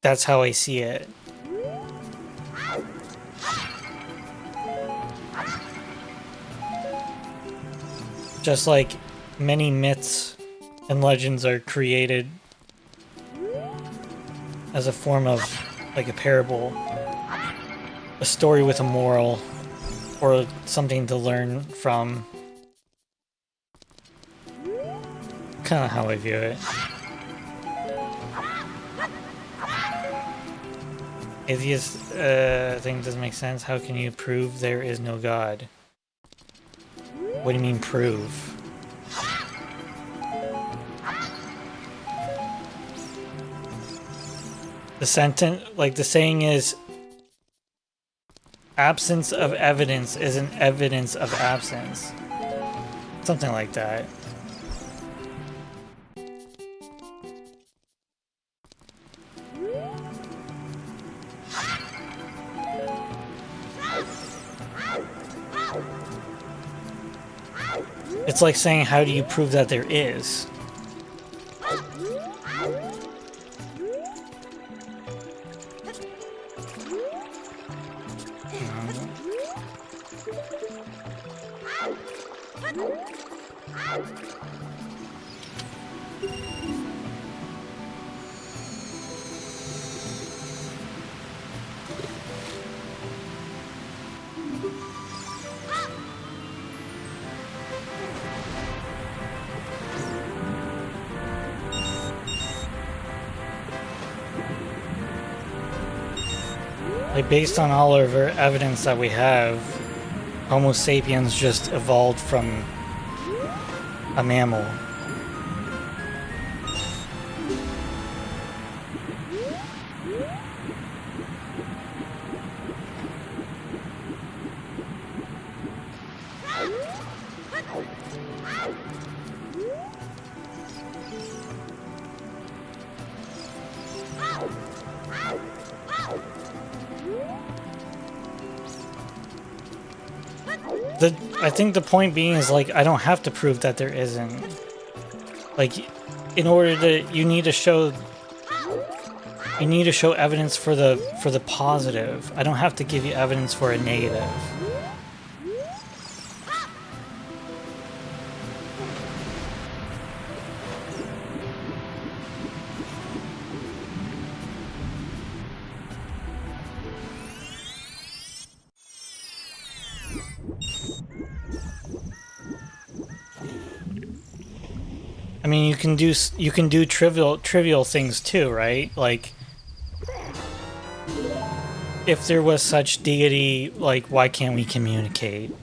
that's how I see it. Just like many myths and legends are created as a form of like a parable, a story with a moral, or something to learn from. Kind of how I view it. Atheist thing doesn't make sense. How can you prove there is no God? What do you mean prove? The sentence, like the saying is, absence of evidence is an evidence of absence. Something like that. It's like saying, how do you prove that there is? Like, based on all of our evidence that we have, Homo sapiens just evolved from a mammal. I think the point being is, like, I don't have to prove that there isn't. Like, in order to, you need to show evidence for the positive. I don't have to give you evidence for a negative. I mean, you can do trivial things too, right? Like, if there was such deity, like, why can't we communicate?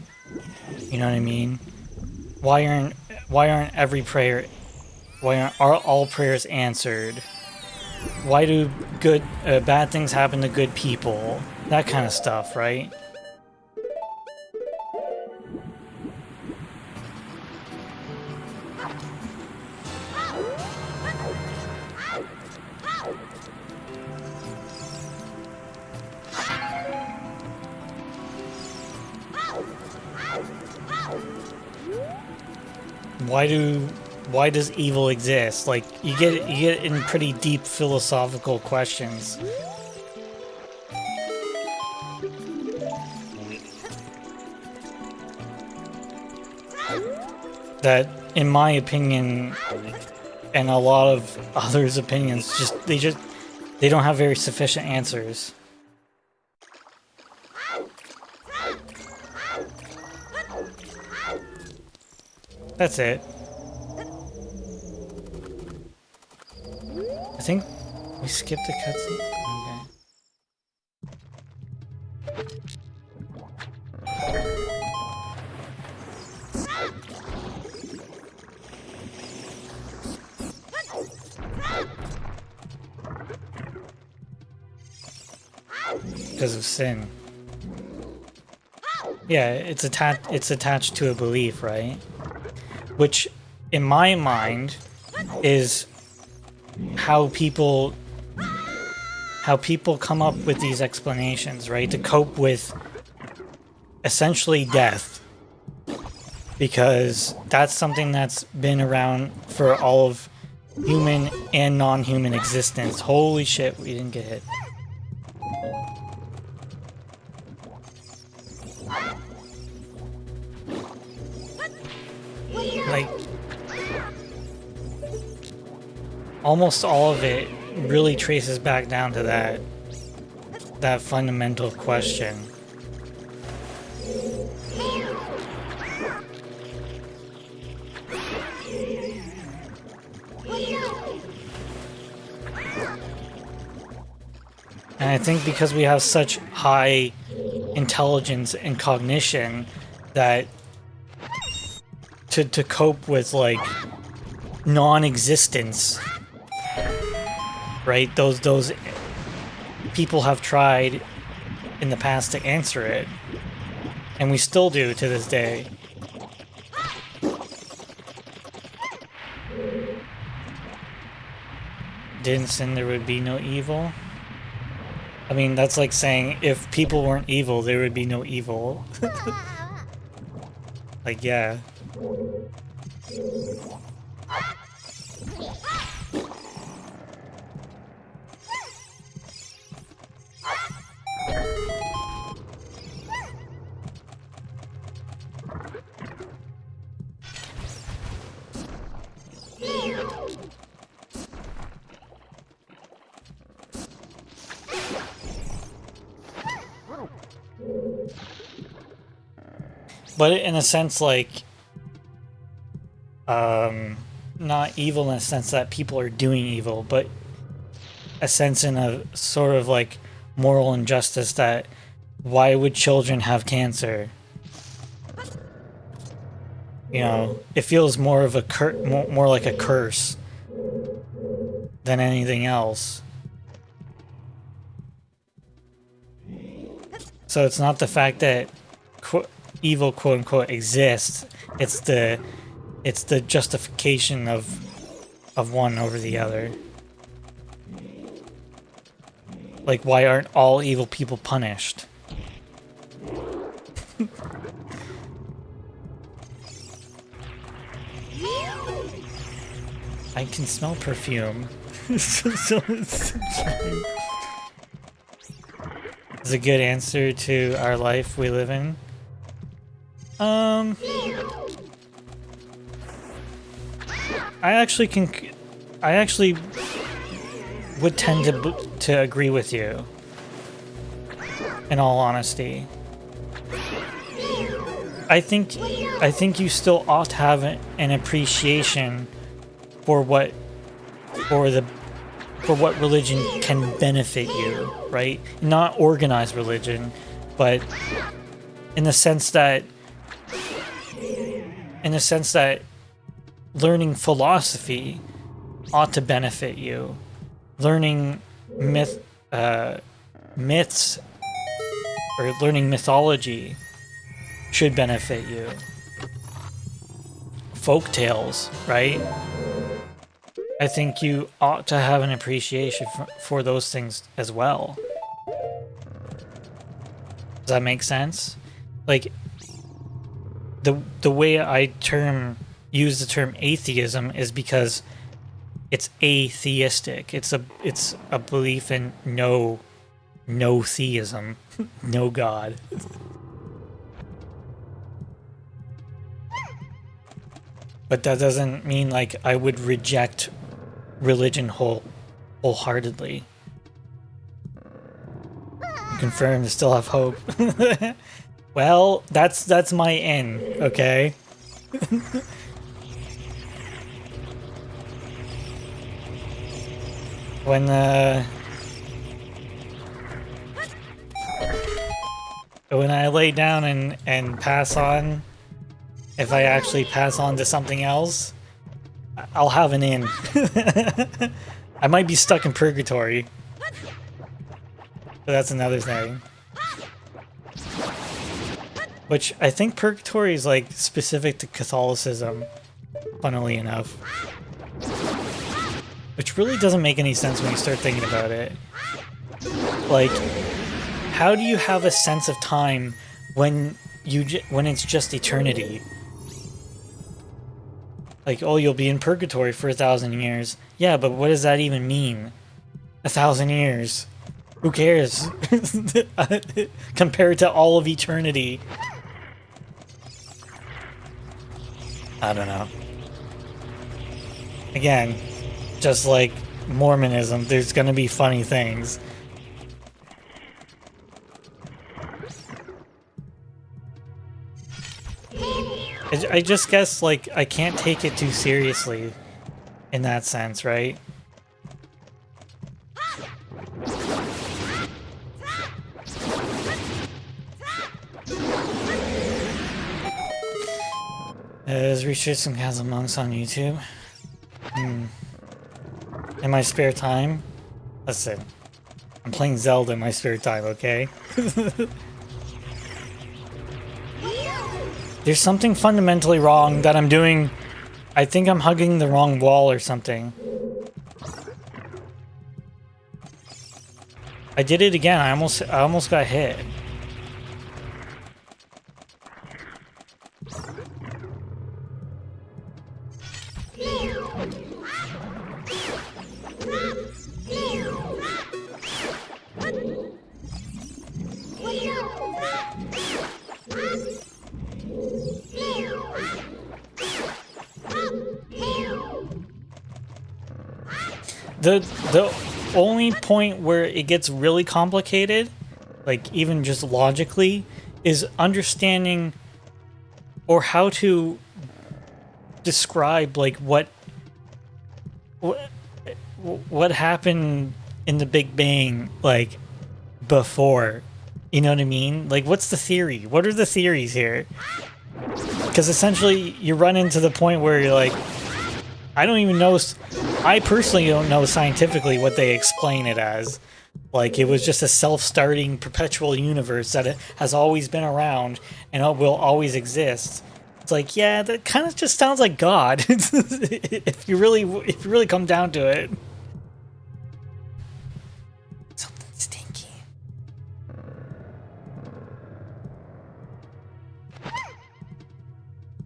You know what I mean? Why aren't every prayer, are all prayers answered? Why do bad things happen to good people? That kind of stuff, right? Why does evil exist? Like, you get in pretty deep philosophical questions. That, in my opinion, and a lot of others' opinions, they don't have very sufficient answers. That's it. I think we skipped the cutscene. Okay. Because of sin. Yeah, it's attached to a belief, right? Which, in my mind, is how people come up with these explanations, right? To cope with essentially death. Because that's something that's been around for all of human and non-human existence. Holy shit, we didn't get hit. Like, almost all of it really traces back down to that fundamental question. And I think because we have such high intelligence and cognition that to cope with, like, non-existence, right? Those people have tried in the past to answer it, and we still do to this day. Didn't sin, there would be no evil. I mean, that's like saying if people weren't evil, there would be no evil. Like, yeah. But in a sense, like, not evil in a sense that people are doing evil, but a sense in a sort of like moral injustice that why would children have cancer? You know, it feels more of a more like a curse than anything else. So it's not the fact that evil, quote unquote, exists. It's the justification of one over the other. Like, why aren't all evil people punished? I can smell perfume. It's a good answer to our life we live in. I actually would tend to agree with you, in all honesty. I think you still ought to have an appreciation for the for what religion can benefit you, right? Not organized religion, but in the sense that learning philosophy ought to benefit you. Learning myths or learning mythology should benefit you. Folk tales, right? I think you ought to have an appreciation for those things as well. Does that make sense? Like, the way I use the term atheism is because it's atheistic. It's a belief in no theism, no God. But that doesn't mean like I would reject religion wholeheartedly. Confirm to still have hope. Well, that's my end, okay? When I lay down and pass on, if I actually pass on to something else, I'll have an in. I might be stuck in purgatory. But that's another thing. Which I think purgatory is like specific to Catholicism, funnily enough. Which really doesn't make any sense when you start thinking about it. Like, how do you have a sense of time when it's just eternity? Like, oh, you'll be in purgatory for 1,000 years. Yeah, but what does that even mean? 1,000 years. Who cares? Compared to all of eternity. I don't know. Again, just like Mormonism, there's gonna be funny things. I just guess, like, I can't take it too seriously in that sense, right? Is research some Catholic monks on YouTube? In my spare time? Listen, I'm playing Zelda in my spare time, okay? There's something fundamentally wrong that I'm doing. I think I'm hugging the wrong wall or something. I did it again. I almost got hit. The only point where it gets really complicated, like even just logically, is understanding or how to describe like what happened in the Big Bang, like before. You know what I mean? Like, what's the theory? What are the theories here? Because essentially you run into the point where you're like, I don't even know. I personally don't know scientifically what they explain it as. Like, it was just a self-starting perpetual universe that it has always been around and will always exist. It's like, yeah, that kind of just sounds like God. if you really come down to it. Something stinky.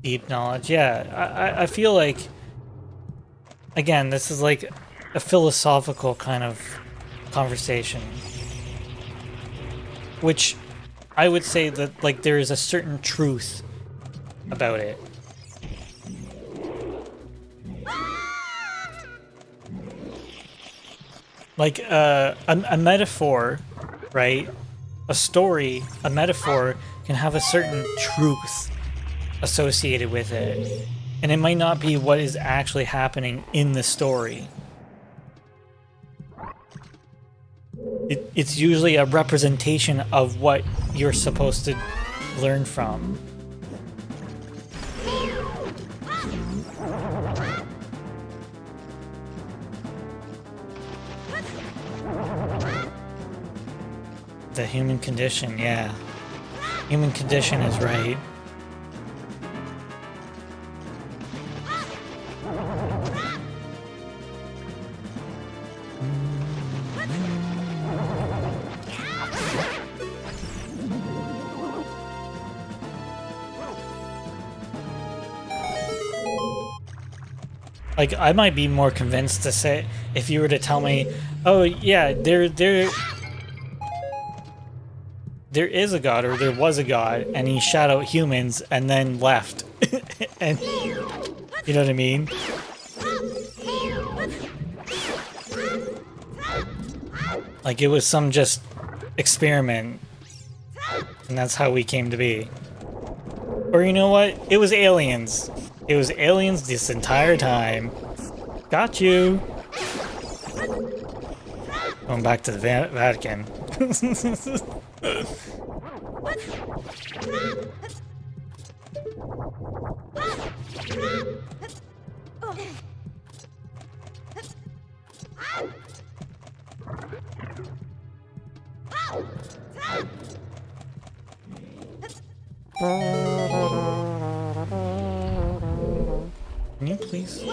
Deep knowledge, yeah. I feel like, again, this is like a philosophical kind of conversation, which I would say that like there is a certain truth about it. Like a metaphor, right? A story, a metaphor can have a certain truth associated with it. And it might not be what is actually happening in the story. It's usually a representation of what you're supposed to learn from. The human condition, yeah. Human condition is right. Like, I might be more convinced to say, if you were to tell me, oh yeah, there is a god, or there was a god, and he shot out humans and then left. And you know what I mean? Like, it was some just experiment, and that's how we came to be. Or you know what? It was aliens. It was aliens this entire time. Got you. Going back to the Vatican. Can you please?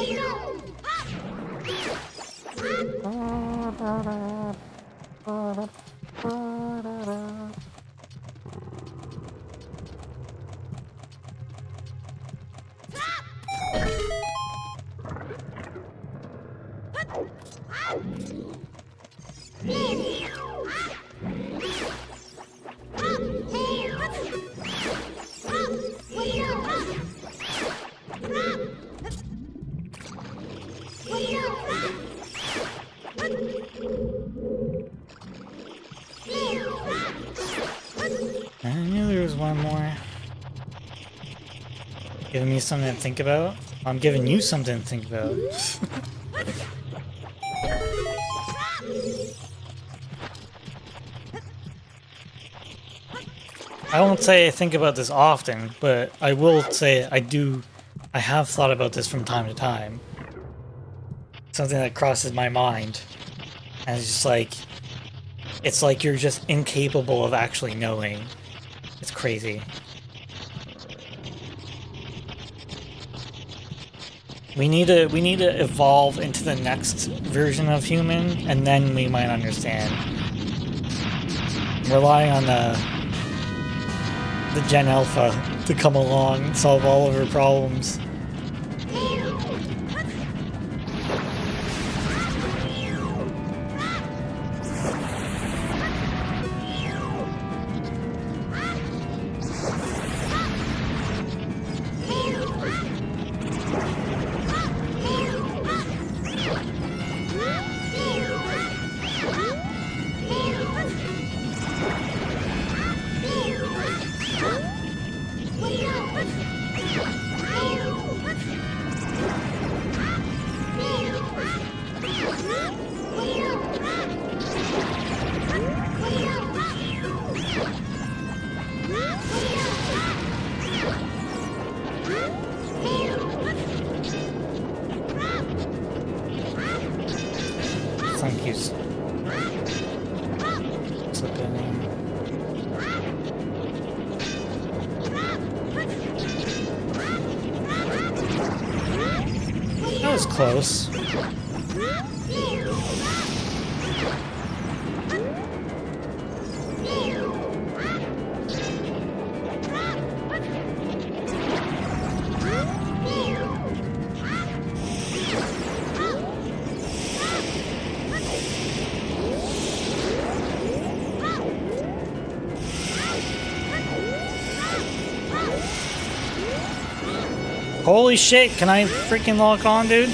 I knew there was one more. Giving me something to think about? I'm giving you something to think about. I won't say I think about this often, but I will say I have thought about this from time to time. Something that crosses my mind. And it's like you're just incapable of actually knowing. It's crazy. We need to evolve into the next version of human, and then we might understand. I'm relying on the Gen Alpha to come along and solve all of our problems. Thank you. Slip in. That was close. Holy shit, can I freaking lock on, dude?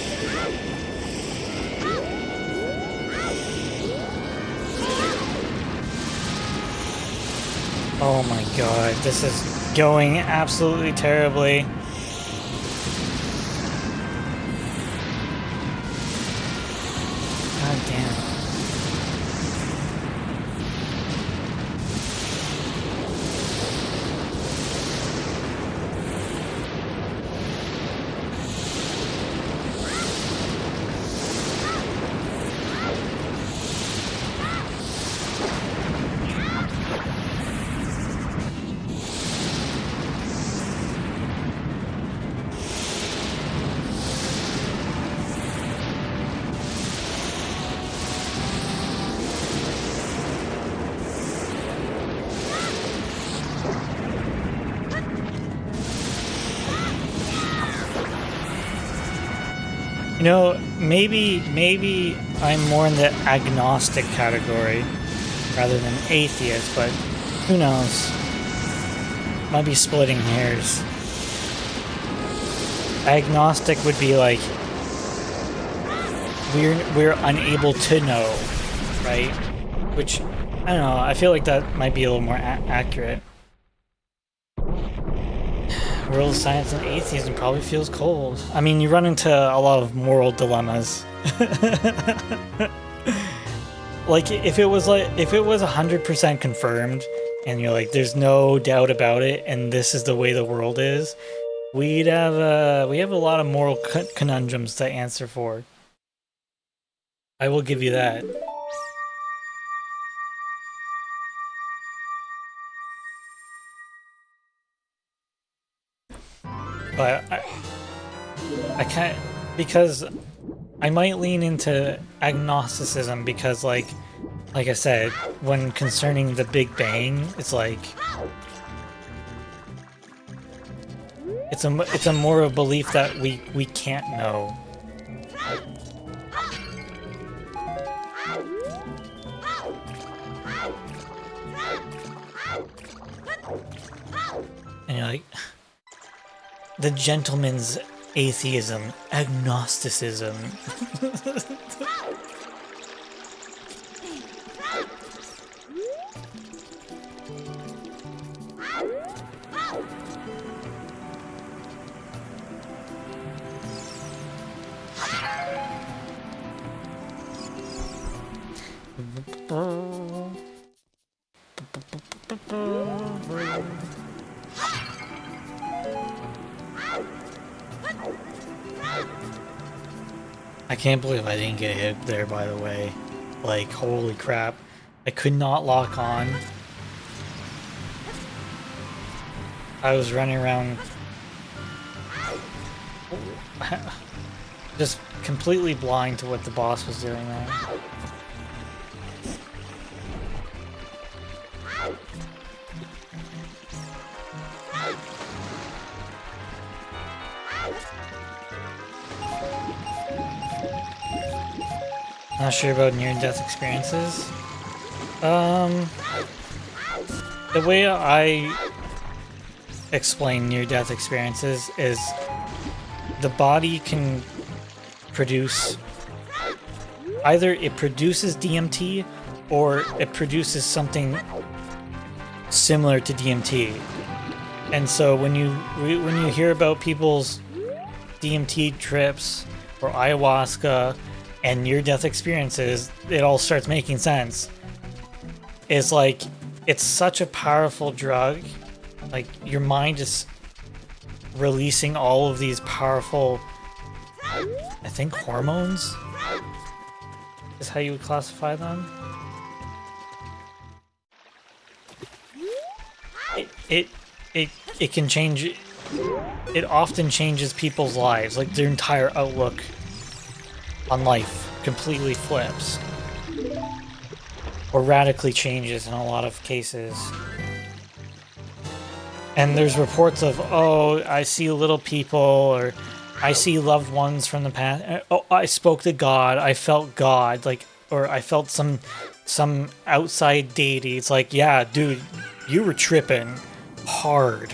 Oh my god, this is going absolutely terribly. God damn. You know, maybe I'm more in the agnostic category rather than atheist, but who knows? Might be splitting hairs. Agnostic would be like we're unable to know, right? Which I don't know. I feel like that might be a little more accurate. World of science and atheism probably feels cold. I mean, you run into a lot of moral dilemmas. Like if it was 100% confirmed, and you're like, there's no doubt about it, and this is the way the world is, we have a lot of moral conundrums to answer for. I will give you that. But I can't, because I might lean into agnosticism because like I said, when concerning the Big Bang, it's like it's a more of a belief that we can't know. And you're like, the gentleman's atheism, agnosticism. I can't believe I didn't get hit there, by the way. Like, holy crap. I could not lock on. I was running around just completely blind to what the boss was doing there. Not sure about near-death experiences. The way I explain near-death experiences is the body can produce, either it produces DMT or it produces something similar to DMT. And so when you hear about people's DMT trips or ayahuasca and near-death experiences, it all starts making sense. It's like, it's such a powerful drug. Like, your mind is releasing all of these powerful, I think, hormones is how you would classify them. It can change. It often changes people's lives. Like, their entire outlook on life completely flips, or radically changes in a lot of cases. And there's reports of, oh, I see little people, or I see loved ones from the past. Oh, I spoke to God. I felt God, like, or I felt some outside deity. It's like, yeah, dude, you were tripping hard.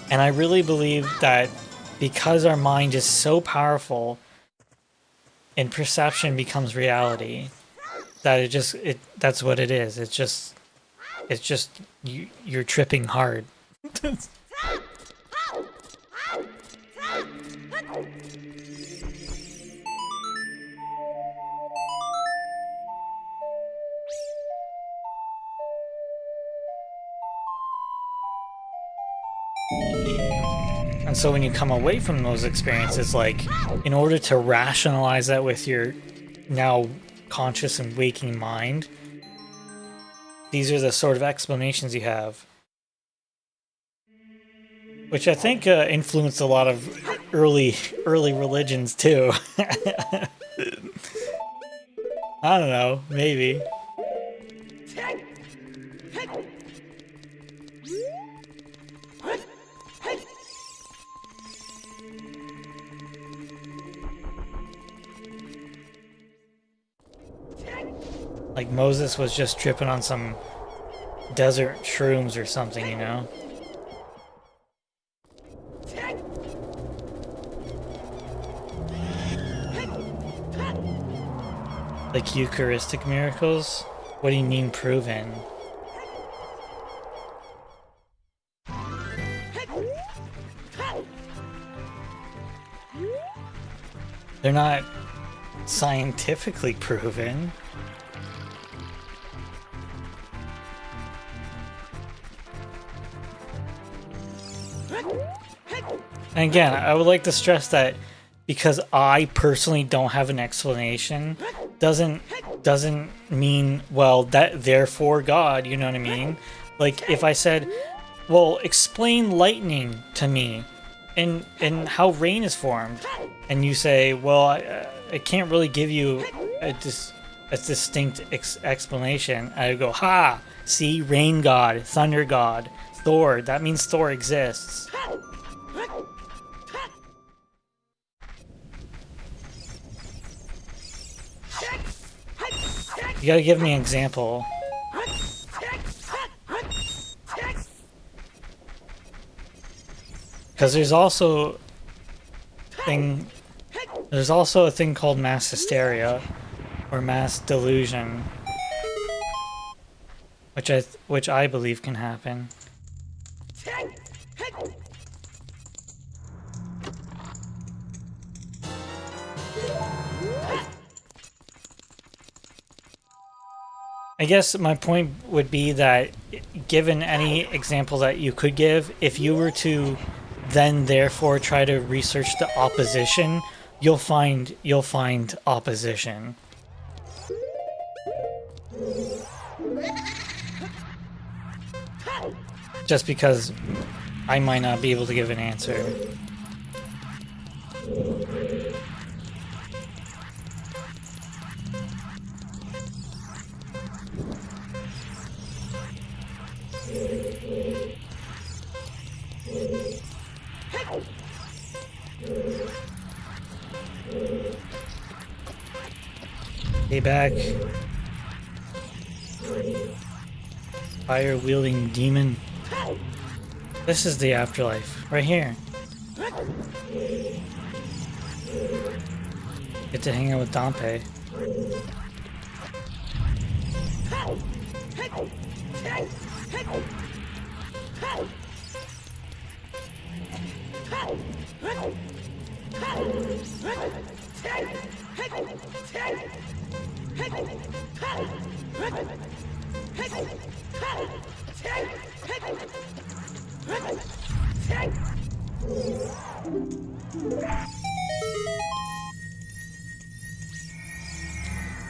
And I really believe that because our mind is so powerful, and perception becomes reality, that that's what it is. It's just you're tripping hard. And so when you come away from those experiences, like, in order to rationalize that with your now conscious and waking mind, these are the sort of explanations you have. Which I think influenced a lot of early religions too. I don't know, maybe. Like Moses was just tripping on some desert shrooms or something, you know? Like Eucharistic miracles? What do you mean proven? They're not scientifically proven. And again, I would like to stress that because I personally don't have an explanation doesn't mean, well, that therefore God, you know what I mean? Like if I said, well, explain lightning to me and how rain is formed, and you say, well, I can't really give you a distinct explanation. I go, ha, see, rain god, thunder god, Thor, that means Thor exists. You gotta give me an example. Because there's also a thing called mass hysteria or mass delusion, which I believe can happen. I guess my point would be that given any example that you could give, if you were to then therefore try to research the opposition, you'll find opposition. Just because I might not be able to give an answer. Stay back. Fire-wielding demon. This is the afterlife, right here. Get to hang out with Dante.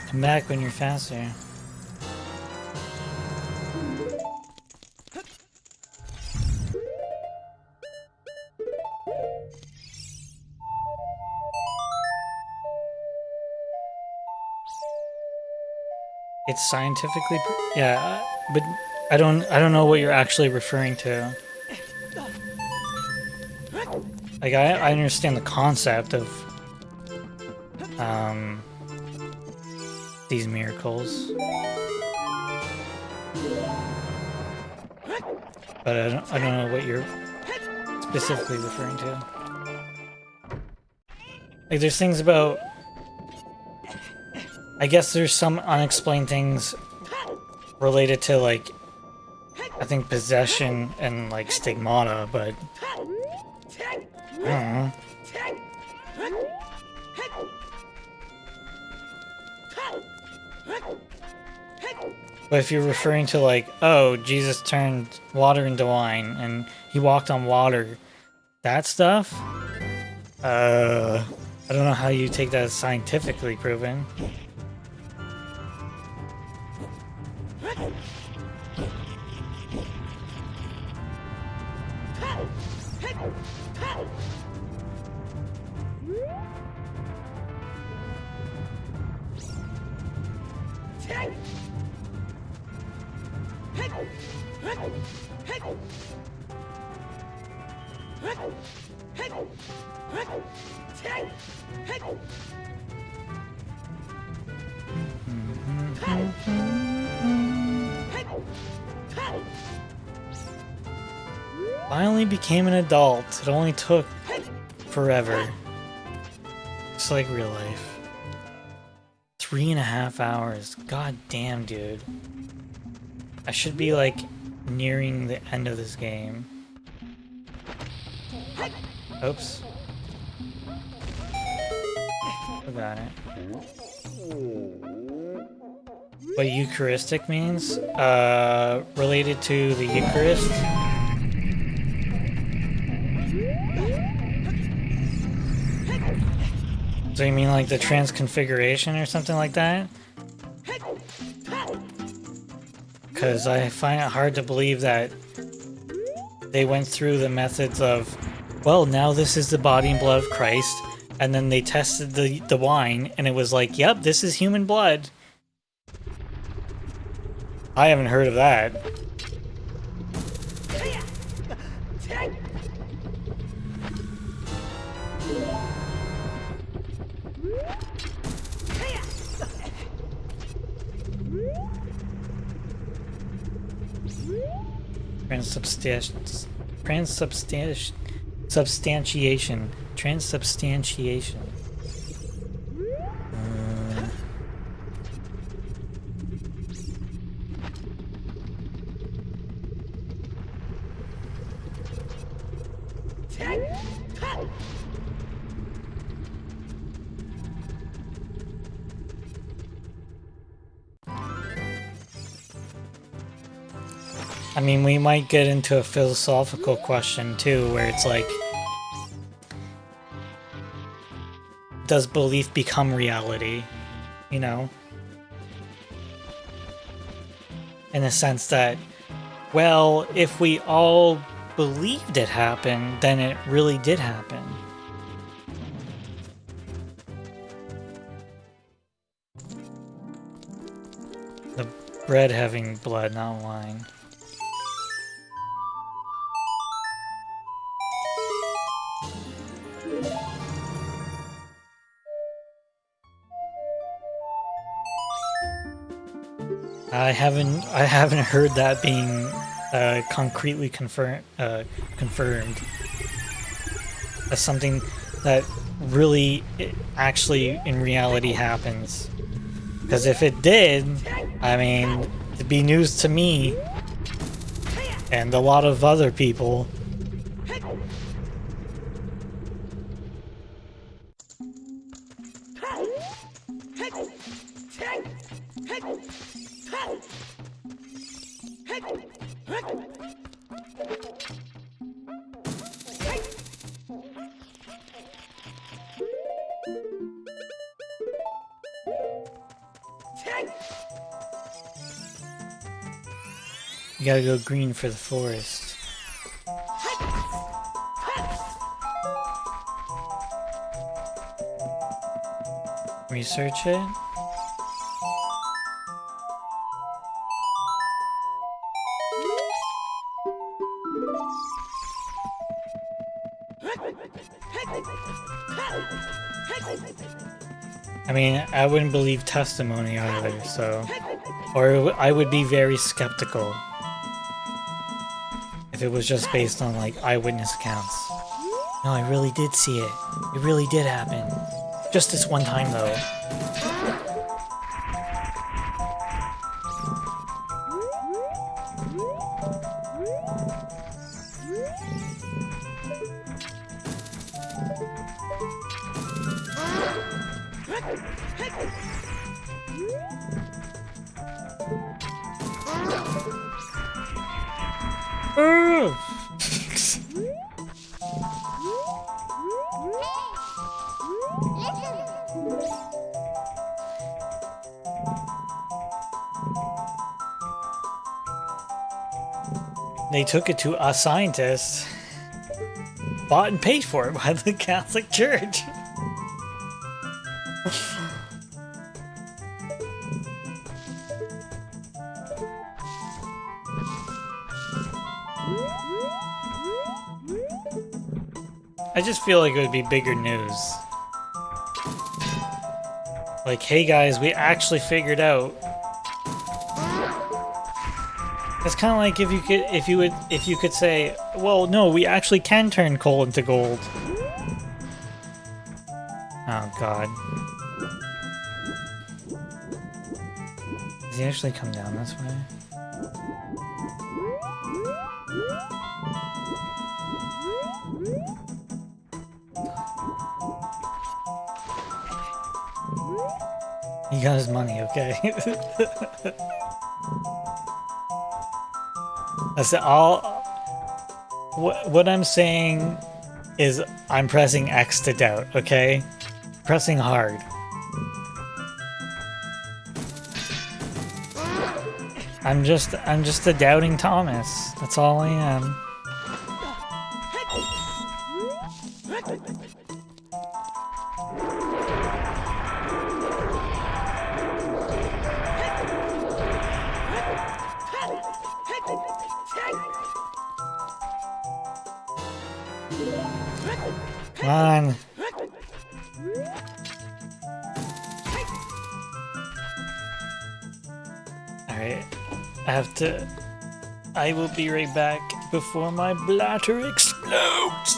Come back when you're faster. It's scientifically, yeah, but I don't know what you're actually referring to. Like I understand the concept of these miracles, but I don't know what you're specifically referring to. Like there's things about, I guess there's some unexplained things related to, like, I think possession and like stigmata, but I don't know. But if you're referring to like, oh, Jesus turned water into wine and he walked on water, that stuff, I don't know how you take that as scientifically proven. Finally became an adult. It only took forever. Just like real life. 3.5 hours. God damn, dude. I should be like nearing the end of this game. Oops. Got it. What Eucharistic means? Related to the Eucharist? So you mean like the transconfiguration or something like that? Because I find it hard to believe that they went through the methods of, well, now this is the body and blood of Christ, and then they tested the wine, and it was like, yep, this is human blood. I haven't heard of that. Transubstantiation. I mean, we might get into a philosophical question too, where it's like, does belief become reality? You know? In the sense that, well, if we all believed it happened, then it really did happen. The bread having blood, not wine. I haven't heard that being concretely confirmed as something that really actually in reality happens. Because if it did, I mean, it'd be news to me and a lot of other people. You gotta go green for the forest. Research it. I mean, I wouldn't believe testimony either, so... Or I would be very skeptical if it was just based on, like, eyewitness accounts. No, I really did see it. It really did happen. Just this one time, though. They took it to a scientist, bought and paid for it by the Catholic Church. I just feel like it would be bigger news. Like, hey guys, we actually figured out It's kind of like if you could say, well, no, we actually can turn coal into gold. Oh God. Does he actually come down this way? He got his money, okay. That's all. What I'm saying is I'm pressing X to doubt, okay? Pressing hard. I'm just a doubting Thomas. That's all I am. Come on. Alright. I will be right back before my bladder explodes.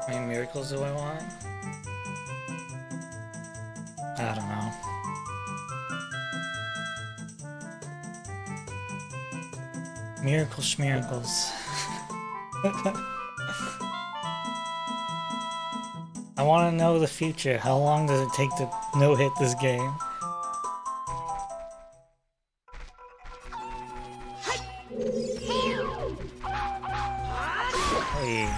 How many miracles do I want? I don't know. Miracles schmiracles. I want to know the future. How long does it take to no-hit this game? Hey.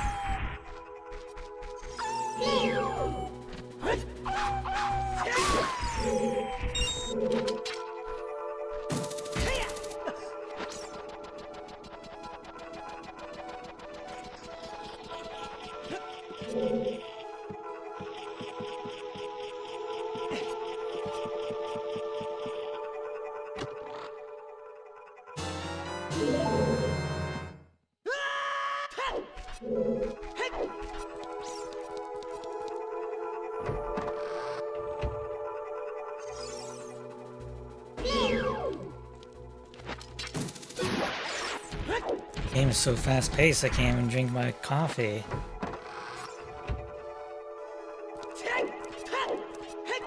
Game is so fast-paced, I can't even drink my coffee.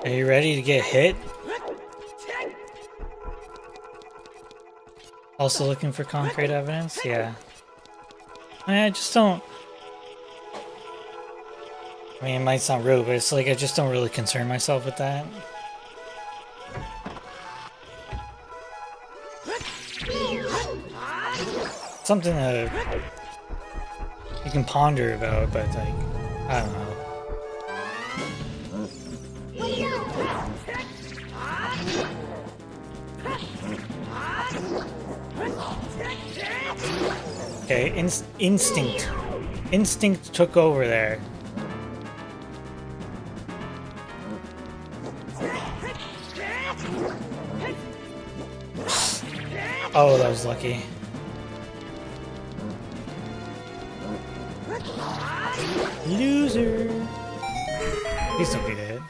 Are you ready to get hit? Also looking for concrete evidence? Yeah. I just don't... I mean, it might sound rude, but it's like I just don't really concern myself with that. Something that you can ponder about, but like, I don't know. Okay, instinct. Instinct took over there. Oh, that was lucky. Loser. Please don't get hit.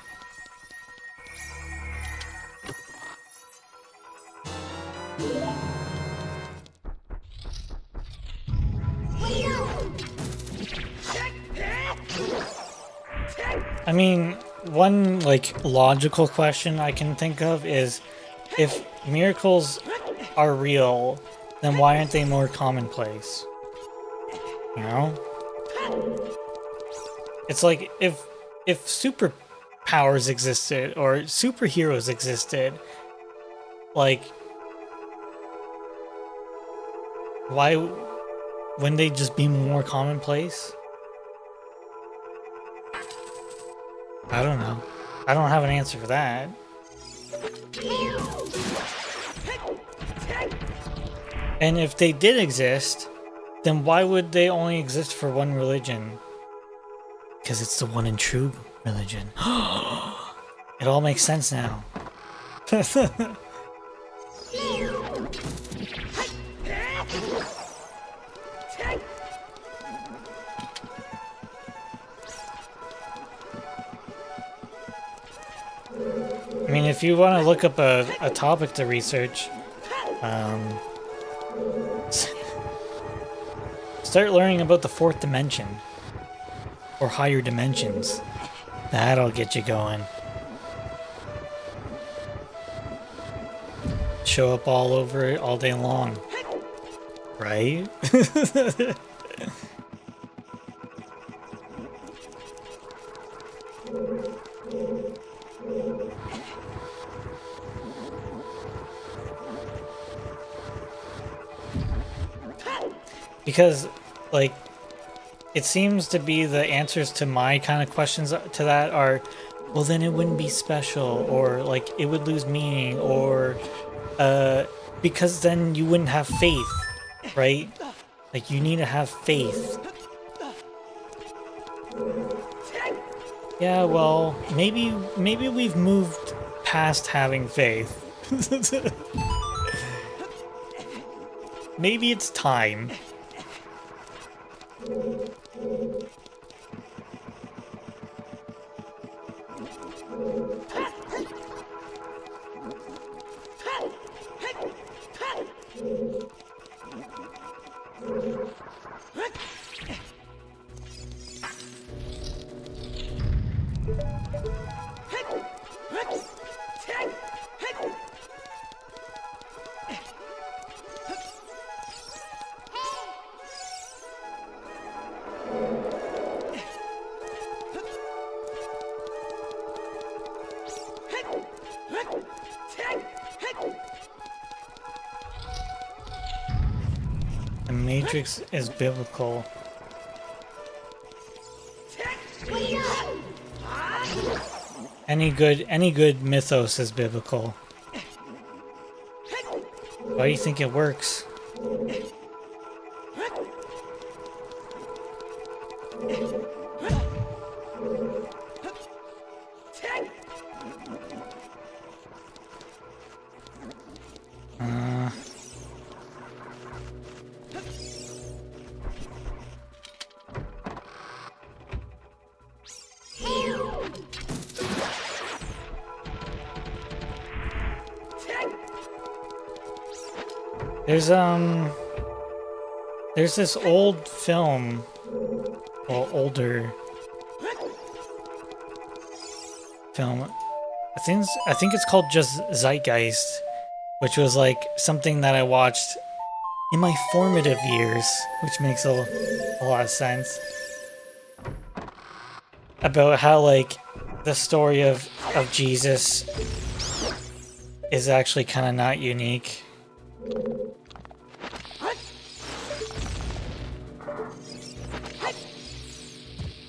I mean, one like logical question I can think of is if miracles are real, then why aren't they more commonplace? You know? It's like if superpowers existed or superheroes existed, like why wouldn't they just be more commonplace? I don't know. I don't have an answer for that. And if they did exist, then why would they only exist for one religion? Because it's the one and true religion. It all makes sense now. I mean, if you want to look up a topic to research, start learning about the fourth dimension. Or higher dimensions. That'll get you going. Show up all over it all day long. Right? Because, like, it seems to be the answers to my kind of questions to that are, well, then it wouldn't be special, or like it would lose meaning, or because then you wouldn't have faith, right? Like you need to have faith. Yeah, well, maybe we've moved past having faith. Maybe it's time. The Matrix is biblical. Any good mythos is biblical. Why do you think it works? There's this old film, well, older film. I think it's called just Zeitgeist, which was like something that I watched in my formative years, which makes a lot of sense. About how like the story of Jesus is actually kind of not unique.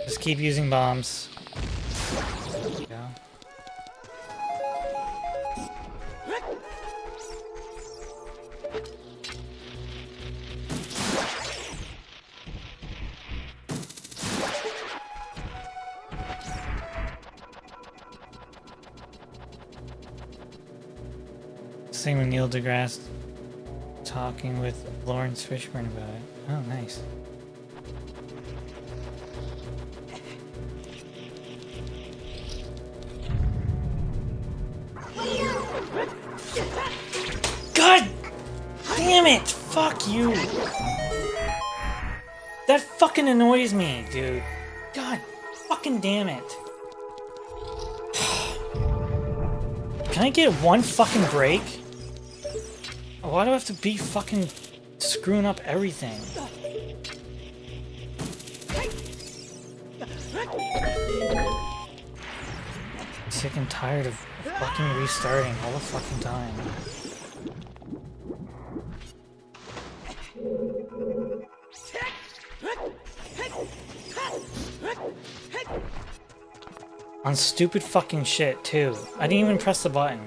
Just keep using bombs. Yeah. Listening to Neil deGrasse talking with Lawrence Fishburne about it. Oh, nice. God damn it! Fuck you! That fucking annoys me, dude. God fucking damn it. Can I get one fucking break? Why do I have to be fucking screwing up everything? Sick and tired of fucking restarting all the fucking time. On stupid fucking shit, too. I didn't even press the button.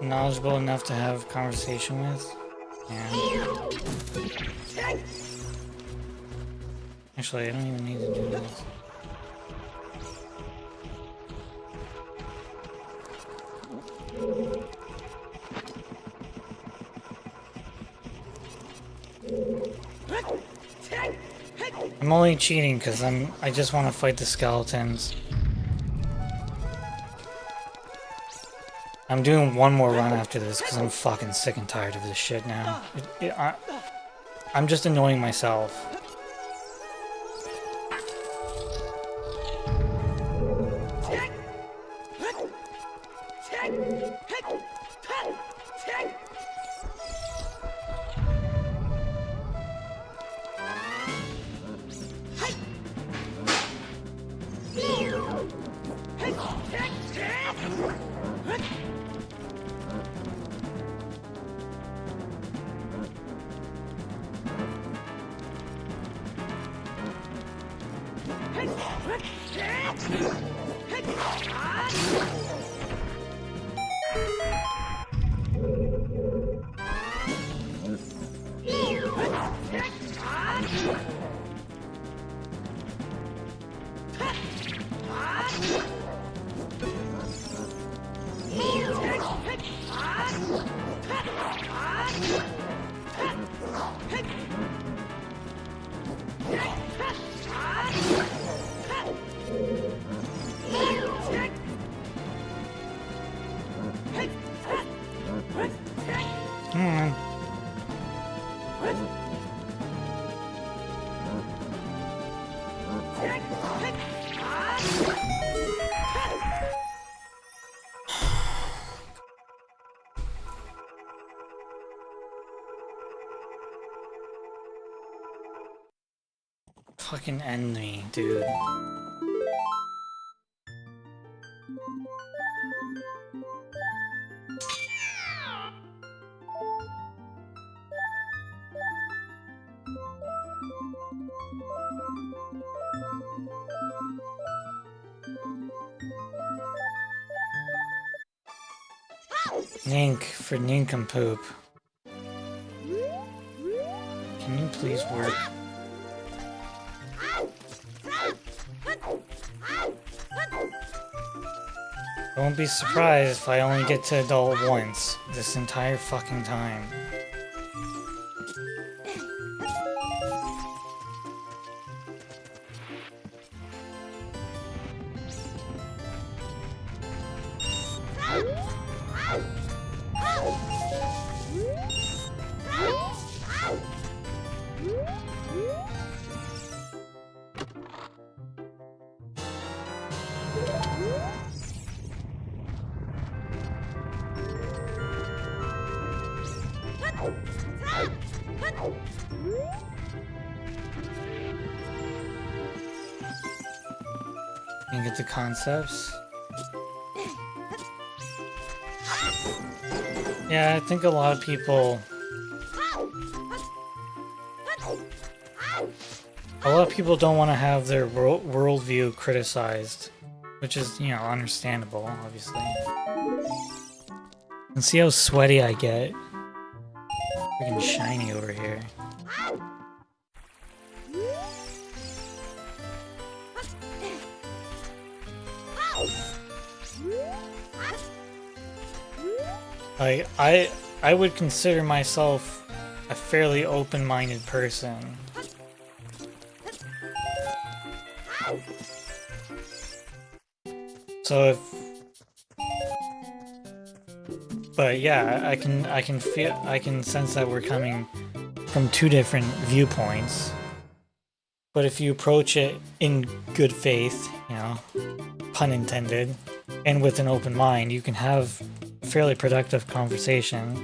Knowledgeable enough to have conversation with? Yeah. Actually, I don't even need to do this. I'm only cheating because I just want to fight the skeletons. I'm doing one more run after this because I'm fucking sick and tired of this shit now. I'm just annoying myself. Fucking end me, dude. Nink for nincompoop. Can you please work? I won't be surprised if I only get to adult once this entire fucking time. You get the concepts. Yeah, I think a lot of people... A lot of people don't want to have their worldview criticized. Which is, you know, understandable, obviously. And see how sweaty I get. Freaking shiny over here. Like, I would consider myself a fairly open-minded person. So if... But yeah, I can sense that we're coming from two different viewpoints. But if you approach it in good faith, you know, pun intended, and with an open mind, you can have a fairly productive conversation.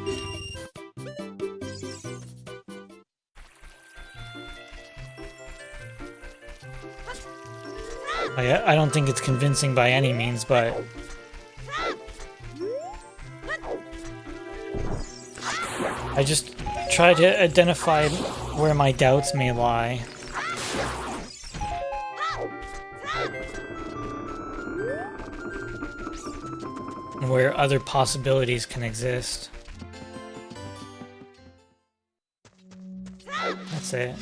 I don't think it's convincing by any means, but I just try to identify where my doubts may lie. And where other possibilities can exist. That's it.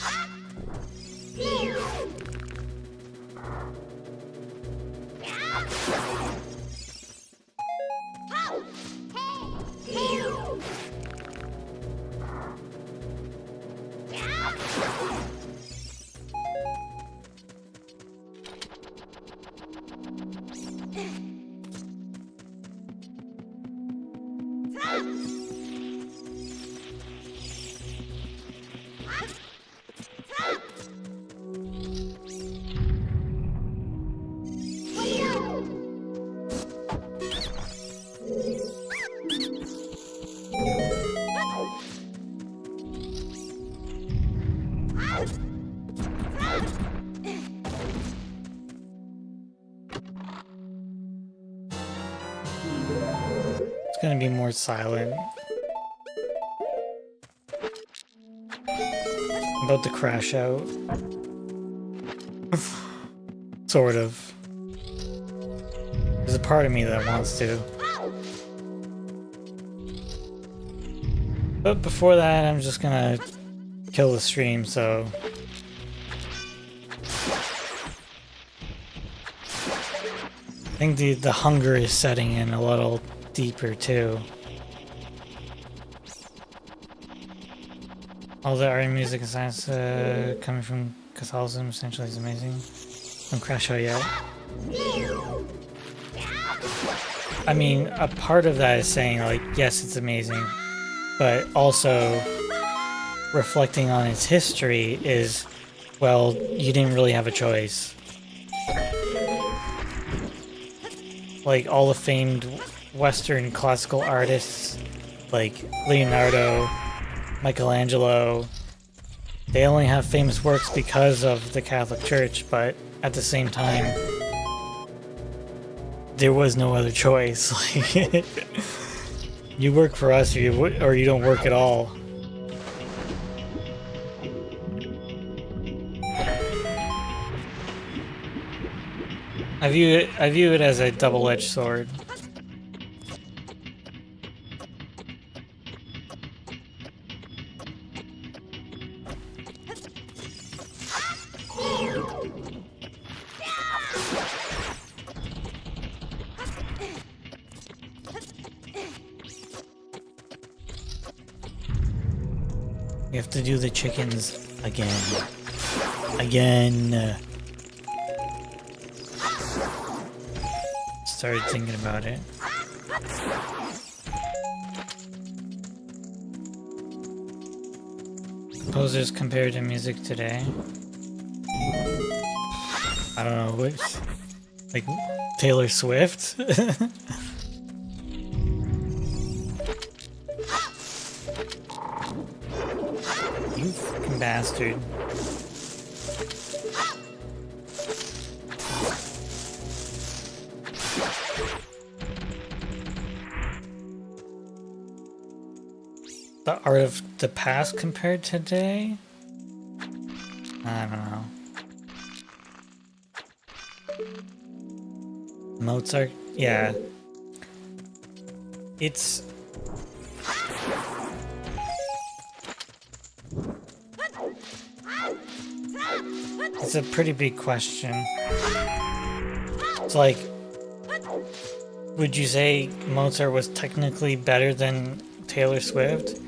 It's gonna be more silent. I'm about to crash out. Sort of. There's a part of me that wants to. But before that, I'm just gonna kill the stream, so... I think the hunger is setting in a little deeper too. All the art and music and science coming from Catholicism essentially is amazing. Don't crash out yet. I mean, a part of that is saying like, yes, it's amazing, but also reflecting on its history is, well, you didn't really have a choice. Like all the famed Western classical artists like Leonardo, Michelangelo, they only have famous works because of the Catholic Church, but at the same time, there was no other choice. Like, you work for us or you don't work at all. I view it as a double-edged sword. We have to do the chickens again. Again. Started thinking about it. Composers compared to music today. I don't know, what? Like Taylor Swift? You fucking bastard. The art of the past compared to today? I don't know. Mozart? Yeah. It's a pretty big question. It's like, would you say Mozart was technically better than Taylor Swift?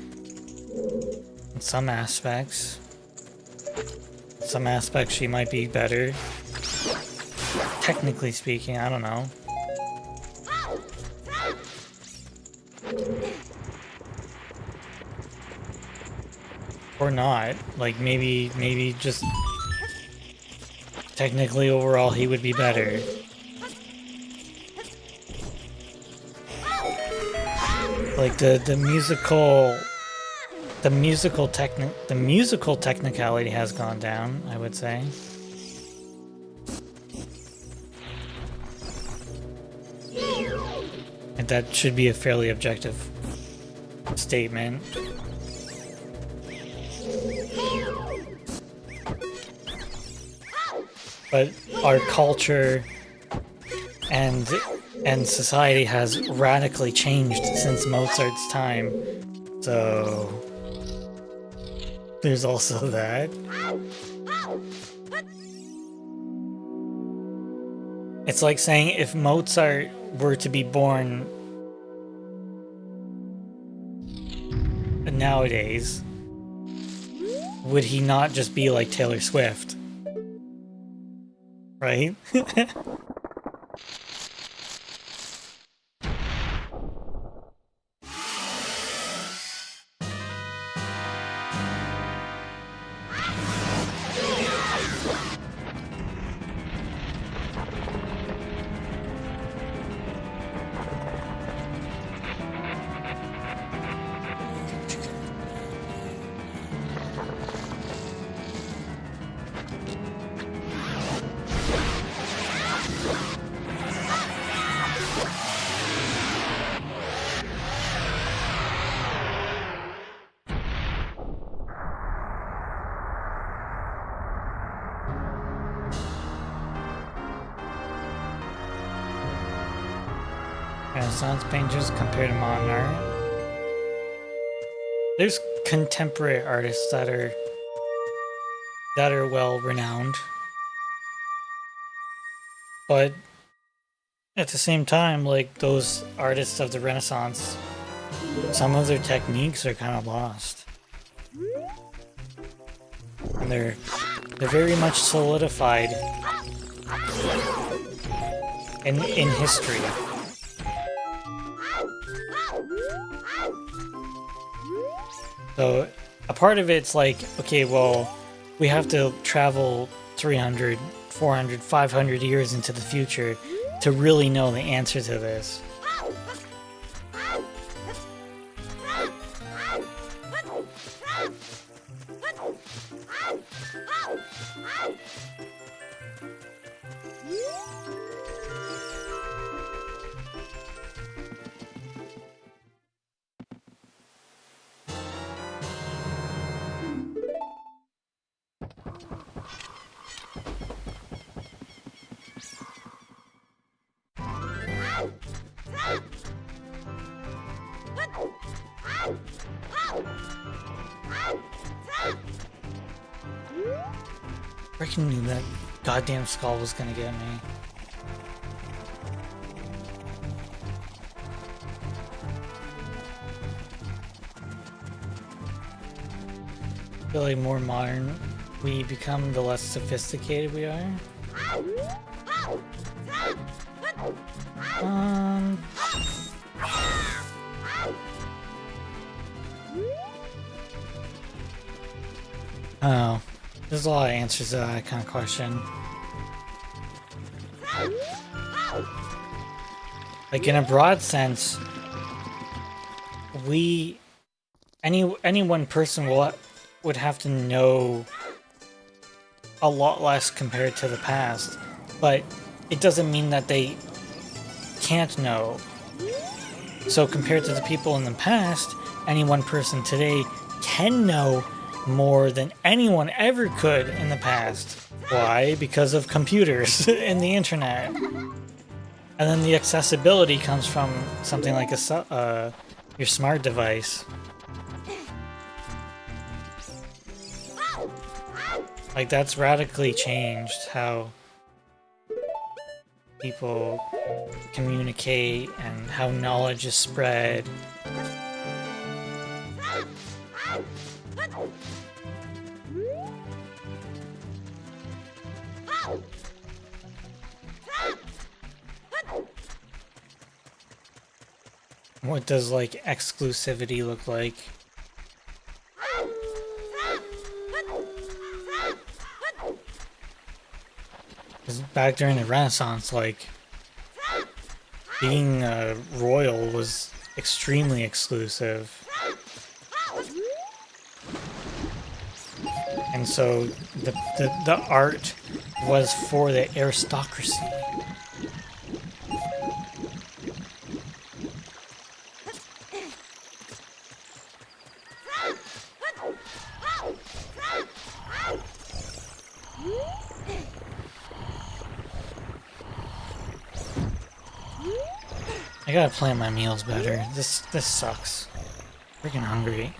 In some aspects. Some aspects she might be better. Technically speaking, I don't know. Or not. Like maybe just technically overall he would be better. Like the musical technicality has gone down, I would say. And that should be a fairly objective statement. But our culture and society has radically changed since Mozart's time. So there's also that. It's like saying if Mozart were to be born nowadays, would he not just be like Taylor Swift? Right? Renaissance painters compared to modern art. There's contemporary artists that are well renowned, but at the same time, like those artists of the Renaissance, some of their techniques are kind of lost, and they're very much solidified in history. So a part of it's like, okay, well, we have to travel 300, 400, 500 years into the future to really know the answer to this. Freaking knew that goddamn skull was gonna get me. feel like more modern we become, the less sophisticated we are. Oh, there's a lot of answers to that kind of question. Like in a broad sense, any one person would have to know a lot less compared to the past, but it doesn't mean that they can't know. So compared to the people in the past, any one person today can know more than anyone ever could in the past. Why? Because of computers and the internet. And then the accessibility comes from something like your smart device. Like, that's radically changed how people communicate and how knowledge is spread. What does, like, exclusivity look like? 'Cause back during the Renaissance, like, being royal was extremely exclusive. And so the art was for the aristocracy. I gotta plan my meals better. This sucks. Freaking hungry.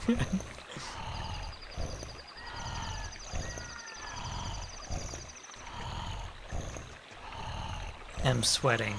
I'm sweating.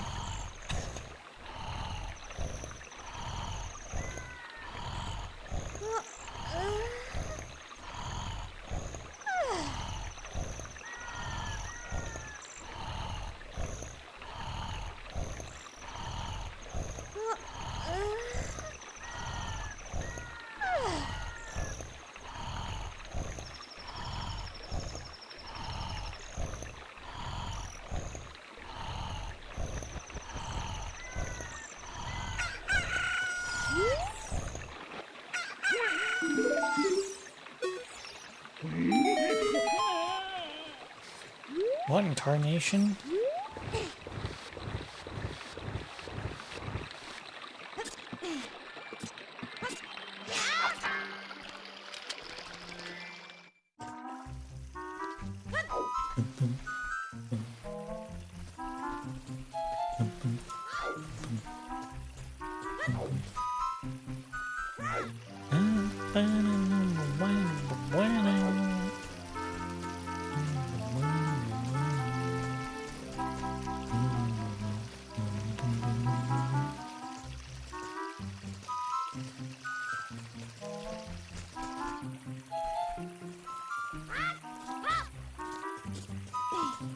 What in tarnation?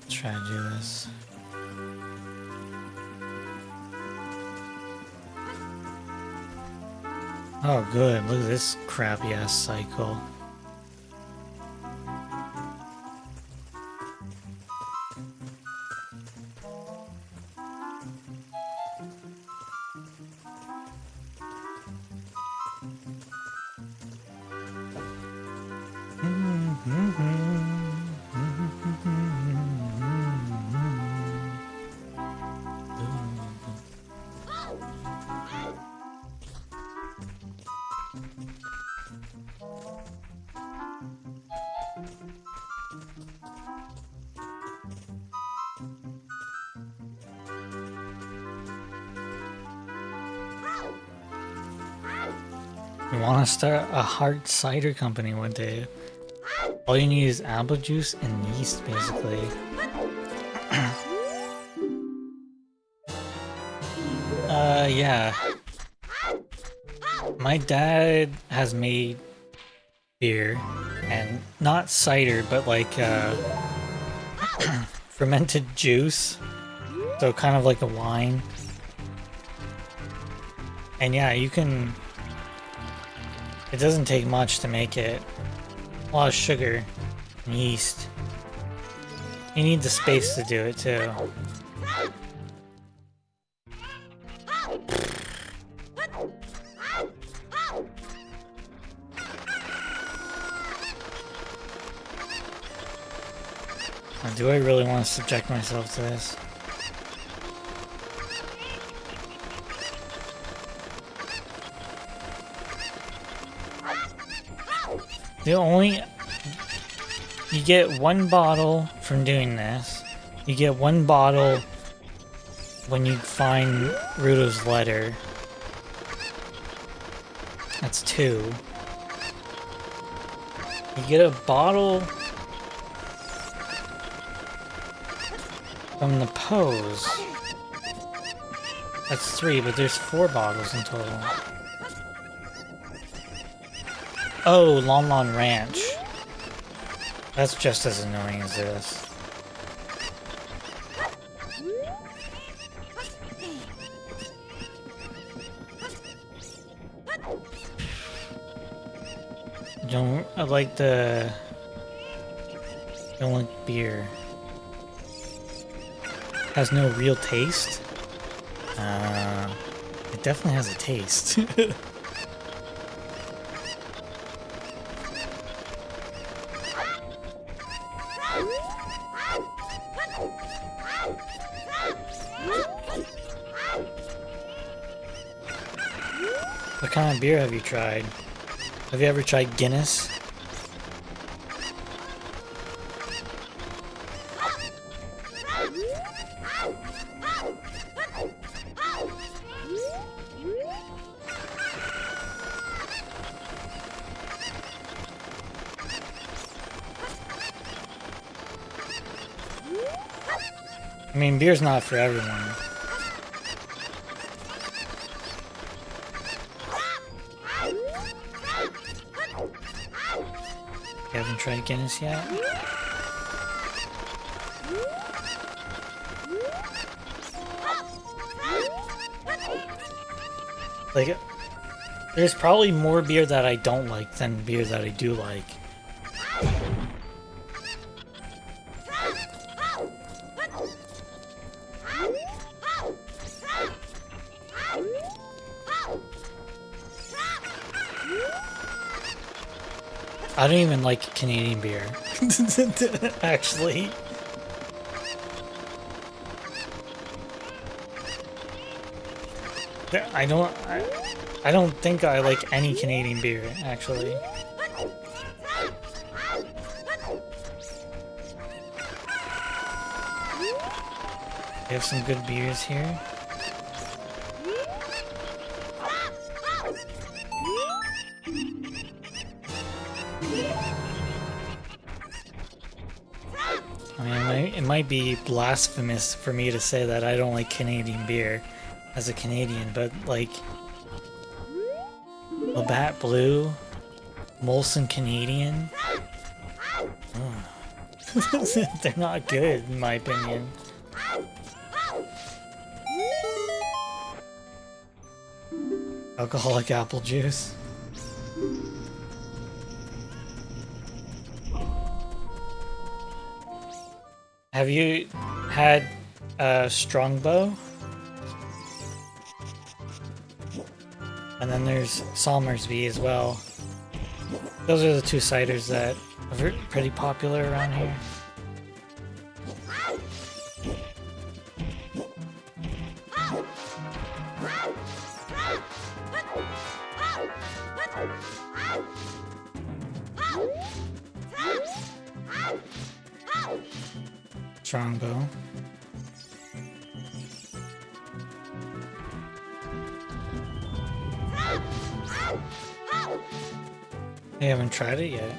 Try to do this. Oh good, look at this crappy ass cycle. You want to start a hard cider company one day. All you need is apple juice and yeast, basically. Yeah. My dad has made beer. And not cider, but like fermented juice. So kind of like a wine. And yeah, you can... It doesn't take much to make it. A lot of sugar and yeast. You need the space to do it too. Do I really want to subject myself to this? You get one bottle from doing this. You get one bottle when you find Ruto's letter. That's 2. You get a bottle from the pose. That's 3, but there's 4 bottles in total. Oh, Lon Lon Ranch. That's just as annoying as this. I like the... don't like beer. Has no real taste? It definitely has a taste. What kind of beer have you tried? Have you ever tried Guinness? I mean, beer's not for everyone. You haven't tried Guinness yet? Like, there's probably more beer that I don't like than beer that I do like. I don't even like Canadian beer. Actually. I don't think I like any Canadian beer, actually. We have some good beers here. I mean, it might be blasphemous for me to say that I don't like Canadian beer as a Canadian, but like Labatt Blue, Molson Canadian, they're not good in my opinion. Alcoholic apple juice. Have you had Strongbow? And then there's Somersby as well. Those are the 2 ciders that are pretty popular around here. Strongbow. I haven't tried it yet.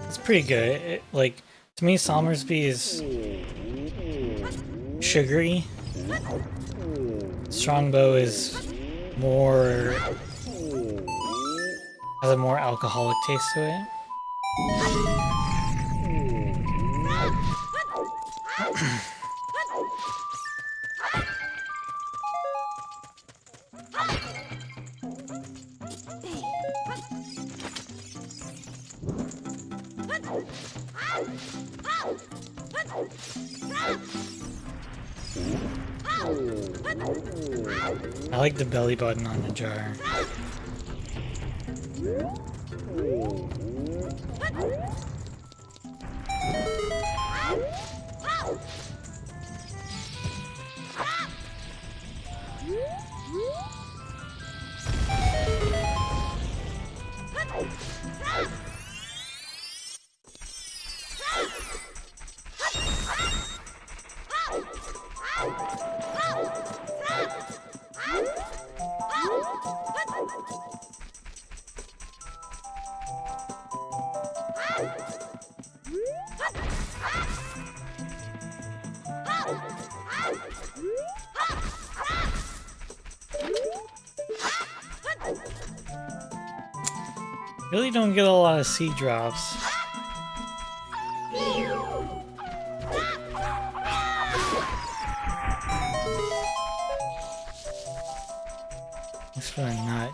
It's pretty good. Like, to me, Somersby is sugary. Strongbow is more has a more alcoholic taste to it. I like the belly button on the jar. Really don't get a lot of sea drops. That's really not.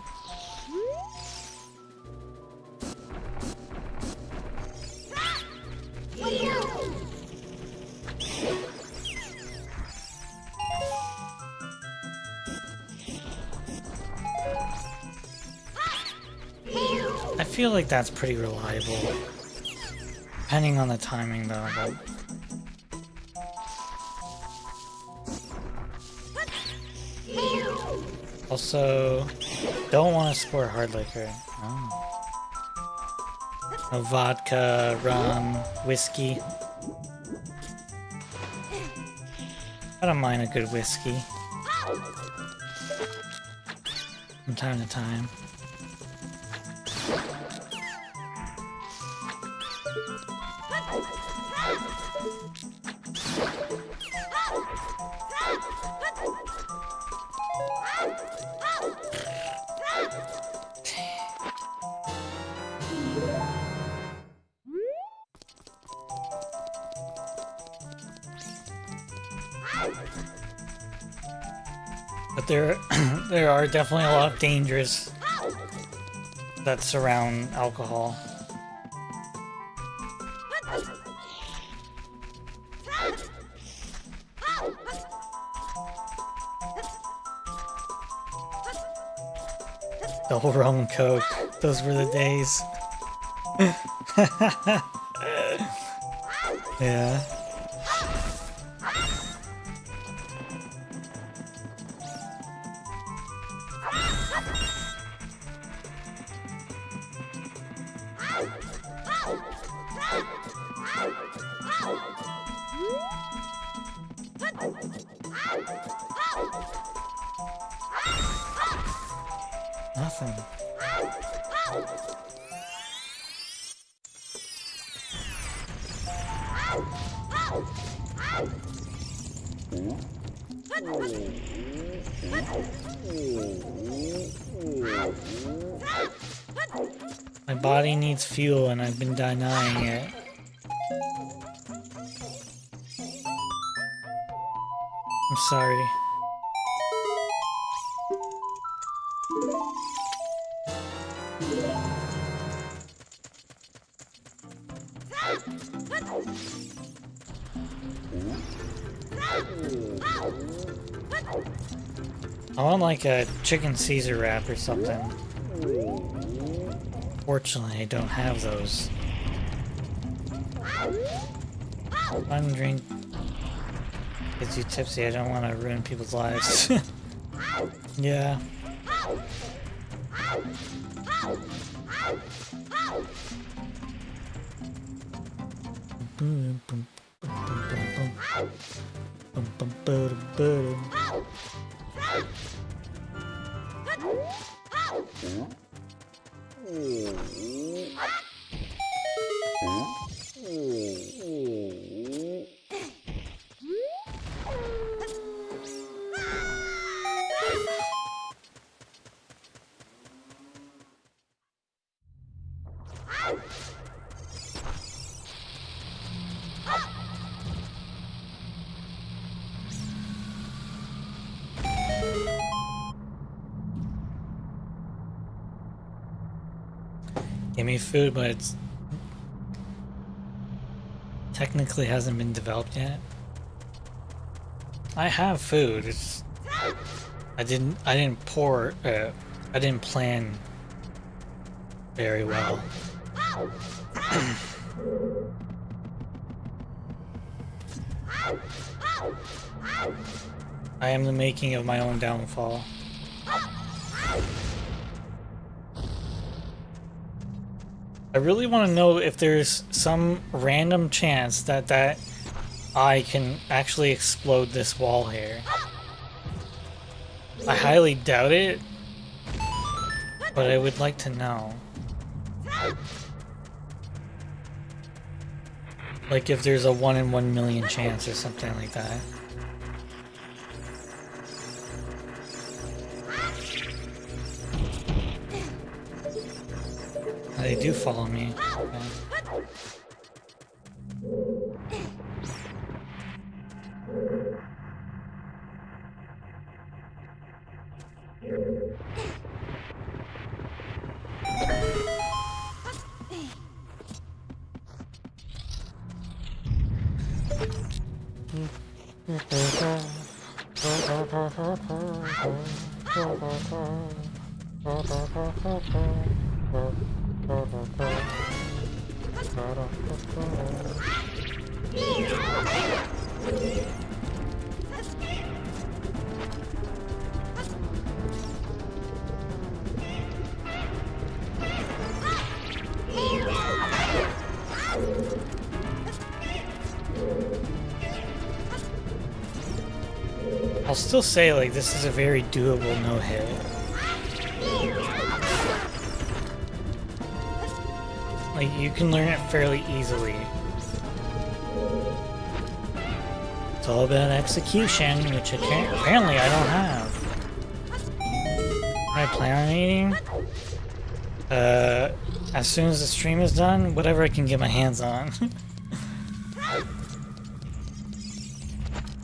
I feel like that's pretty reliable. Depending on the timing though, but... Also, don't want to score hard liquor. Oh. No vodka, rum, whiskey. I don't mind a good whiskey. From time to time. But there are definitely a lot of dangers that surround alcohol. Double rum and coke, those were the days. Yeah. Nothing. My body needs fuel and I've been denying it. I'm sorry. I want like a chicken Caesar wrap or something. Fortunately, I don't have those. One drink gets you tipsy. I don't want to ruin people's lives. Yeah. Give me food, but it's technically hasn't been developed yet. I have food. It's I didn't plan very well. I am the making of my own downfall. I really want to know if there's some random chance that I can actually explode this wall here. I highly doubt it, but I would like to know. Like if there's a 1 in 1 million chance or something like that. They do follow me. Okay. I'll still say, like, this is a very doable no-hit. Like, you can learn it fairly easily. It's all about execution, which apparently I don't have. What I plan on eating? As soon as the stream is done, whatever I can get my hands on.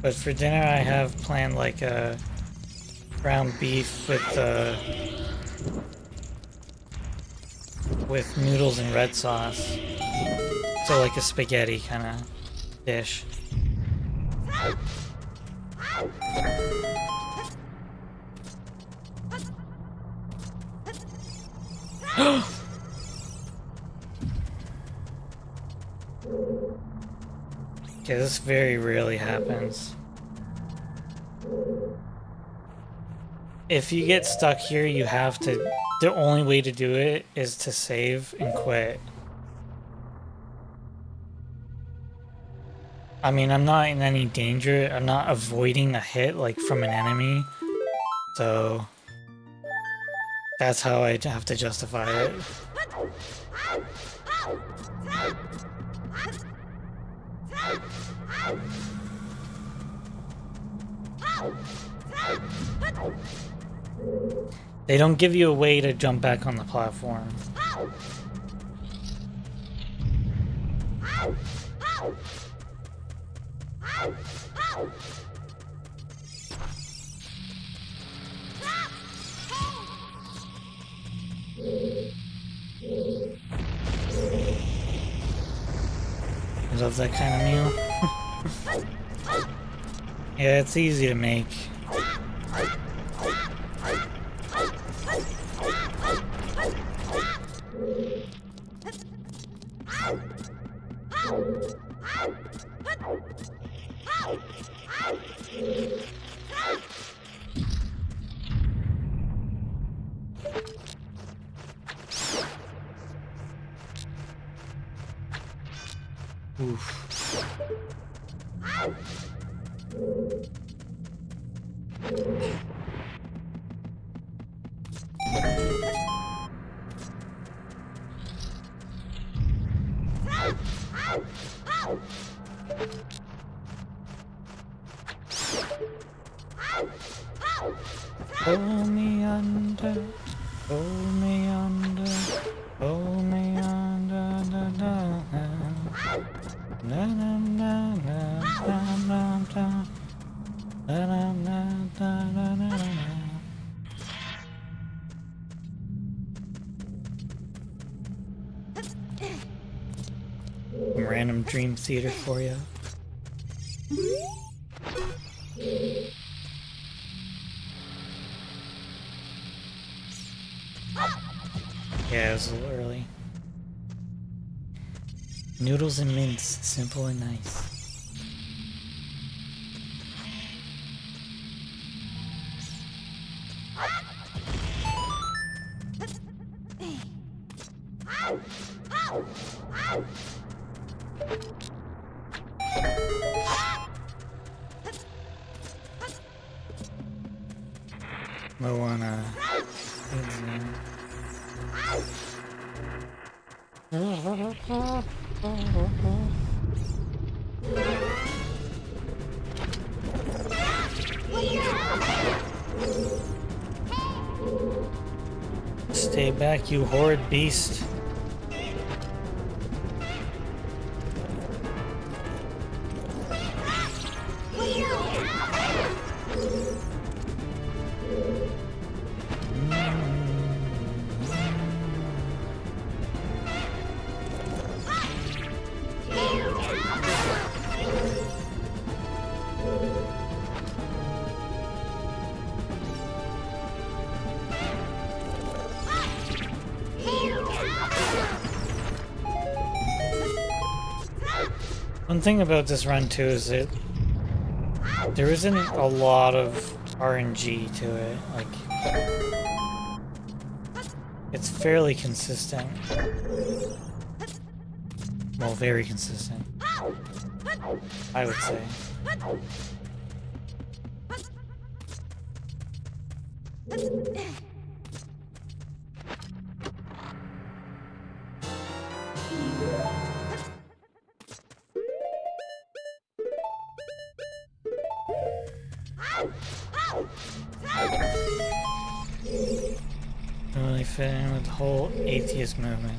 But for dinner, I have planned like a ground beef with noodles and red sauce. So like a spaghetti kind of dish. Okay, this very rarely happens. If you get stuck here, you have to... The only way to do it is to save and quit. I mean, I'm not in any danger. I'm not avoiding a hit, like, from an enemy. So... That's how I have to justify it. They don't give you a way to jump back on the platform. I love that kind of meal. Yeah, it's easy to make. Oof. Pull me under, pull me under, pull me under, da, da, da, da, da, da, da, random dream theater for you. Yeah, it was a little early. Noodles and mince, simple and nice. Low on Stay back, you horrid beast. One thing about this run too is that there isn't a lot of RNG to it. Like, it's fairly consistent. Well, very consistent, I would say. Really fit in with the whole atheist movement.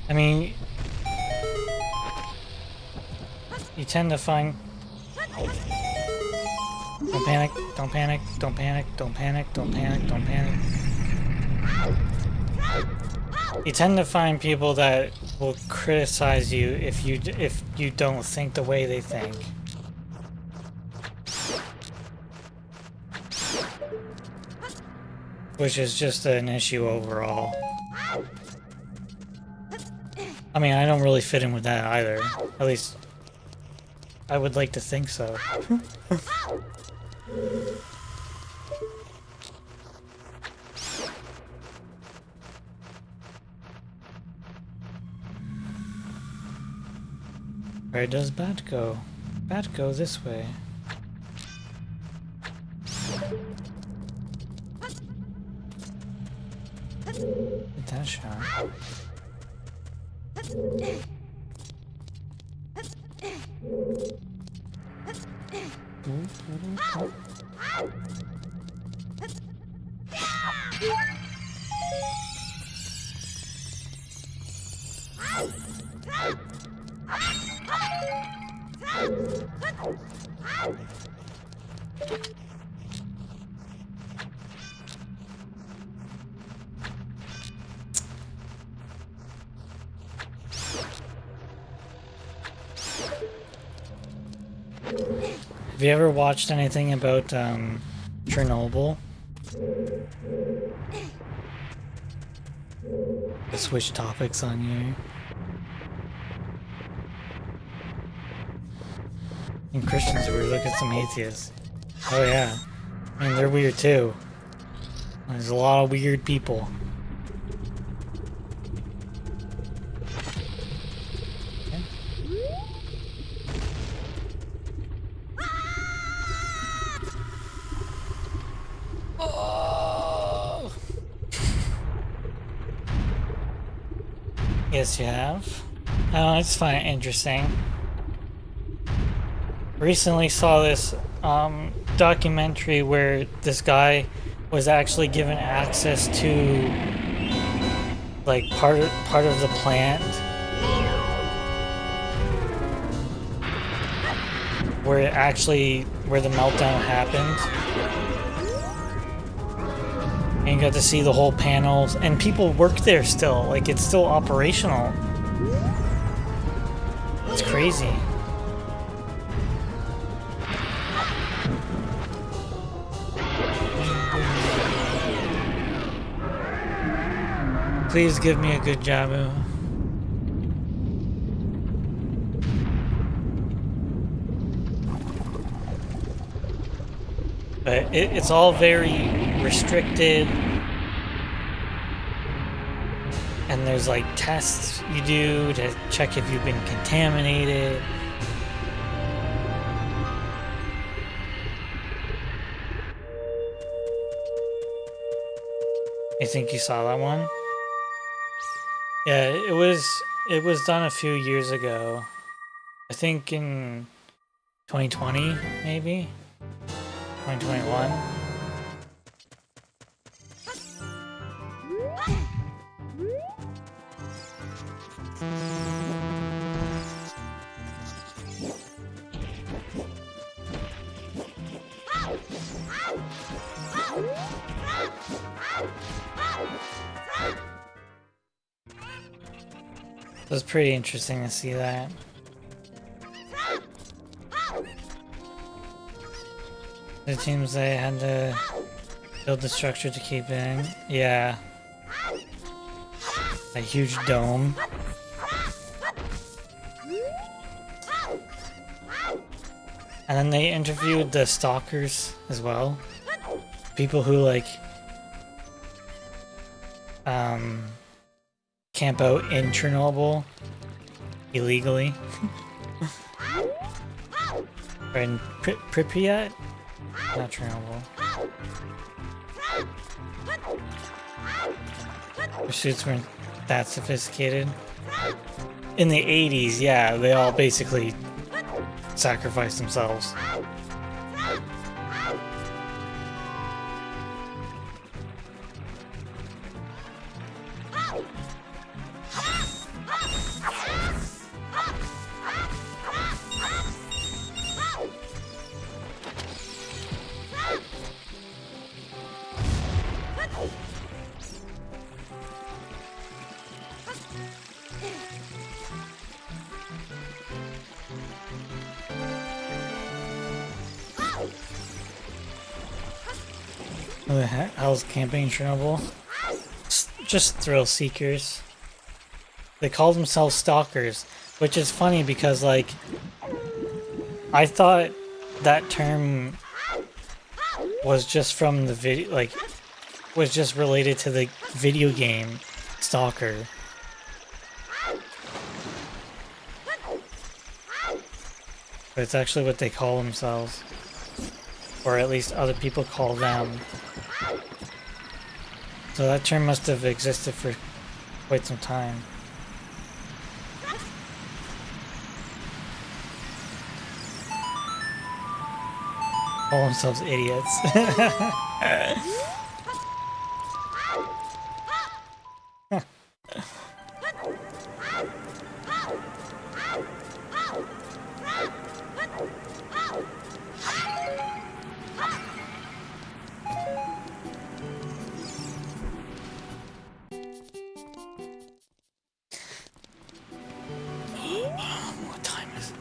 I mean, you tend to find... Don't panic, don't panic, don't panic, don't panic, don't panic, don't panic. You tend to find people that will criticize you if you don't think the way they think. Which is just an issue overall. I mean, I don't really fit in with that either. At least, I would like to think so. Where does Bat go? Bat go this way. Get that shot. Have you ever watched anything about Chernobyl? Let's switch topics on you. And Christians are weird. Look at some atheists. Oh yeah. I mean, they're weird too. There's a lot of weird people. Yes, you have. I just find it interesting. Recently saw this documentary where this guy was actually given access to like part of the plant where the meltdown happened. And you got to see the whole panels, and people work there still. Like, it's still operational. It's crazy. Please give me a good Jabu. But it's all very restricted. And there's like tests you do to check if you've been contaminated. I think you saw that one? Yeah, it was done a few years ago. I think in 2020, maybe? 2021? It was pretty interesting to see that. It seems they had to build the structure to keep in. Yeah. A huge dome. And then they interviewed the stalkers as well. People who like camp out in Chernobyl illegally. Or in Pripyat? Not Chernobyl. Their suits weren't that sophisticated. In the 80s, yeah, they all basically sacrificed themselves. What the heck? How's camping in Chernobyl? Just thrill seekers. They call themselves stalkers, which is funny because, like, I thought that term was just from the video, like, was just related to the video game Stalker. But it's actually what they call themselves. Or at least other people call them. So that term must have existed for quite some time. Call themselves idiots. What time is it?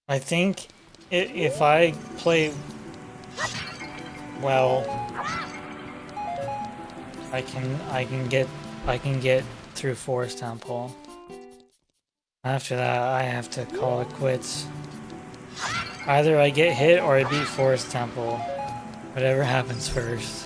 I think if I play well, I can get through Forest Temple. After that, I have to call it quits. Either I get hit or I beat Forest Temple. Whatever happens first.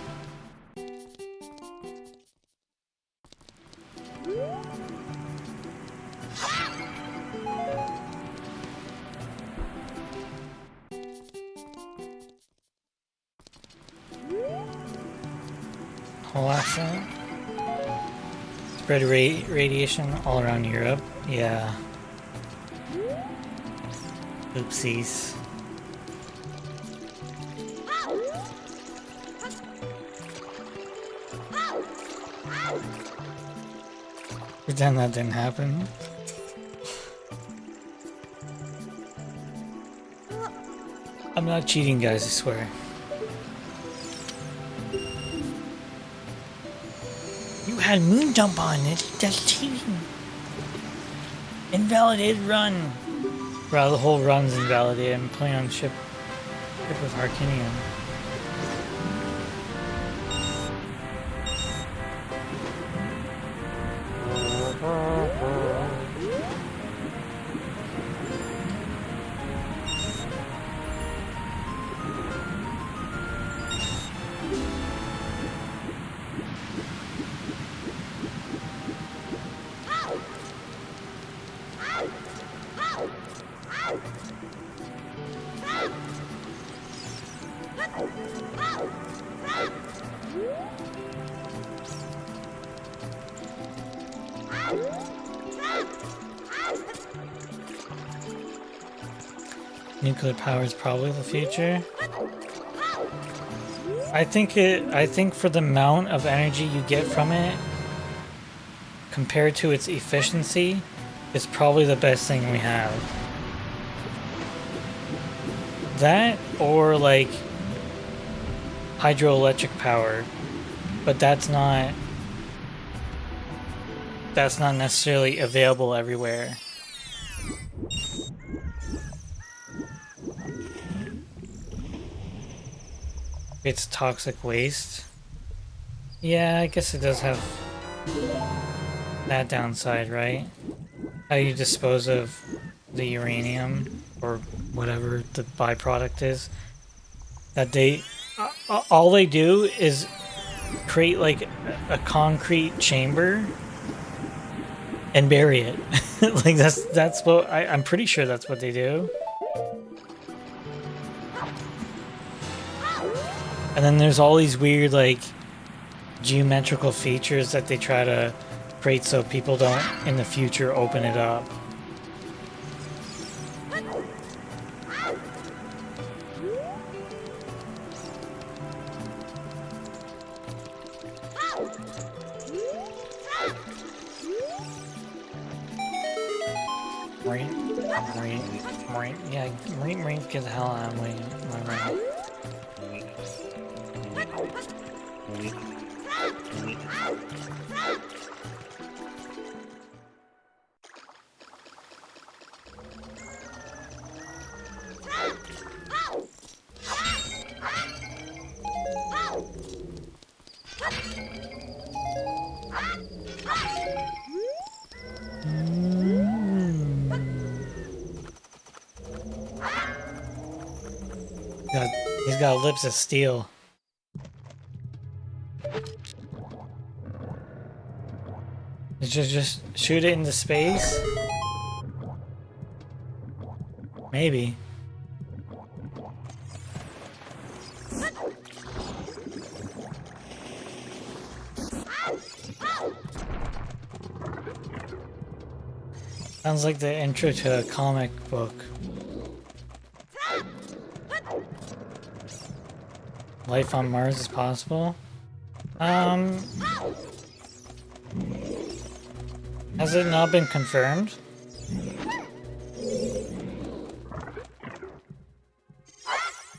Whole accent? Spread radiation all around Europe? Yeah. Oopsies. Pretend that didn't happen. I'm not cheating, guys, I swear. You had moon jump on it. That's cheating. Invalidated run. Bro, the whole run's invalidated. I'm playing on ship with Harkinian. Nuclear power is probably the future. I think for the amount of energy you get from it compared to its efficiency, it's probably the best thing we have. That or like hydroelectric power, but that's not necessarily available everywhere. It's toxic waste. Yeah, I guess it does have that downside, right? How you dispose of the uranium or whatever the byproduct is. That they all they do is create like a concrete chamber and bury it. Like that's what I'm pretty sure that's what they do. And then there's all these weird like geometrical features that they try to create so people don't in the future open it up. Marine, yeah, Marine, get the hell out of my room. He's got lips of steel. Just shoot it into space? Maybe. Sounds like the intro to a comic book. Life on Mars is possible? Has it not been confirmed?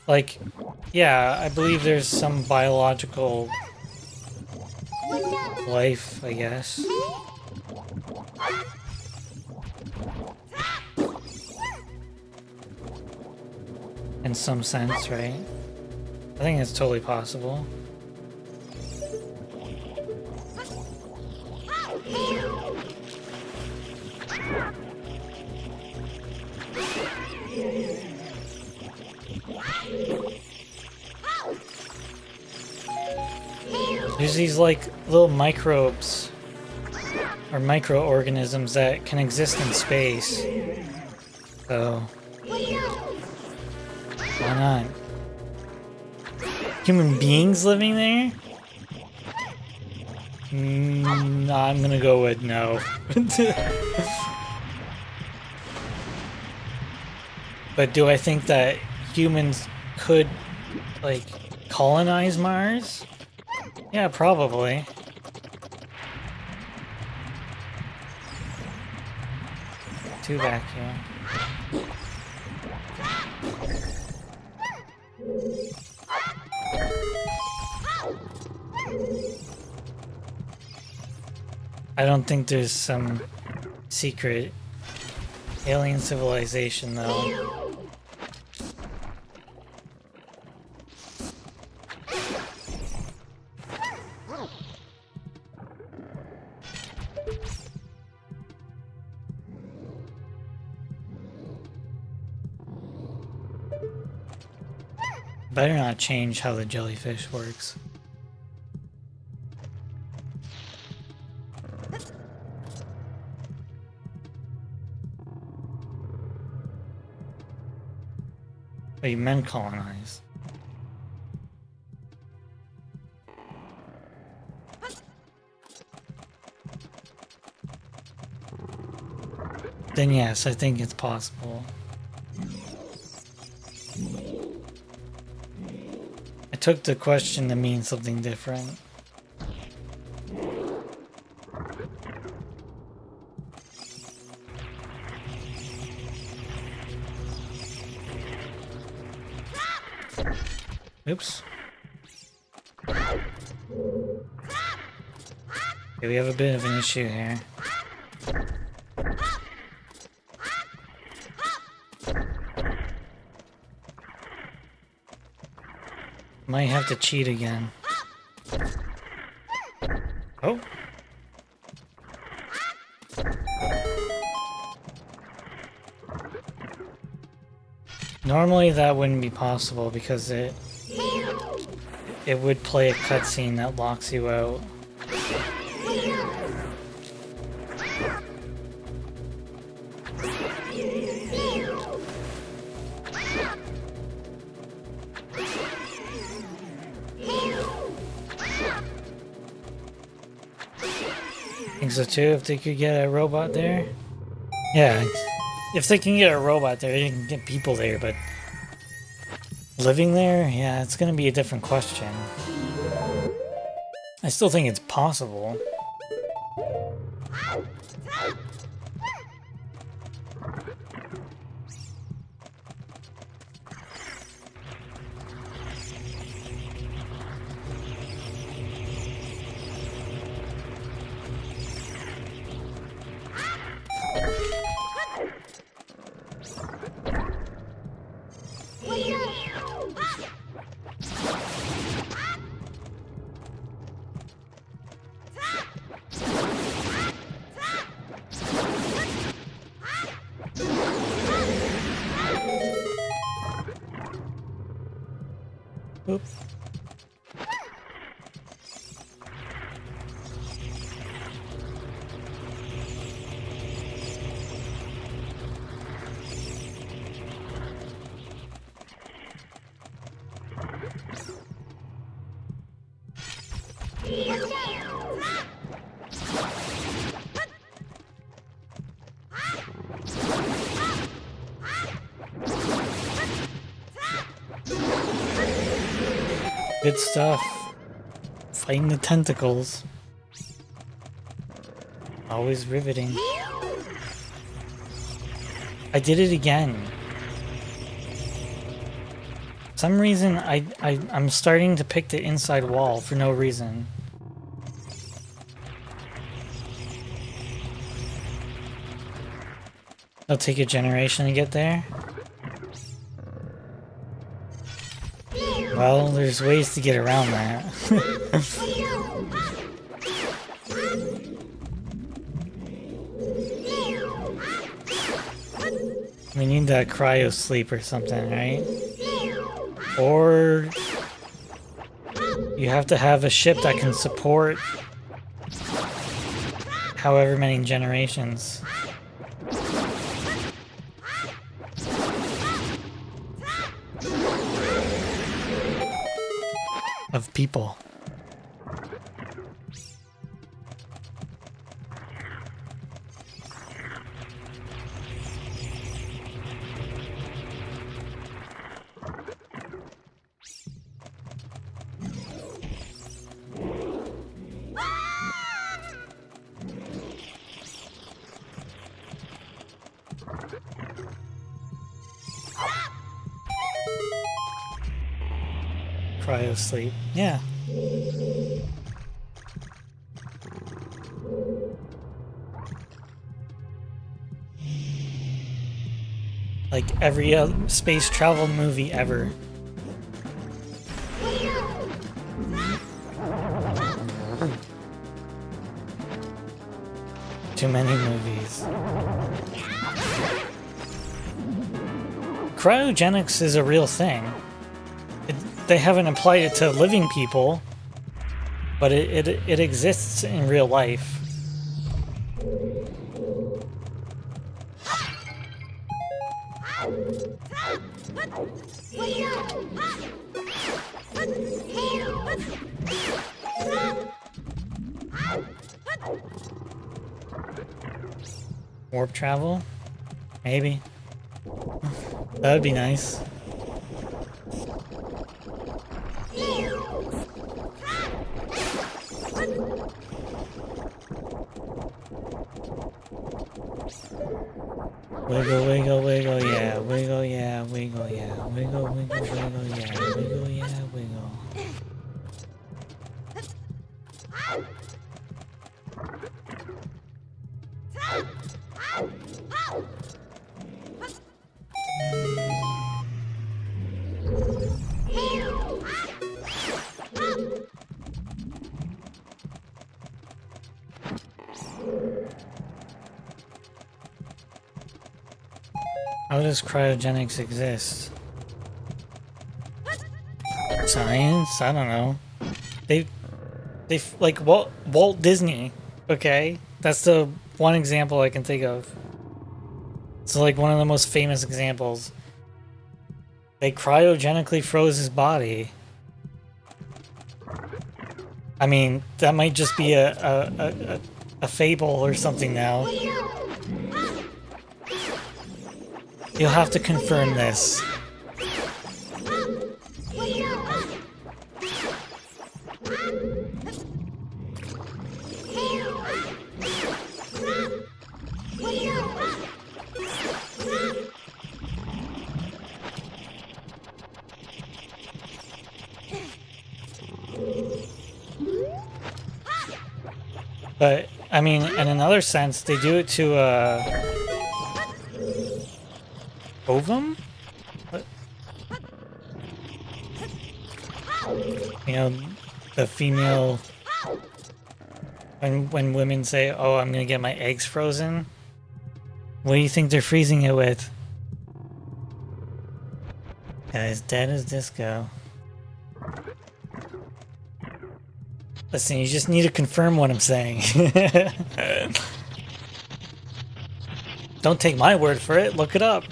Like, yeah, I believe there's some biological life, I guess. In some sense, right? I think it's totally possible. There's these like little microbes or microorganisms that can exist in space. So why not? Human beings living there? I'm gonna go with no. But do I think that humans could, like, colonize Mars? Yeah, probably. Two vacuum. I don't think there's some secret alien civilization, though. Better not change how the jellyfish works. Oh, you men colonize. Then yes, I think it's possible. I took the question to mean something different. Oops. Okay, we have a bit of an issue here. Might have to cheat again. Oh. Normally that wouldn't be possible because it would play a cutscene that locks you out. Think so too, if they could get a robot there? Yeah, if they can get a robot there, they can get people there, but living there? Yeah, it's gonna be a different question. I still think it's possible. Oops. Good stuff. Fighting the tentacles. Always riveting. I did it again. For some reason, I'm starting to pick the inside wall for no reason. It'll take a generation to get there. Well, there's ways to get around that. We need that cryo sleep or something, right? Or you have to have a ship that can support however many generations. Of people. Cryo sleep. Yeah. like every space travel movie ever. Too many movies. Cryogenics is a real thing. They haven't applied it to living people, but it exists in real life. Warp travel? Maybe. That would be nice. Wiggle, wiggle, wiggle, yeah, wiggle, yeah, wiggle, yeah, wiggle, wiggle, wiggle, yeah, wiggle, yeah, wiggle. How does cryogenics exist? Science? I don't know. They like Walt Disney, okay? That's the one example I can think of. It's like one of the most famous examples. They cryogenically froze his body. I mean, that might just be a fable or something now. You'll have to confirm this. But, I mean, in another sense, they do it to, ovum? What? You know, the female... When women say, oh, I'm gonna get my eggs frozen, what do you think they're freezing it with? As dead as disco. Listen, you just need to confirm what I'm saying. Don't take my word for it, look it up.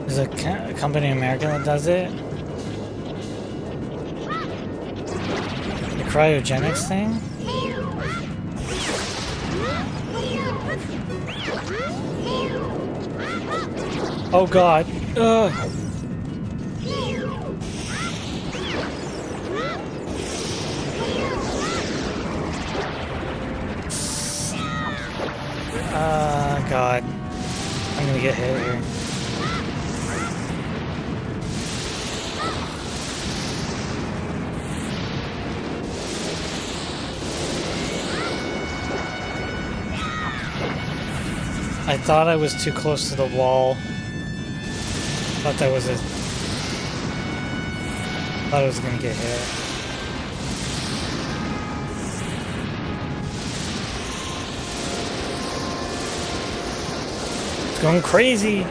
There's a company in America that does it. The cryogenics thing? Oh god. Ugh. God. I'm gonna get hit here. I thought I was too close to the wall. Thought that was a... Thought I was gonna get hit. It's going crazy.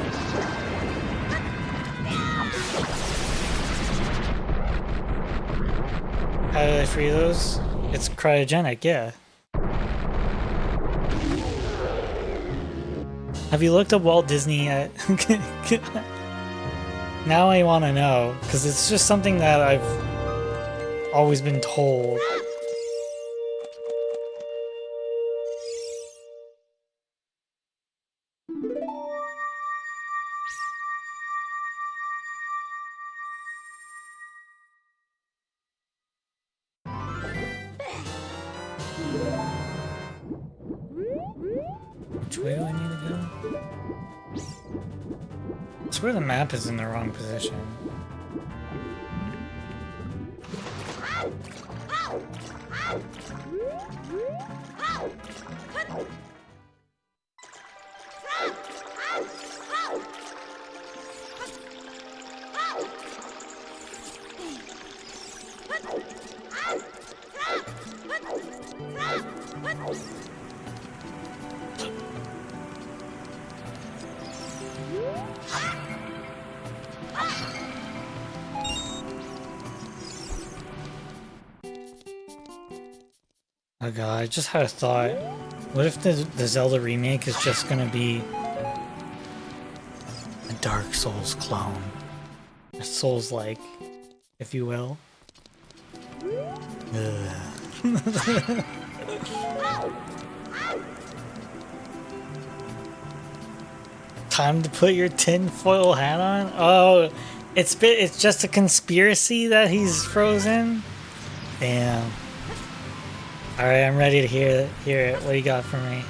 How did I free those? It's cryogenic, yeah. Have you looked at Walt Disney yet? Now I want to know, because it's just something that I've always been told. Which way do I need to go? I swear the map is in the wrong position. Oh god, I just had a thought. What if the Zelda remake is just gonna be a Dark Souls clone? A Souls-like, if you will. Ugh. Time to put your tinfoil hat on? Oh, it's just a conspiracy that he's frozen? Damn. Alright, I'm ready to hear it. What do you got for me?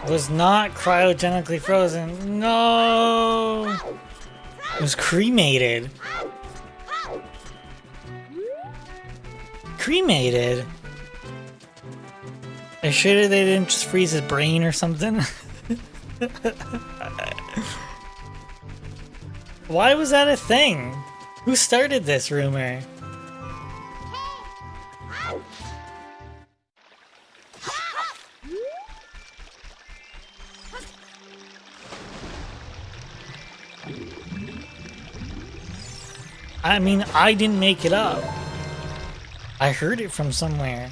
Was not cryogenically frozen. No! It was cremated. Cremated? Are you sure they didn't just freeze his brain or something? Why was that a thing? Who started this rumor? I mean, I didn't make it up. I heard it from somewhere.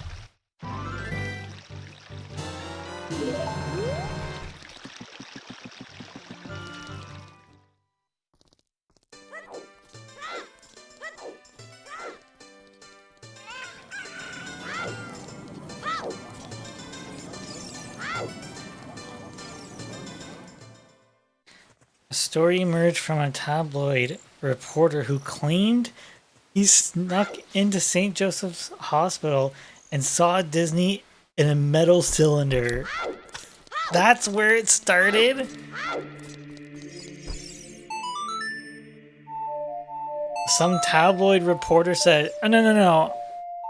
A story emerged from a tabloid reporter who claimed he snuck into St. Joseph's Hospital and saw Disney in a metal cylinder. That's where it started? Some tabloid reporter said, oh, no.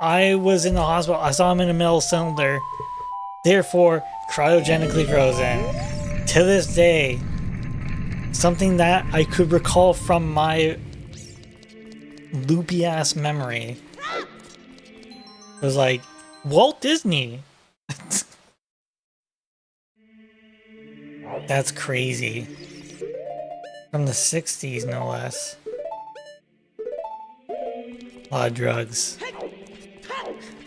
I was in the hospital. I saw him in a metal cylinder. Therefore, cryogenically frozen. To this day, something that I could recall from my loopy ass memory was like Walt Disney. That's crazy. From the 60s, no less. A lot of drugs.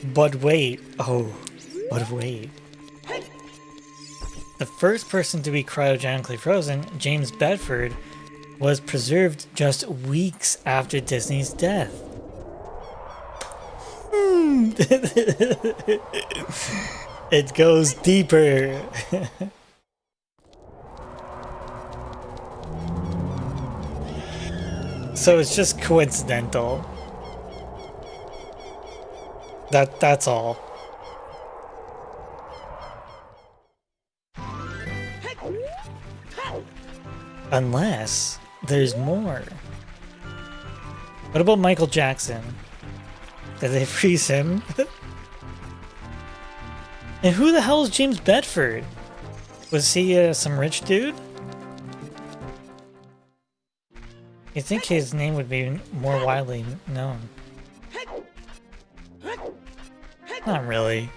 But wait. The first person to be cryogenically frozen, James Bedford, was preserved just weeks after Disney's death. It goes deeper. So it's just coincidental. That's all. Unless there's more. What about Michael Jackson? Did they freeze him? And who the hell is James Bedford? Was he some rich dude? You'd think his name would be more widely known. Not really.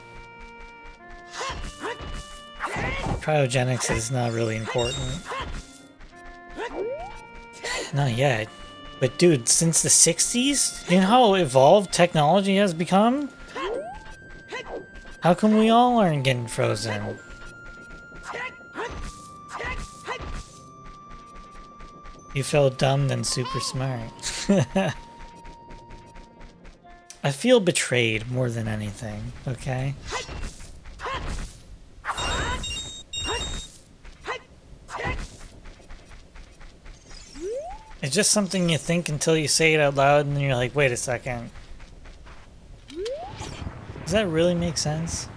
Cryogenics is not really important. Not yet. But dude, since the 60s? You know how evolved technology has become? How come we all aren't getting frozen? You felt dumb then super smart. I feel betrayed more than anything, okay? It's just something you think until you say it out loud and then you're like, wait a second. Does that really make sense?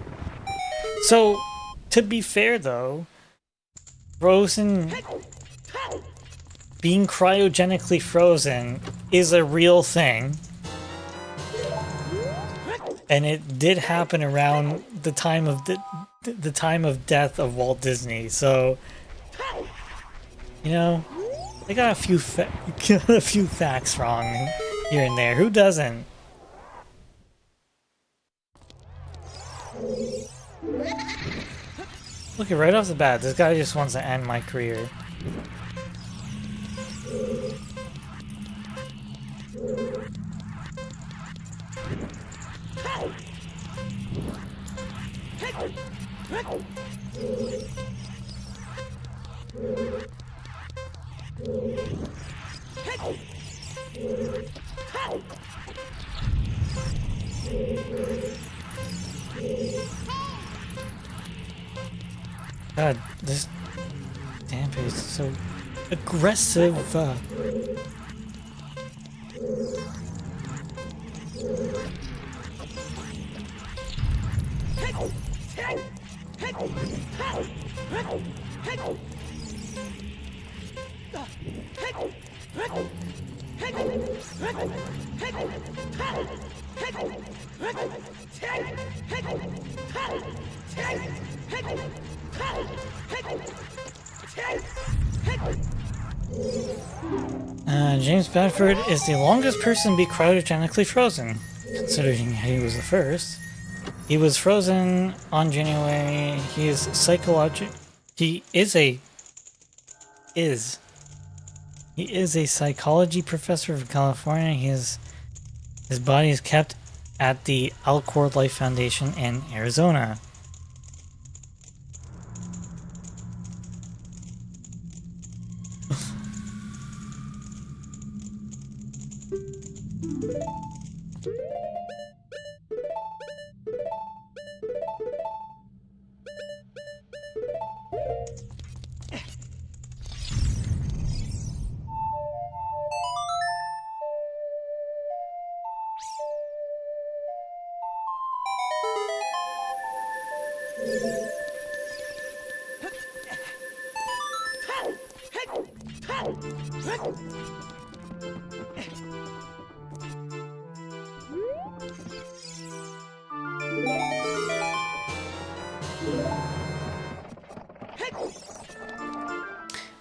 So, to be fair though, frozen... being cryogenically frozen is a real thing. And it did happen around the time of the time of death of Walt Disney. So, you know, they got a few facts wrong here and there. Who doesn't? Look, right off the bat, this guy just wants to end my career. God, this damn page is so aggressive. James Bedford is the longest person to be cryogenically frozen, considering he was the first. He was frozen on January. He is a psychology professor from California. His body is kept at the Alcor Life Foundation in Arizona.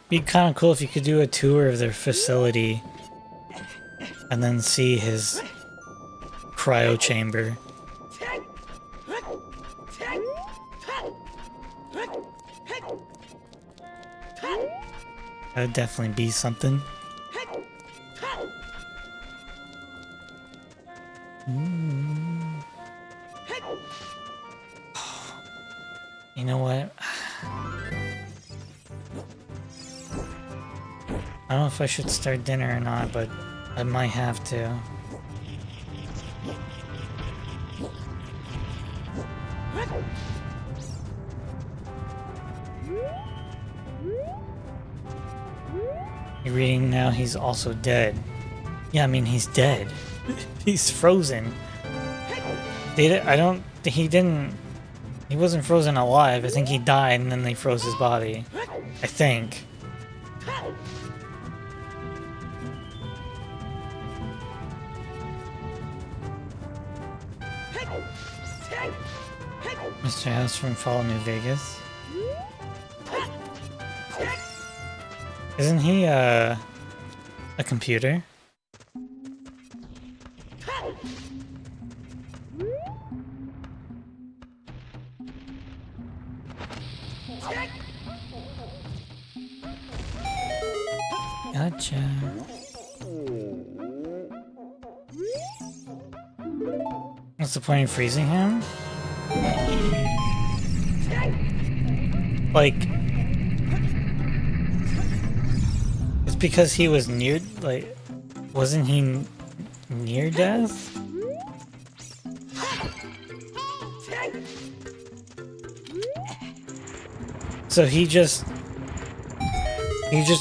Be kind of cool if you could do a tour of their facility and then see his cryo chamber. That would definitely be something. You know what? I don't know if I should start dinner or not, but I might have to. You're reading now, he's also dead. Yeah, I mean, he's dead. He's frozen. He wasn't frozen alive. I think he died and then they froze his body. I think. Mr. House from Fallout New Vegas. Isn't he a computer? Gotcha. What's the point of freezing him? Like, it's because he was near, like, wasn't he near death? So he just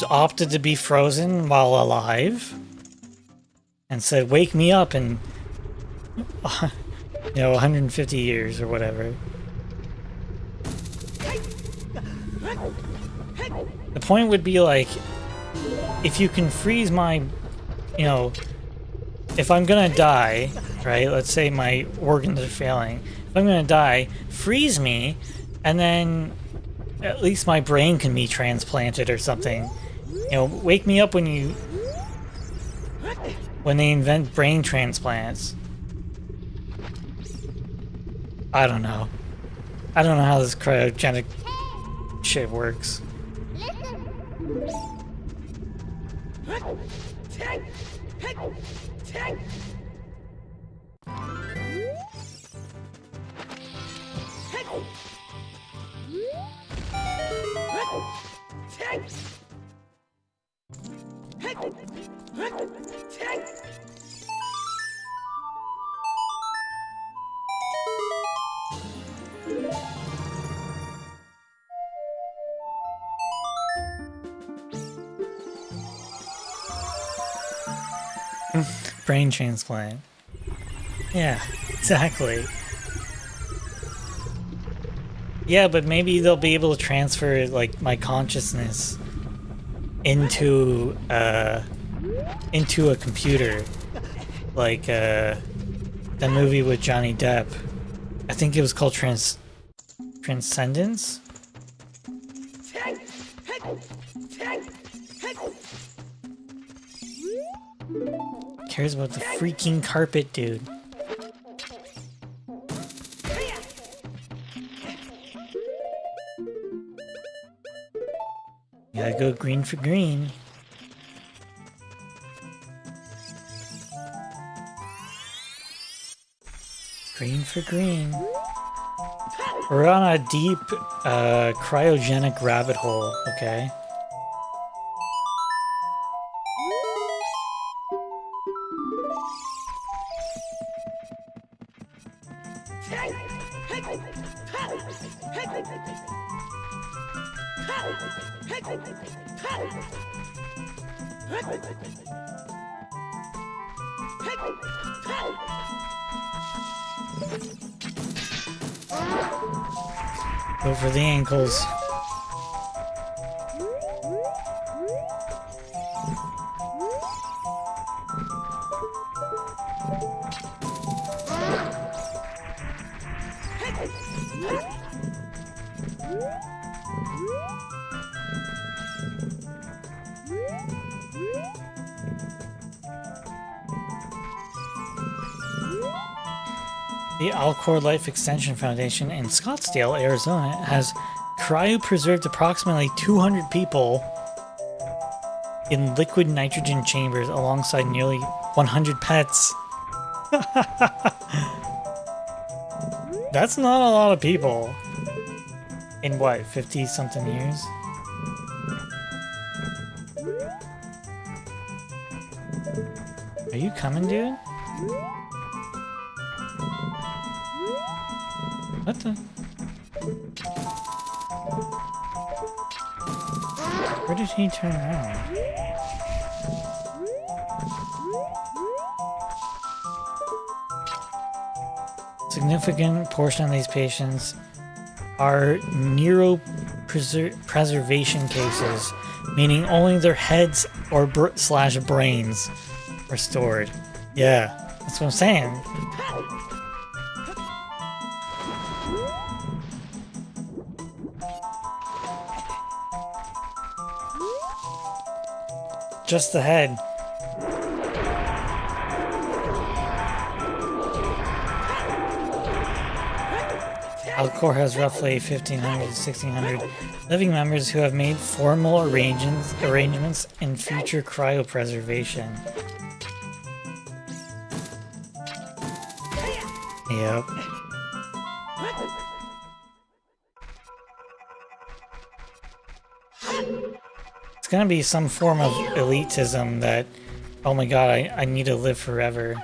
opted to be frozen while alive and said, wake me up in, 150 years or whatever. The point would be like, if you can freeze my, if I'm gonna die, right? Let's say my organs are failing. If I'm gonna die, freeze me, and then at least my brain can be transplanted or something. Wake me up when they invent brain transplants. I don't know. I don't know how this cryogenic shit works. Brain transplant. Yeah, exactly. Yeah, but maybe they'll be able to transfer, like, my consciousness into a computer. Like, that movie with Johnny Depp. I think it was called Transcendence? Cares about the freaking carpet, dude. You gotta go green for green. Green for green. We're on a deep, cryogenic rabbit hole, okay? Go for the ankles. The Alcor Life Extension Foundation in Scottsdale, Arizona, has cryopreserved approximately 200 people in liquid nitrogen chambers alongside nearly 100 pets. That's not a lot of people. In what, 50-something years? Are you coming, dude? What the? Where did he turn around? Significant portion of these patients are neuropreservation cases, meaning only their heads or slash brains restored. Yeah, that's what I'm saying. Just the head. Alcor has roughly 1,500 to 1,600 living members who have made formal arrangements in future cryopreservation. Yep. It's gonna be some form of elitism that, oh my god, I need to live forever.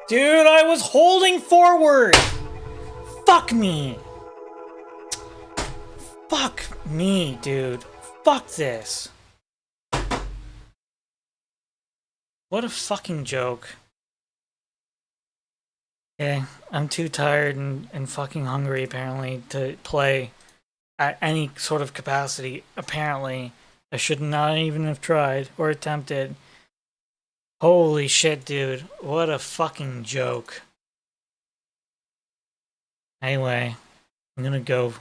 Dude, I was holding forward! Fuck me! Fuck me, dude. Fuck this. What a fucking joke. Okay, I'm too tired and fucking hungry, apparently, to play at any sort of capacity. Apparently. I should not even have tried or attempted. Holy shit, dude. What a fucking joke. Anyway, I'm gonna go.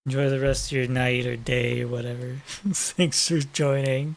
Enjoy the rest of your night or day or whatever. Thanks for joining.